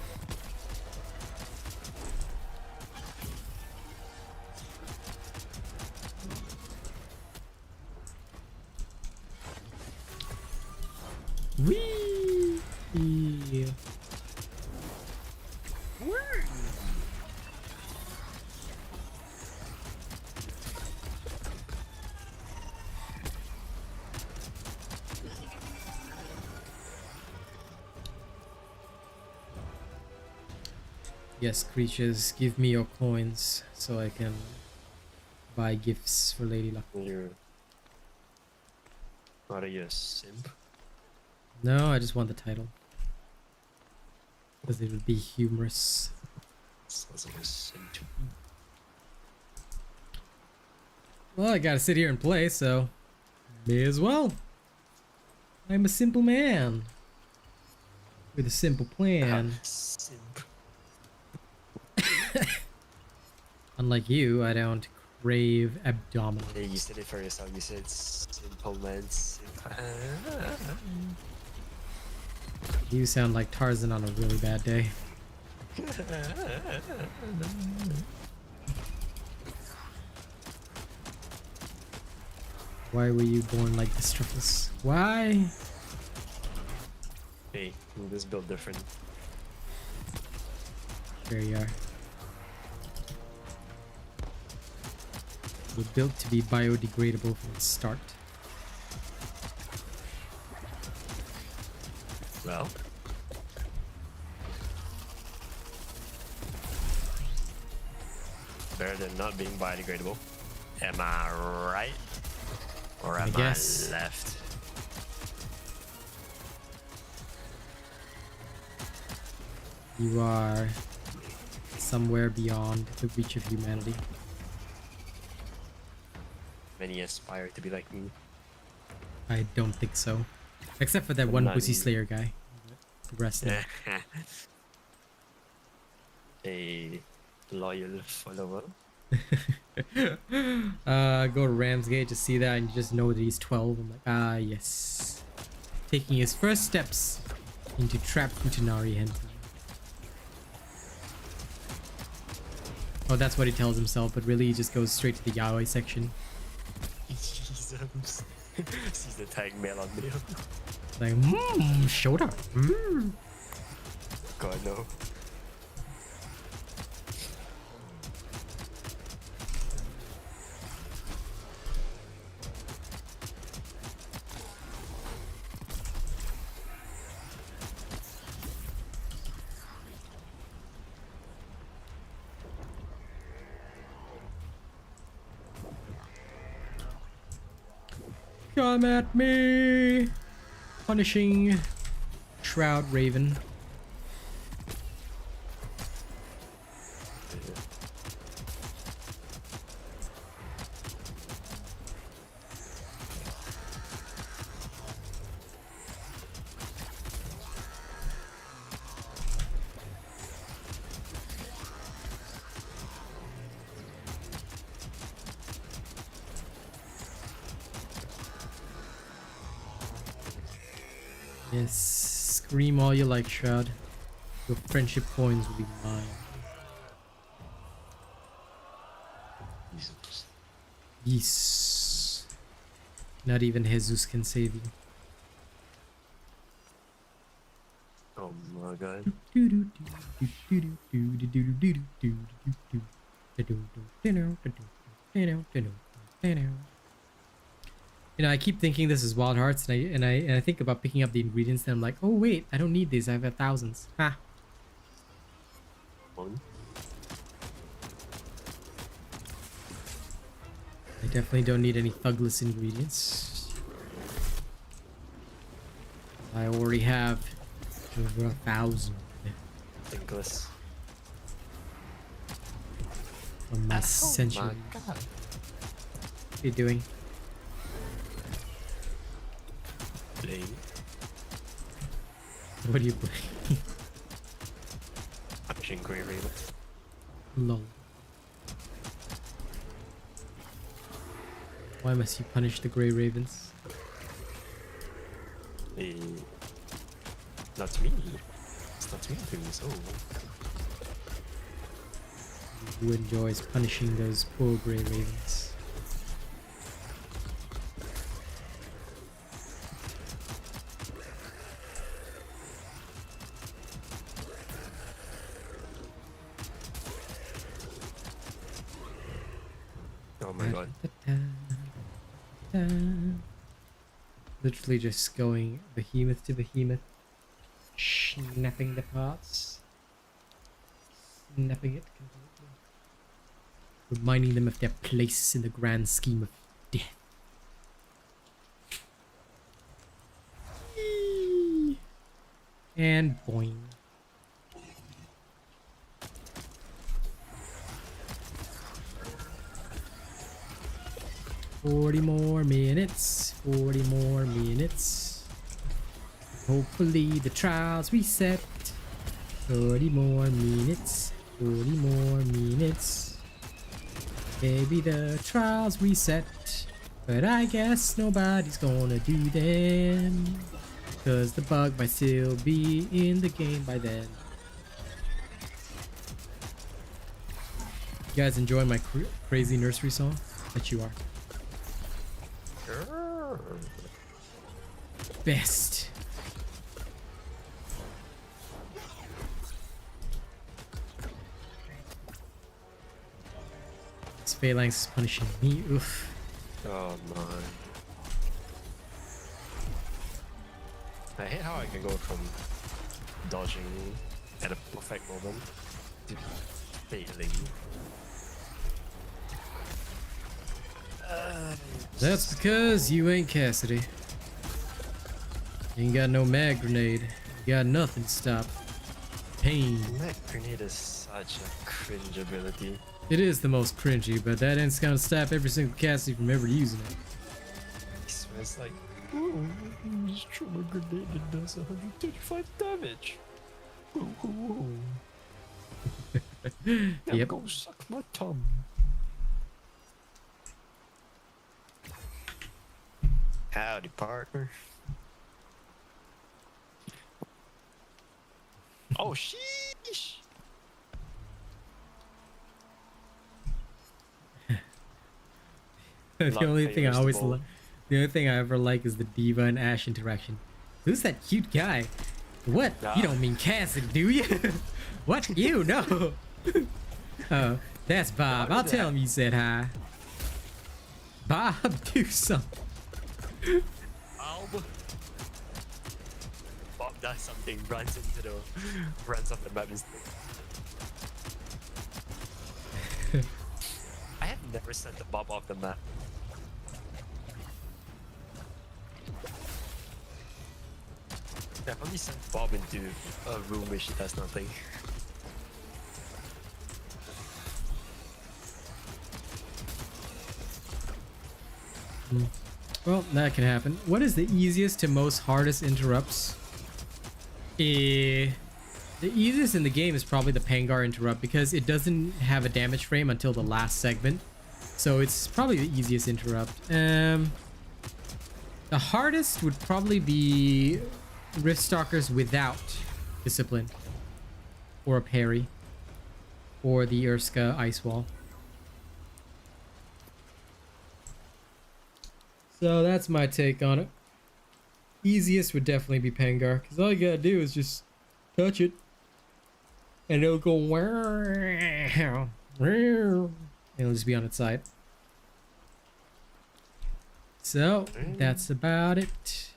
Whee! Yeah. Yes, creatures, give me your coins so I can buy gifts for Lady Luck. Are you a simp? No, I just want the title. Because it would be humorous. Sounds like a simp to me. Well, I gotta sit here and play, so may as well. I'm a simple man. With a simple plan. Simp. Unlike you, I don't crave abdominal. Yeah, you said it for yourself. You said simple man. You sound like Tarzan on a really bad day. Why were you born like this, Truffles? Why? Hey, we'll just build different. There you are. We're built to be biodegradable from the start. Well, better than not being biodegradable. Am I right? Or am I guess. left? You are somewhere beyond the reach of humanity. Many aspire to be like me. I don't think so. Except for that I'm one not Pussy either. Slayer guy. The rest no. A loyal follower. Go to Ramsgate to see that and you just know that he's 12. I'm like, ah, yes. Taking his first steps into Trap Futanari hentai. Oh, that's what he tells himself, but really he just goes straight to the yaoi section. Jesus. Sees the tag mail on video. Like, shoulder. God, no. Come at me! Punishing Shroud Raven. Yes, scream all you like, Shroud. Your friendship coins will be mine. Jesus. Yes. Not even Jesus can save you. Oh my God. You know, I keep thinking this is Wild Hearts, and I think about picking up the ingredients, and I'm like, oh wait, I don't need these. I have thousands. Ha. One. I definitely don't need any thugless ingredients. I already have over 1,000 Thinkless. from my century. God. What are you doing? Playing. What are you playing? Punishing Grey Raven. Lol. Why must you punish the Grey Ravens? Not me. It's not me doing so. Who enjoys punishing those poor Grey Ravens? Oh my God. Literally just going behemoth to behemoth, snapping the parts, snapping it completely, reminding them of their place in the grand scheme of death. And boing. Forty more minutes. 40 more minutes. Hopefully the trials reset. 30 more minutes. 40 more minutes. Maybe the trials reset. But I guess nobody's gonna do them. Cause the bug might still be in the game by then. You guys enjoy my crazy nursery song? Bet you are. Best. This phalanx is punishing me. Oof. Oh my. I hate how I can go from dodging at a perfect moment to failing. That's because you ain't Cassidy. You ain't got no mag grenade. You got nothing to stop pain. Mag grenade is such a cringe ability. It is the most cringy, but that ain't gonna stop every single Cassidy from ever using it. It's like, oh, just throw a grenade and does 135 damage. Now Yep. go suck my tongue. Howdy, partner. Oh, sheesh. The Not only thing I always favorable. like, the only thing I ever like is the Diva and Ash interaction. Who's that cute guy? What? Nah. You don't mean Cassidy, do you? What? You? No. Oh, that's Bob. I'll tell him you said hi. Bob, do something. Bob does something, runs off the map instead. I have never sent the Bob off the map. I've only sent Bob into a room where she does nothing. Well, that can happen. What is the easiest to most hardest interrupts? The easiest in the game is probably the Pangar interrupt because it doesn't have a damage frame until the last segment. So it's probably the easiest interrupt. The hardest would probably be Rift Stalkers without discipline. Or a parry. Or the Urska Ice Wall. So that's my take on it. Easiest would definitely be Pangar, because all you gotta do is just touch it. And it'll go wow. And it'll just be on its side. So that's about it.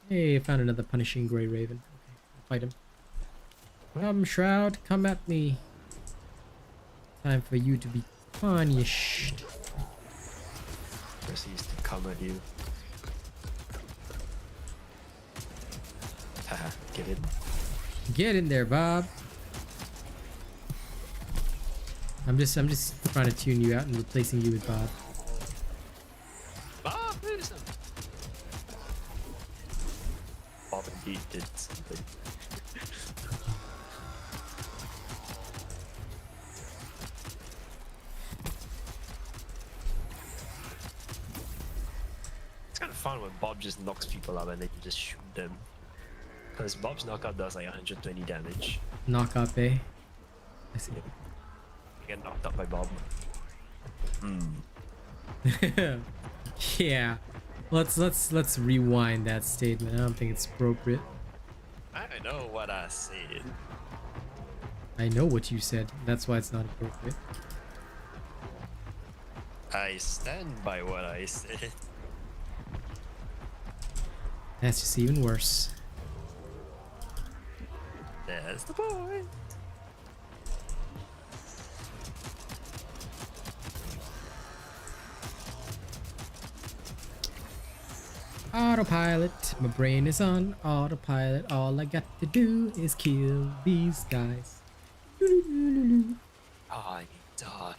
Hey, I found another punishing Grey Raven. Okay, I'll fight him. Come, Shroud, come at me. Time for you to be punished. Proceeds to come at you. Haha, get in. Get in there, Bob. I'm just trying to tune you out and replacing you with Bob. Bob, who's him? Bob indeed did something. It's kind of fun when Bob just knocks people up and then you just shoot them. Because Bob's knockout does like 120 damage. Knock up, eh? I see. You get knocked up by Bob. Yeah. Let's rewind that statement. I don't think it's appropriate. I know what I said. I know what you said. That's why it's not appropriate. I stand by what I said. That's just even worse. That's the point. Autopilot, my brain is on autopilot. All I got to do is kill these guys. Die, die.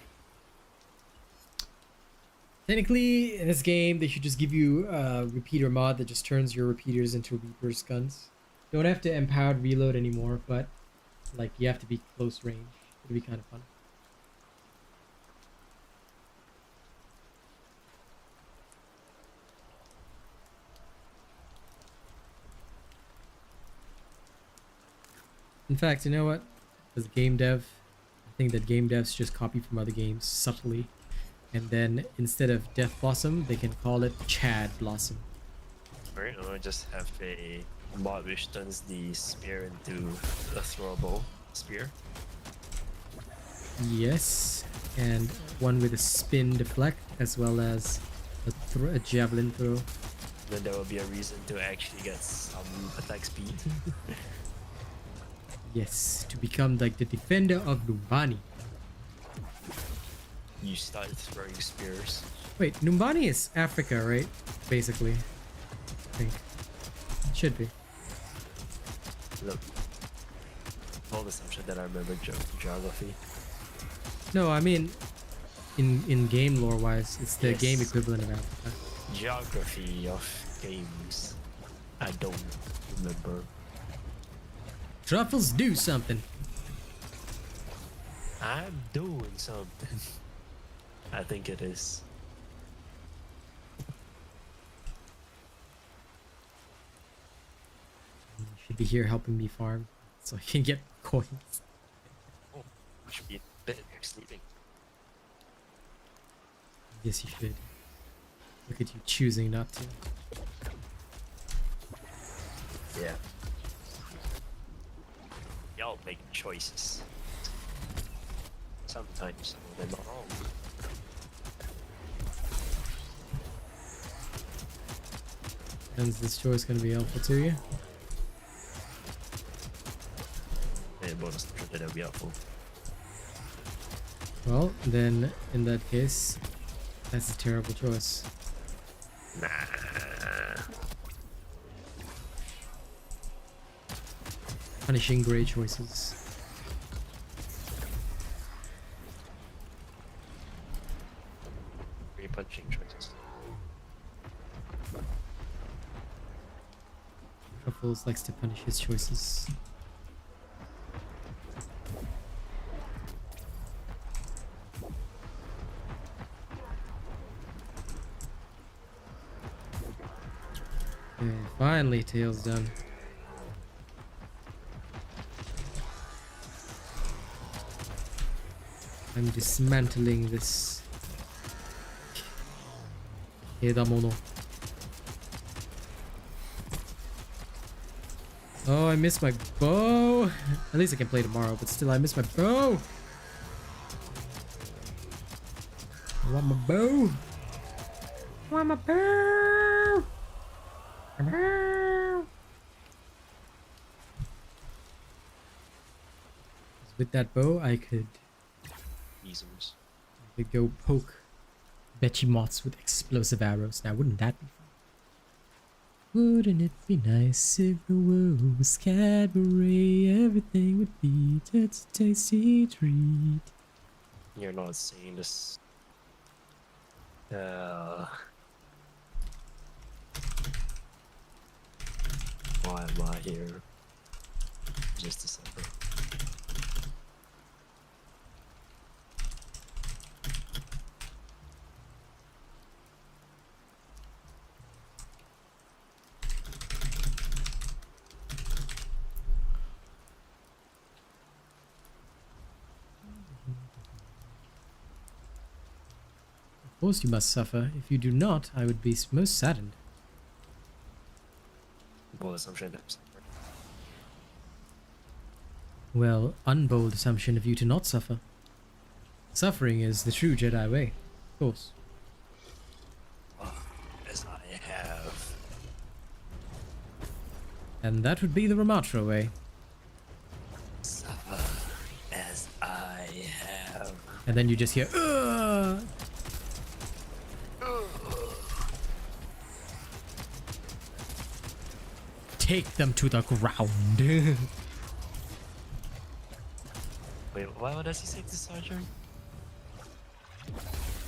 Technically, in this game, they should just give you a repeater mod that just turns your repeaters into Reaper's guns. You don't have to empowered reload anymore, but like you have to be close range. It'd be kind of fun. In fact, you know what? As game dev, I think that game devs just copy from other games subtly. And then instead of Death Blossom, they can call it Chad Blossom. Right, or just have a mod which turns the spear into a throwable spear. Yes, and one with a spin deflect as well as a javelin throw. Then there will be a reason to actually get some attack speed. Yes, to become like the defender of Numbani. You start throwing spears. Wait, Numbani is Africa, right? Basically. I think. Should be. Look. Bold assumption that I remember geography. No, I mean in game lore wise, it's the Yes. game equivalent of Africa. Geography of games. I don't remember. Truffles do something. I'm doing something. I think it is. You should be here helping me farm so I can get coins. Oh, I should be in bed sleeping. Yes, you should. Look at you choosing not to. Yeah. Y'all make choices. Sometimes some of them are wrong. Is this choice going to be helpful to you? And bonus that will be helpful. Well, then in that case, that's a terrible choice. Nah. Punishing great choices. Three punching choices. Truffles likes to punish his choices. Okay, finally, Tail's done. I'm dismantling this Edamono. Oh, I missed my bow. At least I can play tomorrow, but still I missed my bow. I want my bow. I want my bow. My bow. With that bow, I could go poke Behemoths with explosive arrows. Now, wouldn't that be fun? Wouldn't it be nice if the world was Cadbury? Everything would be just a tasty treat. You're not saying this. Why am I here? Just to suffer. Of course you must suffer. If you do not, I would be most saddened. Bold assumption that I'm suffering. Well, unbold assumption of you to not suffer. Suffering is the true Jedi way, of course. As I have. And that would be the Ramatra way. Suffer as I have. And then you just hear, "Ugh!" Take them to the ground. Wait, why does he say to Sergeant?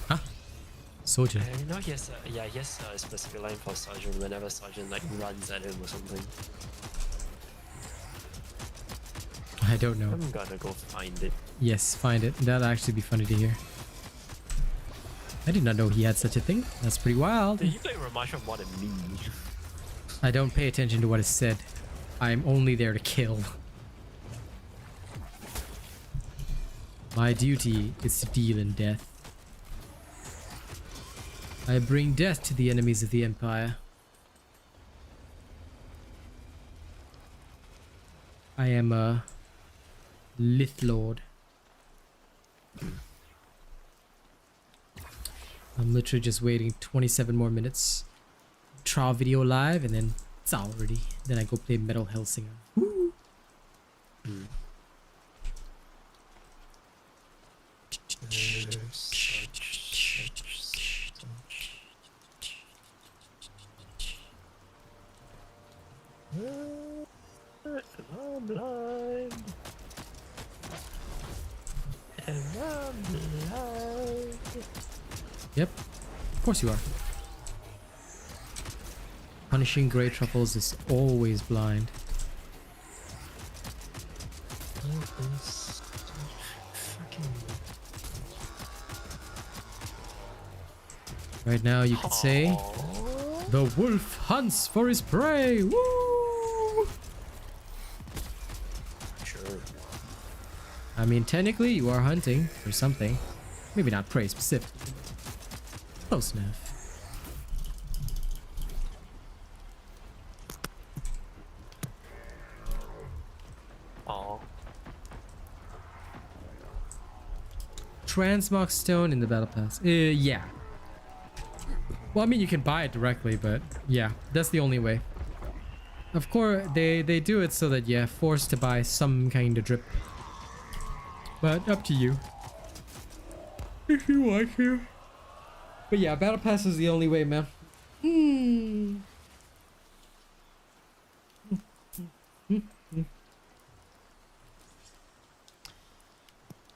Huh? Soldier. You know he has a specific line for Sergeant whenever Sergeant like runs at him or something. I don't know. I'm gonna go find it. Yes, find it. That'll actually be funny to hear. I did not know he had such a thing. That's pretty wild. Dude, you play Ramatra more than me. I don't pay attention to what is said. I'm only there to kill. My duty is to deal in death. I bring death to the enemies of the Empire. I am a Lith Lord. I'm literally just waiting 27 more minutes. Trial video live, and then it's all ready. Then I go play Metal Hellsinger. Woo! I'm blind. And I'm blind. Yep, of course you are. Punishing Grey Truffles is always blind. Right now you could say, the wolf hunts for his prey. Woo! Sure. I mean, technically you are hunting for something. Maybe not prey specific. Close enough. transmog stone in the battle pass. Yeah. Well, I mean, you can buy it directly, but yeah, that's the only way. Of course, they do it so that you're forced to buy some kind of drip. But up to you. If you want to. But yeah, battle pass is the only way, man.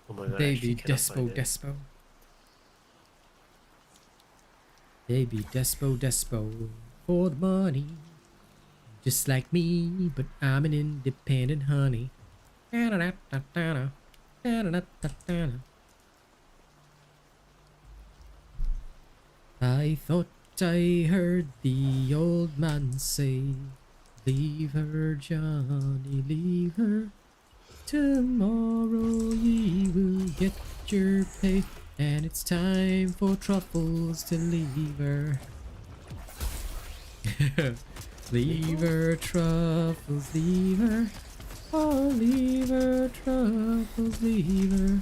Oh my god, Baby I cannot find it. despo. Baby despo for the money. Just like me, but I'm an independent honey. I thought I heard the old man say, leave her, Johnny, leave her. Tomorrow ye will get your pay, and it's time for Truffles to leave her. Leave her, Truffles, leave her. Oh, leave her, Truffles, leave her.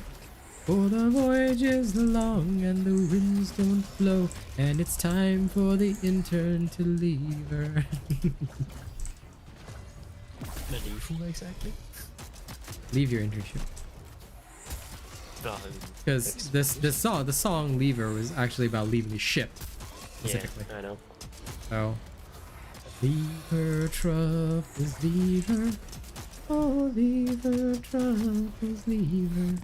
For the voyage is long and the winds don't blow, and it's time for the intern to leave her. Medieval exactly? Leave your internship. Because the song "Leave Her" was actually about leaving the ship, specifically. Yeah, I know. So, leave her, Truffles, leave her. Oh, leave her, Truffles, leave her.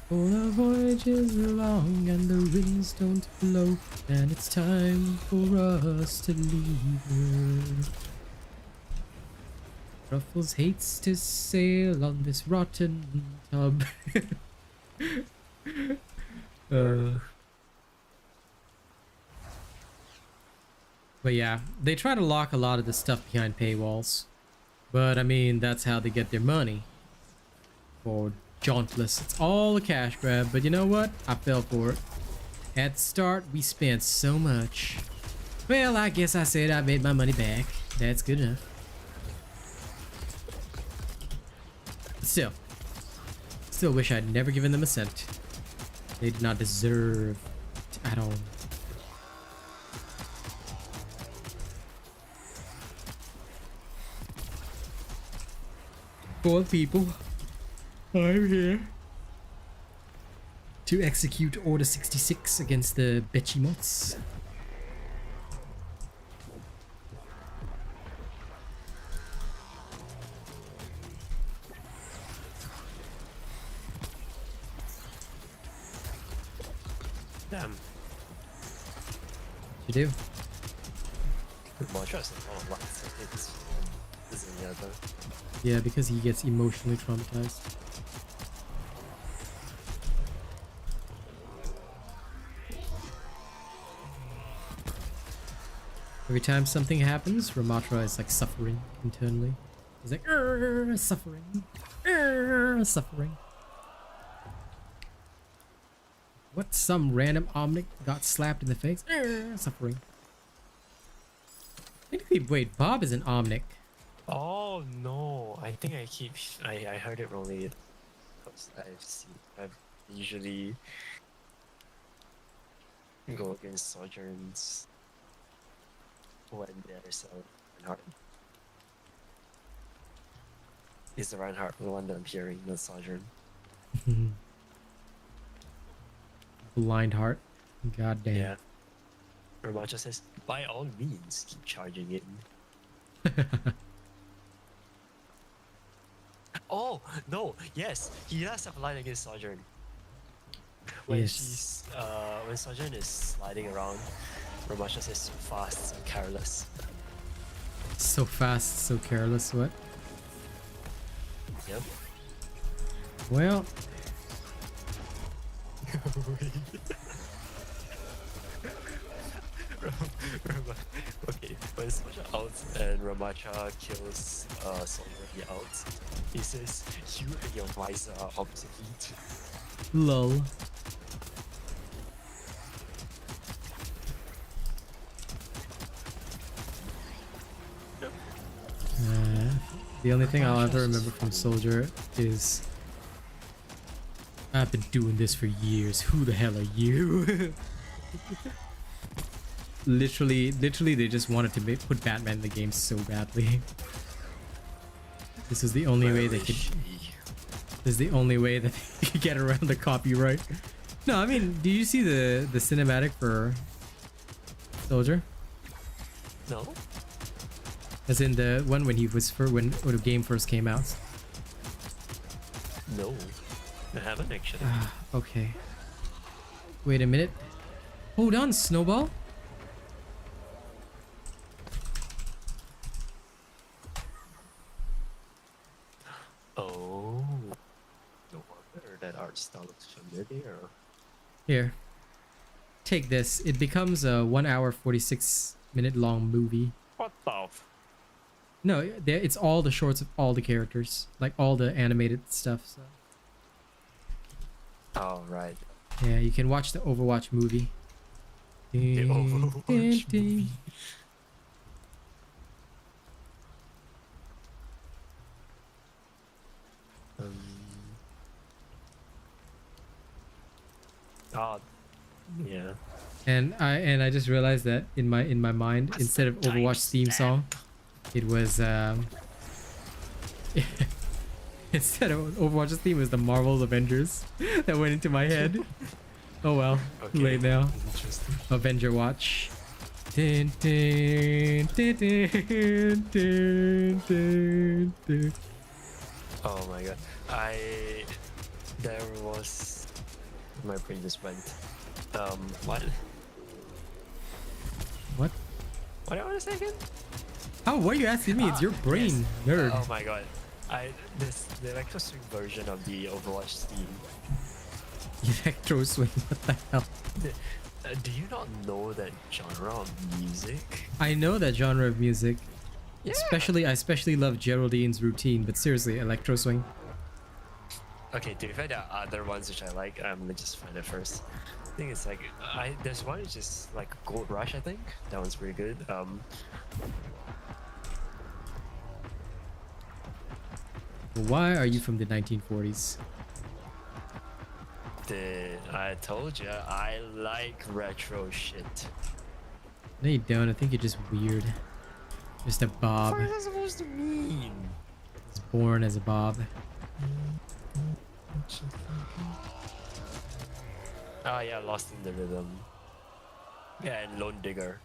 For the voyage is long and the winds don't blow, and it's time for us to leave her. Truffles hates to sail on this rotten tub. But yeah, they try to lock a lot of the stuff behind paywalls. But I mean, that's how they get their money. For Dauntless. It's all a cash grab, but you know what? I fell for it. At the start, we spent so much. Well, I guess I said I made my money back. That's good enough. But still wish I'd never given them a cent. They did not deserve it at all. Poor people. I'm here to execute Order 66 against the Behemoths. Damn. You do? My trust is all lots of hits. Isn't the other? Yeah, because he gets emotionally traumatized. Every time something happens, Ramatra is like suffering internally. He's like, suffering, suffering. What? Some random Omnic got slapped in the face? Suffering. Wait, Bob is an Omnic. Oh no! I think I heard it wrongly. Because I've usually go against sojourns when there's a Reinhardt. Is the Reinhardt the one that I'm hearing, not Sojourn? Blind heart. God damn. Yeah. Ramacha says, by all means, keep charging it. Oh no! Yes, he does have a line against Sojourn. When Yes. when Sojourn is sliding around, Ramacha says so fast and careless. So fast, so careless, what? Yep. Well, Okay, when Sojourn out and Ramacha kills Sojourn out, he says, you and your visor are obsolete. lol. The only thing I'll ever remember from Soldier is I've been doing this for years. Who the hell are you? literally, they just wanted to put Batman in the game so badly. This is the only way they could. This is the only way that they could get around the copyright. No, I mean, do you see the cinematic for Soldier? No. As in the one when he was when the game first came out. No, I haven't actually. Okay. Wait a minute. Hold on, Snowball. Oh, no wonder that art style looks familiar. Here. Take this. It becomes a 1 hour 46-minute long movie. What the? No, it's all the shorts of all the characters, like all the animated stuff. So. Oh right. Yeah, you can watch the Overwatch movie. The Overwatch movie. Oh, yeah. And I just realized that in my mind, instead of Overwatch theme song, it was instead of Overwatch's theme was the Marvel's Avengers that went into my head. Oh well, Okay. late now. Interesting. Avenger Watch. Dun, dun, dun, dun, dun, dun, dun. Oh my god. There was my brain just went. What? What? What do I want to say again? Oh, why are you asking me? It's your brain, nerd. Oh my god. The electro swing version of the Overwatch theme. Electro swing. What the hell? Do you not know that genre of music? I know that genre of music. Yeah. I especially love Geraldine's routine, but seriously, electro swing. Okay, to be fair, there are other ones which I like. I'm gonna just find it first. I think it's like there's one which is like Gold Rush. I think that one's pretty good. Why are you from the 1940s? I told you I like retro shit. No, you don't. I think you're just weird. Just a bob. What is that supposed to mean? Was born as a bob. Oh yeah, Lost in the Rhythm. Yeah, and Lone Digger.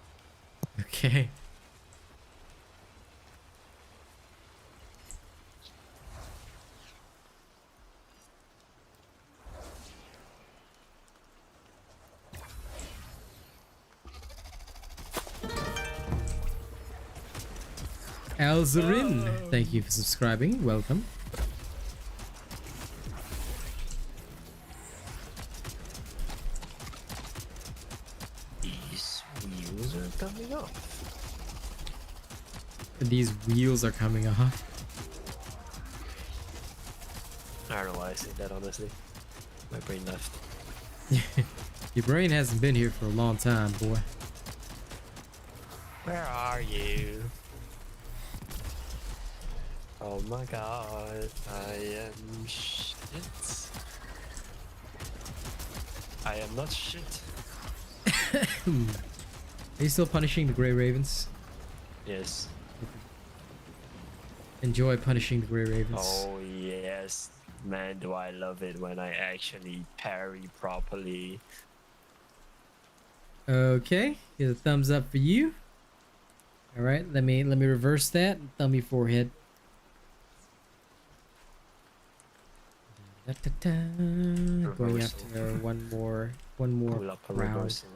Okay. Alzarin, thank you for subscribing. Welcome. These wheels are coming off. These wheels are coming off. I don't know why I say that honestly. My brain left. Your brain hasn't been here for a long time, boy. Where are you? Oh my god, I am shit. I am not shit. Are you still punishing the Grey Ravens? Yes. Enjoy punishing the Grey Ravens. Oh yes. Man, do I love it when I actually parry properly. Okay, here's a thumbs up for you. All right, let me reverse that. Thumb your forehead. Da-da-da. Going Reversal. after one more Pull up a round. reversal.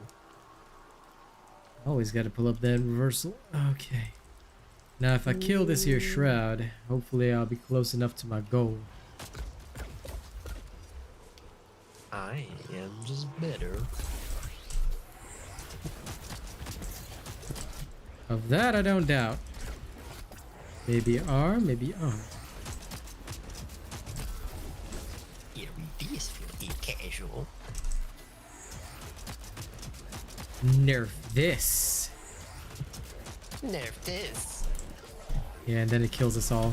Always got to pull up that reversal. Okay. Now, if I kill this here shroud, hopefully I'll be close enough to my goal. I am just better. Of that, I don't doubt. Maybe R, maybe R. Here it is, filthy casual. Nerf this. Nerf this. Yeah, and then it kills us all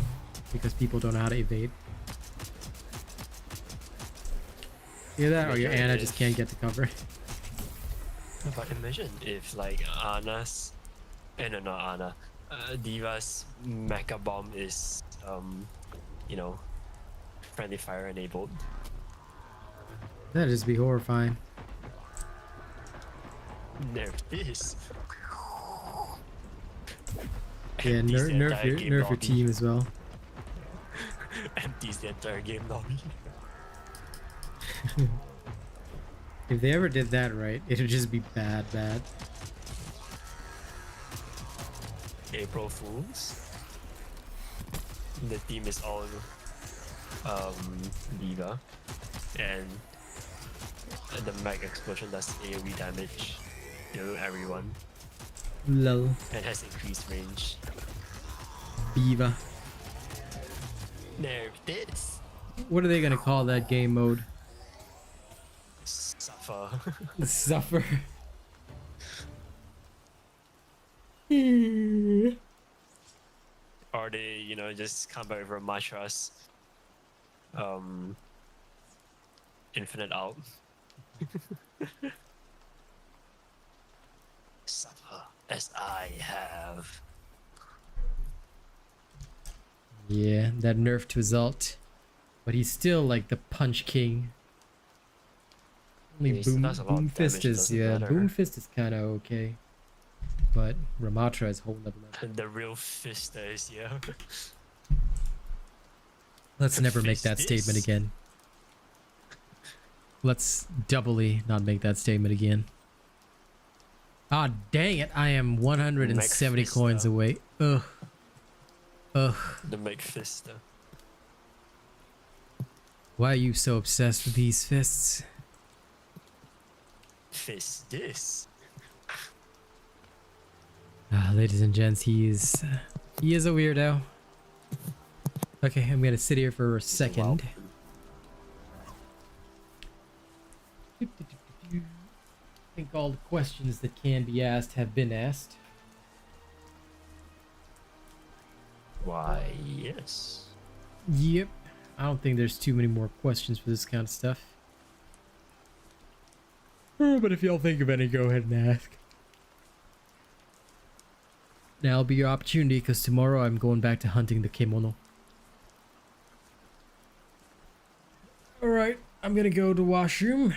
because people don't know how to evade. Hear that? Or your Imagine Anna just can't get to cover. But imagine if like Anna's, no, not Anna, Diva's Mecha Bomb is you know, friendly fire enabled. That'd just be horrifying. Nerf this. Yeah, Empties the entire game nerf your lobby. team as well. Empties the entire game lobby. If they ever did that right, it'd just be bad. April Fools. The team is all Diva, and the mech explosion does AoE damage to everyone Lol. and has increased range. Beaver. Nerf this. What are they gonna call that game mode? Suffer. Suffer. Or they, just come back with a Mashra's infinite out. Suffer as I have. Yeah, that nerfed result. But he's still like the punch king. Only Yeah, he still does a lot of Boom Fist damage, is doesn't matter. Boom Fist is kinda okay. But Ramatra is a whole level up. The real fister is here. Let's never make Fist that this. statement again. Let's doubly not make that statement again. Ah, dang it. I am 170 Mech coins Fister. away. Ugh. Ugh. The make fister. Why are you so obsessed with these fists? Fist this. Ladies and gents, he is a weirdo. Okay, I'm gonna sit here for a second. I think all the questions that can be asked have been asked. Why, yes. Yep. I don't think there's too many more questions for this kind of stuff. But if y'all think of any, go ahead and ask. Now will be your opportunity because tomorrow I'm going back to hunting the kimono. Alright, I'm gonna go to washroom.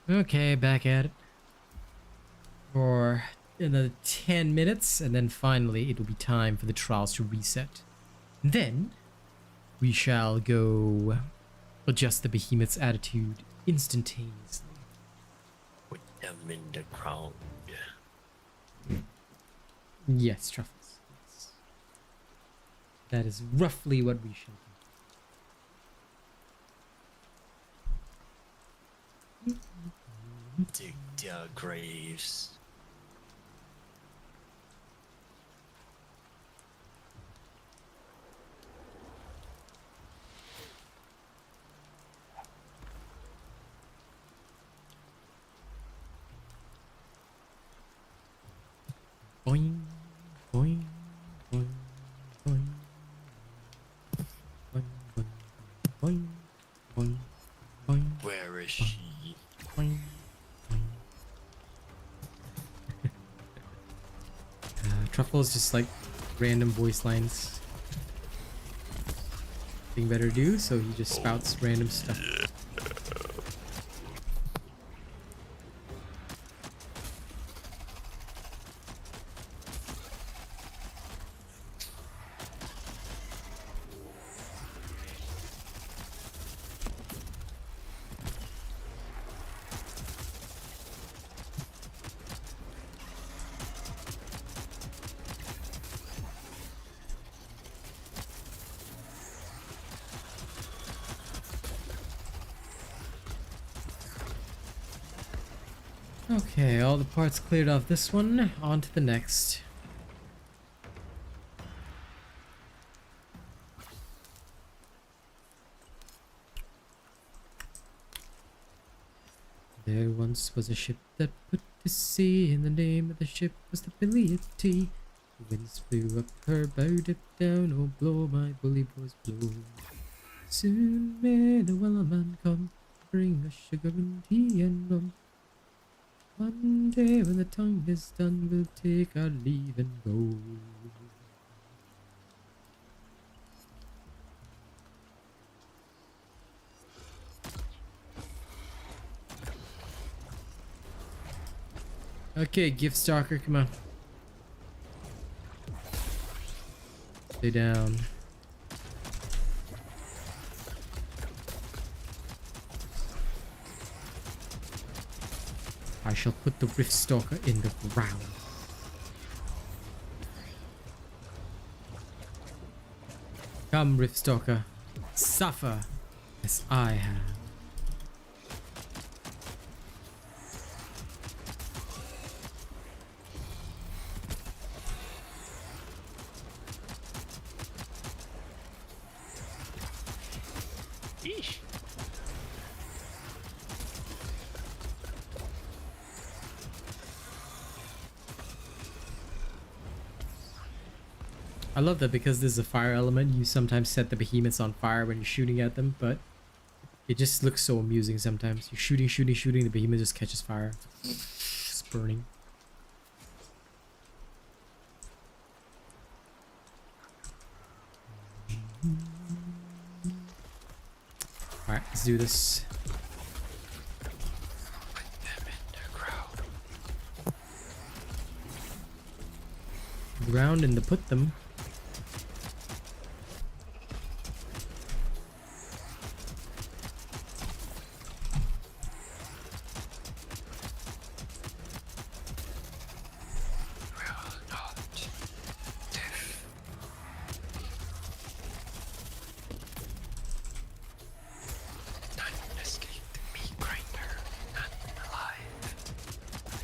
Okay, back at it for another 10 minutes, and then finally it will be time for the trials to reset. Then we shall go adjust the behemoth's attitude instantaneously. Put them in the ground. Yes, Truffles. Yes. That is roughly what we shall do. Dig their graves. Boing, boing, boing, boing. Boing, boing, boing, boing, boing, Where is she? boing, boing. Truffles just like random voice lines. Nothing better to do, so he just spouts random stuff. Okay, all the parts cleared off this one. On to the next. There once was a ship that put to sea, and the name of the ship was the Billy T. The winds flew up her bow, dipped down, oh blow my bully boys blow. Soon may the wellerman come, bring us sugar and tea and rum. One day when the time is done, we'll take our leave and go. Okay, Gift Stalker, come on. Stay down. I shall put the Rift Stalker in the ground. Come, Rift Stalker. Suffer as I have. Yeesh. I love that because there's a fire element, you sometimes set the behemoths on fire when you're shooting at them, but it just looks so amusing sometimes. You're shooting, the behemoth just catches fire. It's burning. Alright, let's do this. Put them in the ground. Ground and to put them.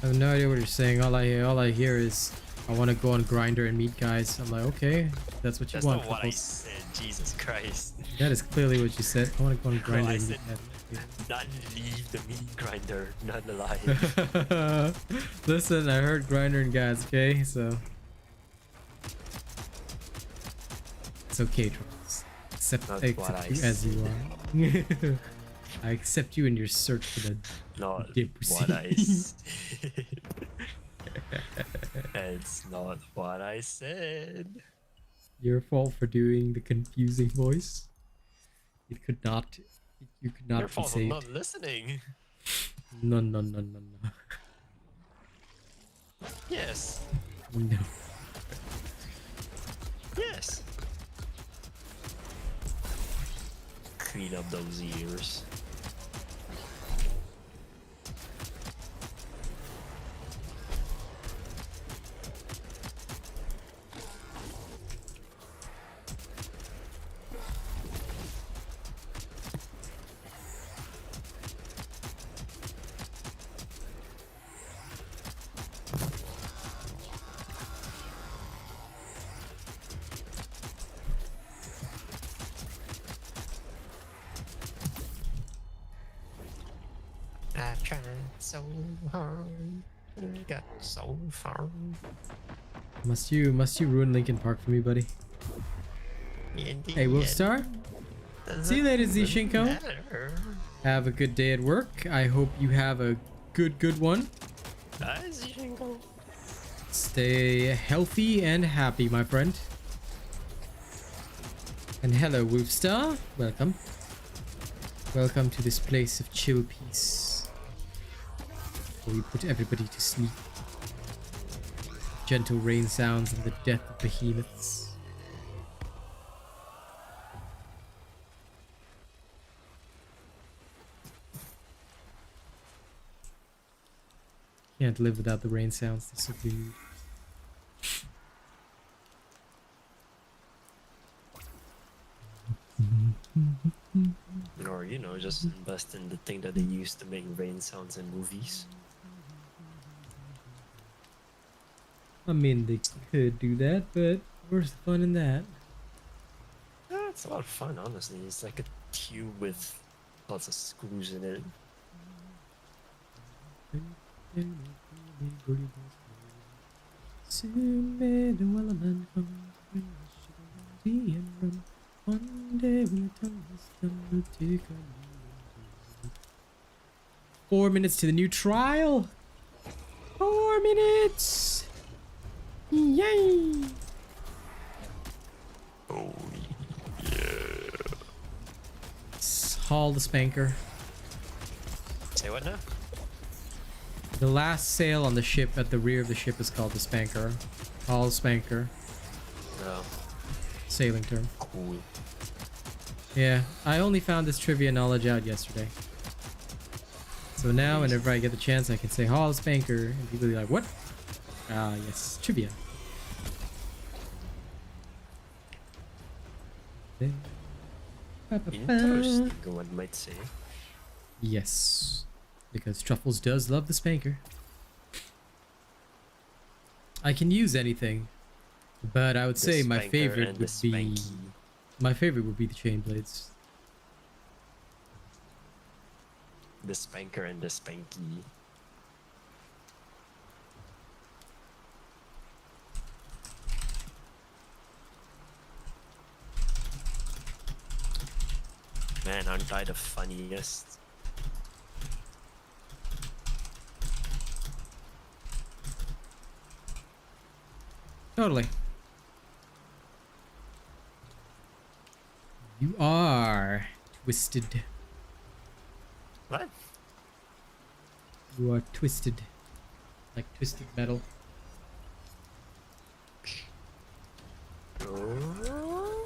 I have no idea what you're saying. All I hear is I want to go on Grinder and meet guys. I'm like, okay, that's what you That's want. not what I Couples. said. Jesus Christ. That is clearly what you said. I want to go on No, Grinder I and said meet guys. not leave the meat grinder, not alive. Listen, I heard Grinder and guys. Okay, so it's okay, Trolls. Not I what I accept you as you are. I accept you in your search for the Not Debussy. what I said. It's not what I said. Your fault for doing the confusing voice. It could not. You could not Your be fault for saved. not listening. No, no, no, no, no. Yes. No. Yes. Clean up those ears. I tried so hard, got so far. Must you ruin Linkin Park for me, buddy? Hey, Wolfstar. See you later, Zishinko. Have a good day at work. I hope you have a good one. Stay healthy and happy, my friend. And hello, Wolfstar. Welcome. Welcome to this place of chill peace, where we put everybody to sleep. Gentle rain sounds and the death of behemoths. Can't live without the rain sounds. They're so good. Or, you know, just invest in the thing that they use to make rain sounds in movies. I mean, they could do that, but where's the fun in that? Yeah, it's a lot of fun, honestly. It's like a tube with lots of screws in it. One day when the time is done, we'll take our leave. 4 minutes to the new trial. 4 minutes. Yay! Oh, yeah. Haul the spanker. Say what now? The last sail on the ship at the rear of the ship is called the spanker. Haul spanker. No. Sailing term. Cool. Yeah, I only found this trivia knowledge out yesterday. So now, whenever I get the chance, I can say haul spanker, and people will be like, what? Ah, yes, trivia. Interesting, one might say. Yes, because Truffles does love the spanker. I can use anything, but I would say my favorite would be the chain blades. The spanker and the spanky. Man, aren't I the funniest? Totally. You are twisted. What? You are twisted. Like twisted metal. Oh,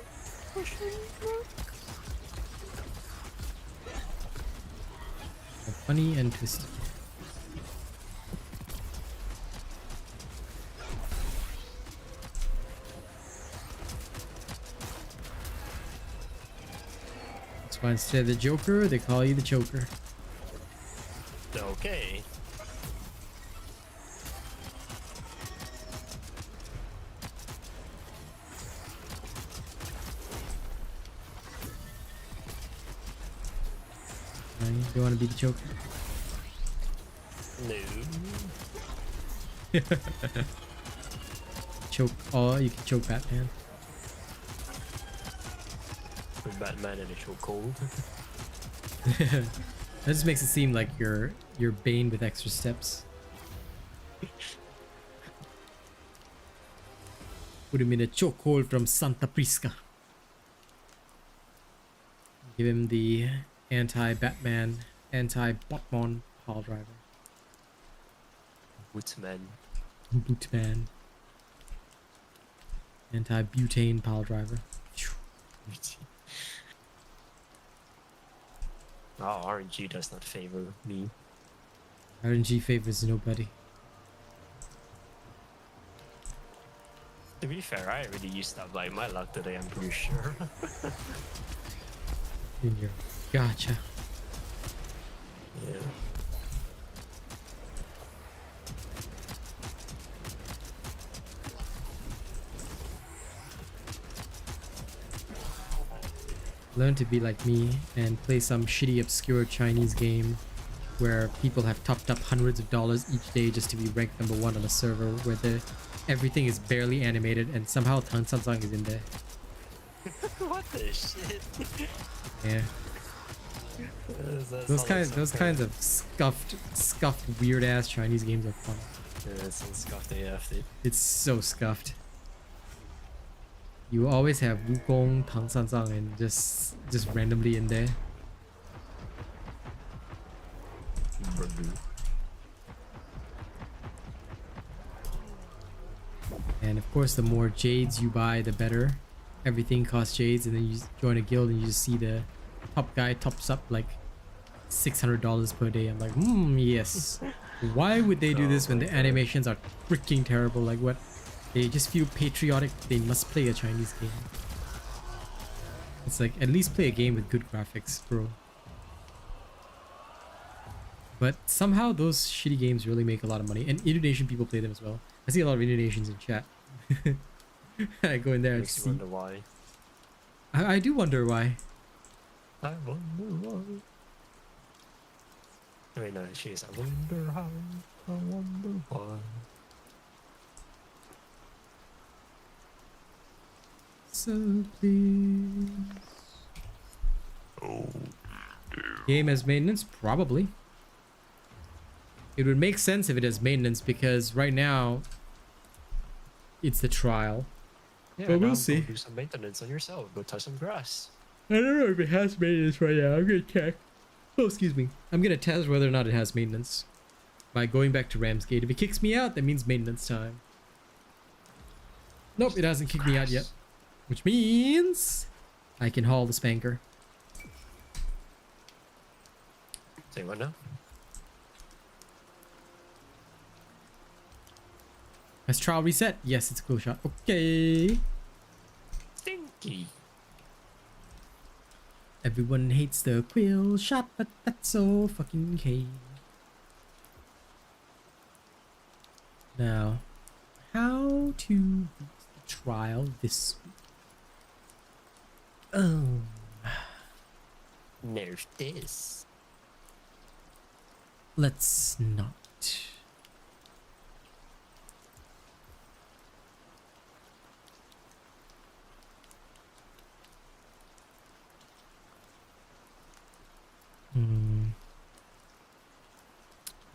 Funny and twisted. That's why instead of the Joker, they call you the Choker. okay. You want to be the Joker? No. Choke. Oh, you can choke Batman. With Batman in a chokehold. That just makes it seem like you're Bane with extra steps. Put him in a chokehold from Santa Prisca. Give him the anti-Batman, anti-Botmon pile driver. Wootman. Bootman. Anti-butane pile driver. Oh, RNG does not favor me. RNG favors nobody. To be fair, I already used up like my luck today, I'm pretty sure. In your gotcha. Yeah. Learn to be like me and play some shitty obscure Chinese game where people have topped up hundreds of dollars each day just to be ranked #1 on a server where everything is barely animated and somehow Tang San is in there. What the shit? Yeah. Those kinds of scuffed weird ass Chinese games are fun. Yeah, it's some scuffed AF, dude. It's so scuffed. You always have Wukong, Tang San and just randomly in there. And of course, the more jades you buy, the better. Everything costs jades, and then you join a guild and you just see the top guy tops up like $600 per day. I'm like, yes. Why would they do this when the animations are freaking terrible? Like what? They just feel patriotic. They must play a Chinese game. It's like, at least play a game with good graphics, bro. But somehow those shitty games really make a lot of money. And Indonesian people play them as well. I see a lot of Indonesians in chat. I go in there and see. Wonder why. I do wonder why. I wonder why. Wait, no, she is. I wonder how. I wonder why. So please. Oh. Game has maintenance? Probably. It would make sense if it has maintenance because right now it's the trial. Yeah, but we'll now see. Go do some maintenance on yourself. Go touch some grass. I don't know if it has maintenance right now. I'm gonna check. Oh, excuse me. I'm gonna test whether or not it has maintenance by going back to Ramsgate. If it kicks me out, that means maintenance time. Nope, it hasn't kicked me out yet. Which means I can haul the spanker. Say what now? Has trial reset? Yes, it's a cool shot. Okay. Stinky. Everyone hates the quill shot, but that's so fucking okay. Now, how to beat the trial this week? Oh. Nerf this. Let's not.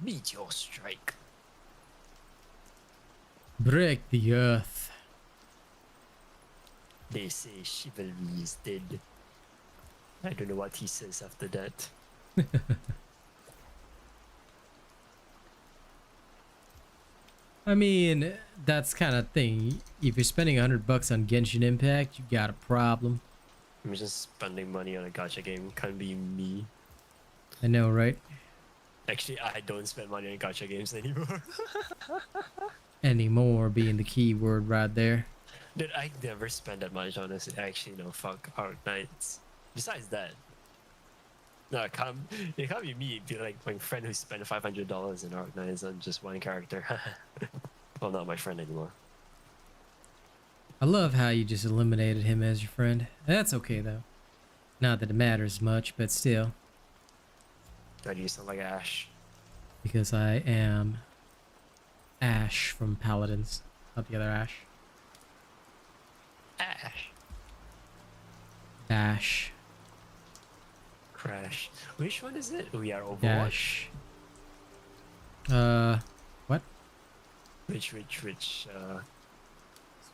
Meteor strike. Break the earth. They say chivalry is dead. I don't know what he says after that. I mean, that's kind of thing. If you're spending $100 on Genshin Impact, you got a problem. I'm just spending money on a gacha game. Can't be me. I know, right? Actually, I don't spend money on gacha games anymore. Anymore being the key word right there. Dude, I never spend that much, honestly. Actually, no, fuck Arc Knights. Besides that, no, it can't be me. It'd be like my friend who spent $500 in Arc Knights on just one character. Well, not my friend anymore. I love how you just eliminated him as your friend. That's okay, though. Not that it matters much, but still. Why do you sound like Ash? Because I am Ash from Paladins. Not the other Ash. Ash. Bash. Crash. Which one is it? We are Overwatch. Dash. What? Which,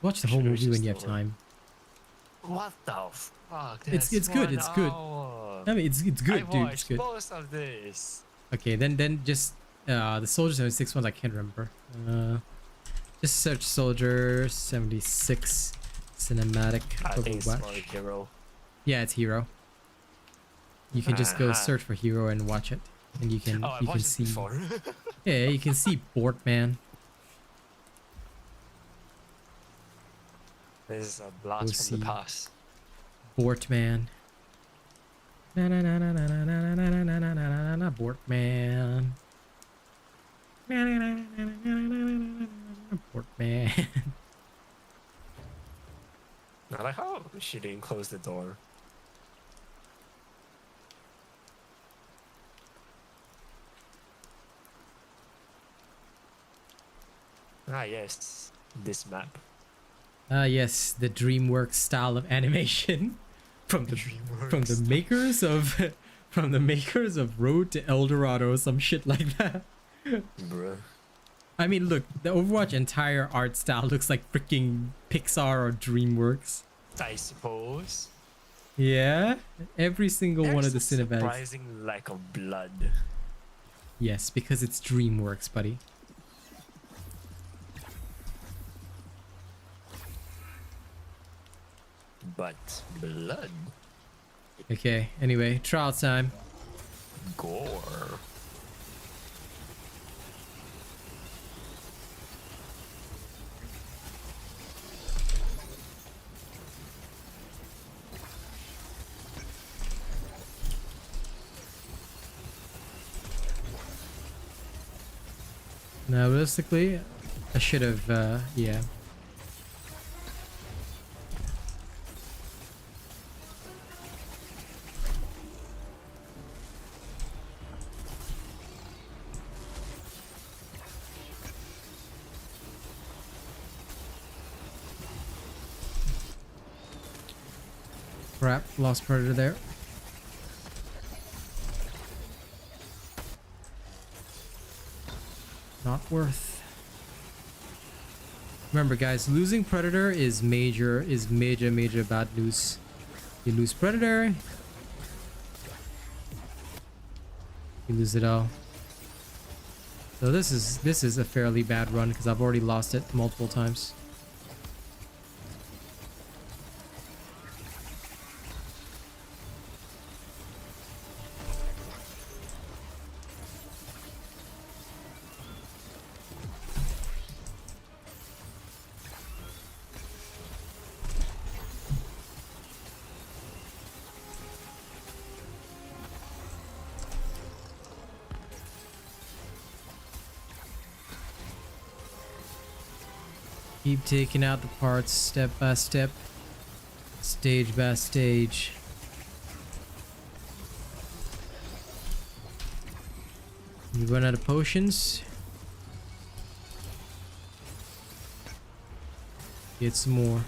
Watch the whole Should we movie when just you have know? time. What the fuck? It's That's good, 1 it's good. hour. I mean, it's good, I dude. It's watched good. most of this. Okay, then just the Soldier 76 ones I can't remember. Just search Soldier 76 cinematic I think it's Overwatch. more like Hero. Yeah, it's Hero. You can just go search for Hero and watch it, and you can Oh, I you can watched it see. before. Yeah, you can see Bortman. This is a blast from the past. Bortman. Na na na na na na na na na na na na Bortman. Na na na na na na na na Bortman. I like how she didn't close the door. Ah yes, this map. Ah yes, the DreamWorks style of animation from the makers of from the makers of Road to El Dorado or some shit like that. Bruh. I mean, look, the Overwatch entire art style looks like freaking Pixar or DreamWorks. I suppose. Yeah, every single one of the There's a cinematics. surprising lack of blood. Yes, because it's DreamWorks, buddy. But blood. Okay, anyway, trial time. Gore. Now, realistically, I should have, yeah. Crap, lost predator there. Not worth. Remember guys, losing predator is major bad news. You lose predator, you lose it all. So this is a fairly bad run because I've already lost it multiple times. Keep taking out the parts step by step, stage by stage. You run out of potions, get some more.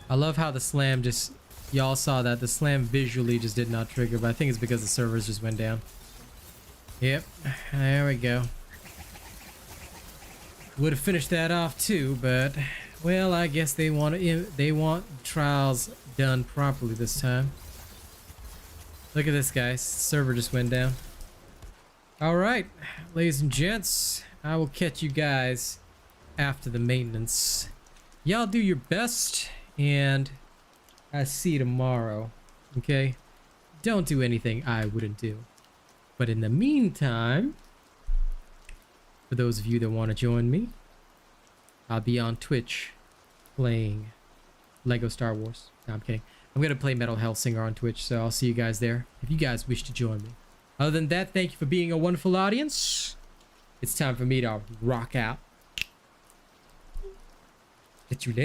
I love how the slam just, y'all saw that the slam visually just did not trigger, but I think it's because the servers just went down. Yep, there we go. Would have finished that off too, but well, I guess they want trials done properly this time. Look at this, guys. Server just went down. All right, ladies and gents, I will catch you guys after the maintenance. Y'all do your best. And I see you tomorrow, okay? Don't do anything I wouldn't do. But in the meantime, for those of you that want to join me, I'll be on Twitch playing Lego Star Wars. No, I'm kidding. I'm going to play Metal Hellsinger on Twitch, so I'll see you guys there if you guys wish to join me. Other than that, thank you for being a wonderful audience. It's time for me to rock out. Catch you later.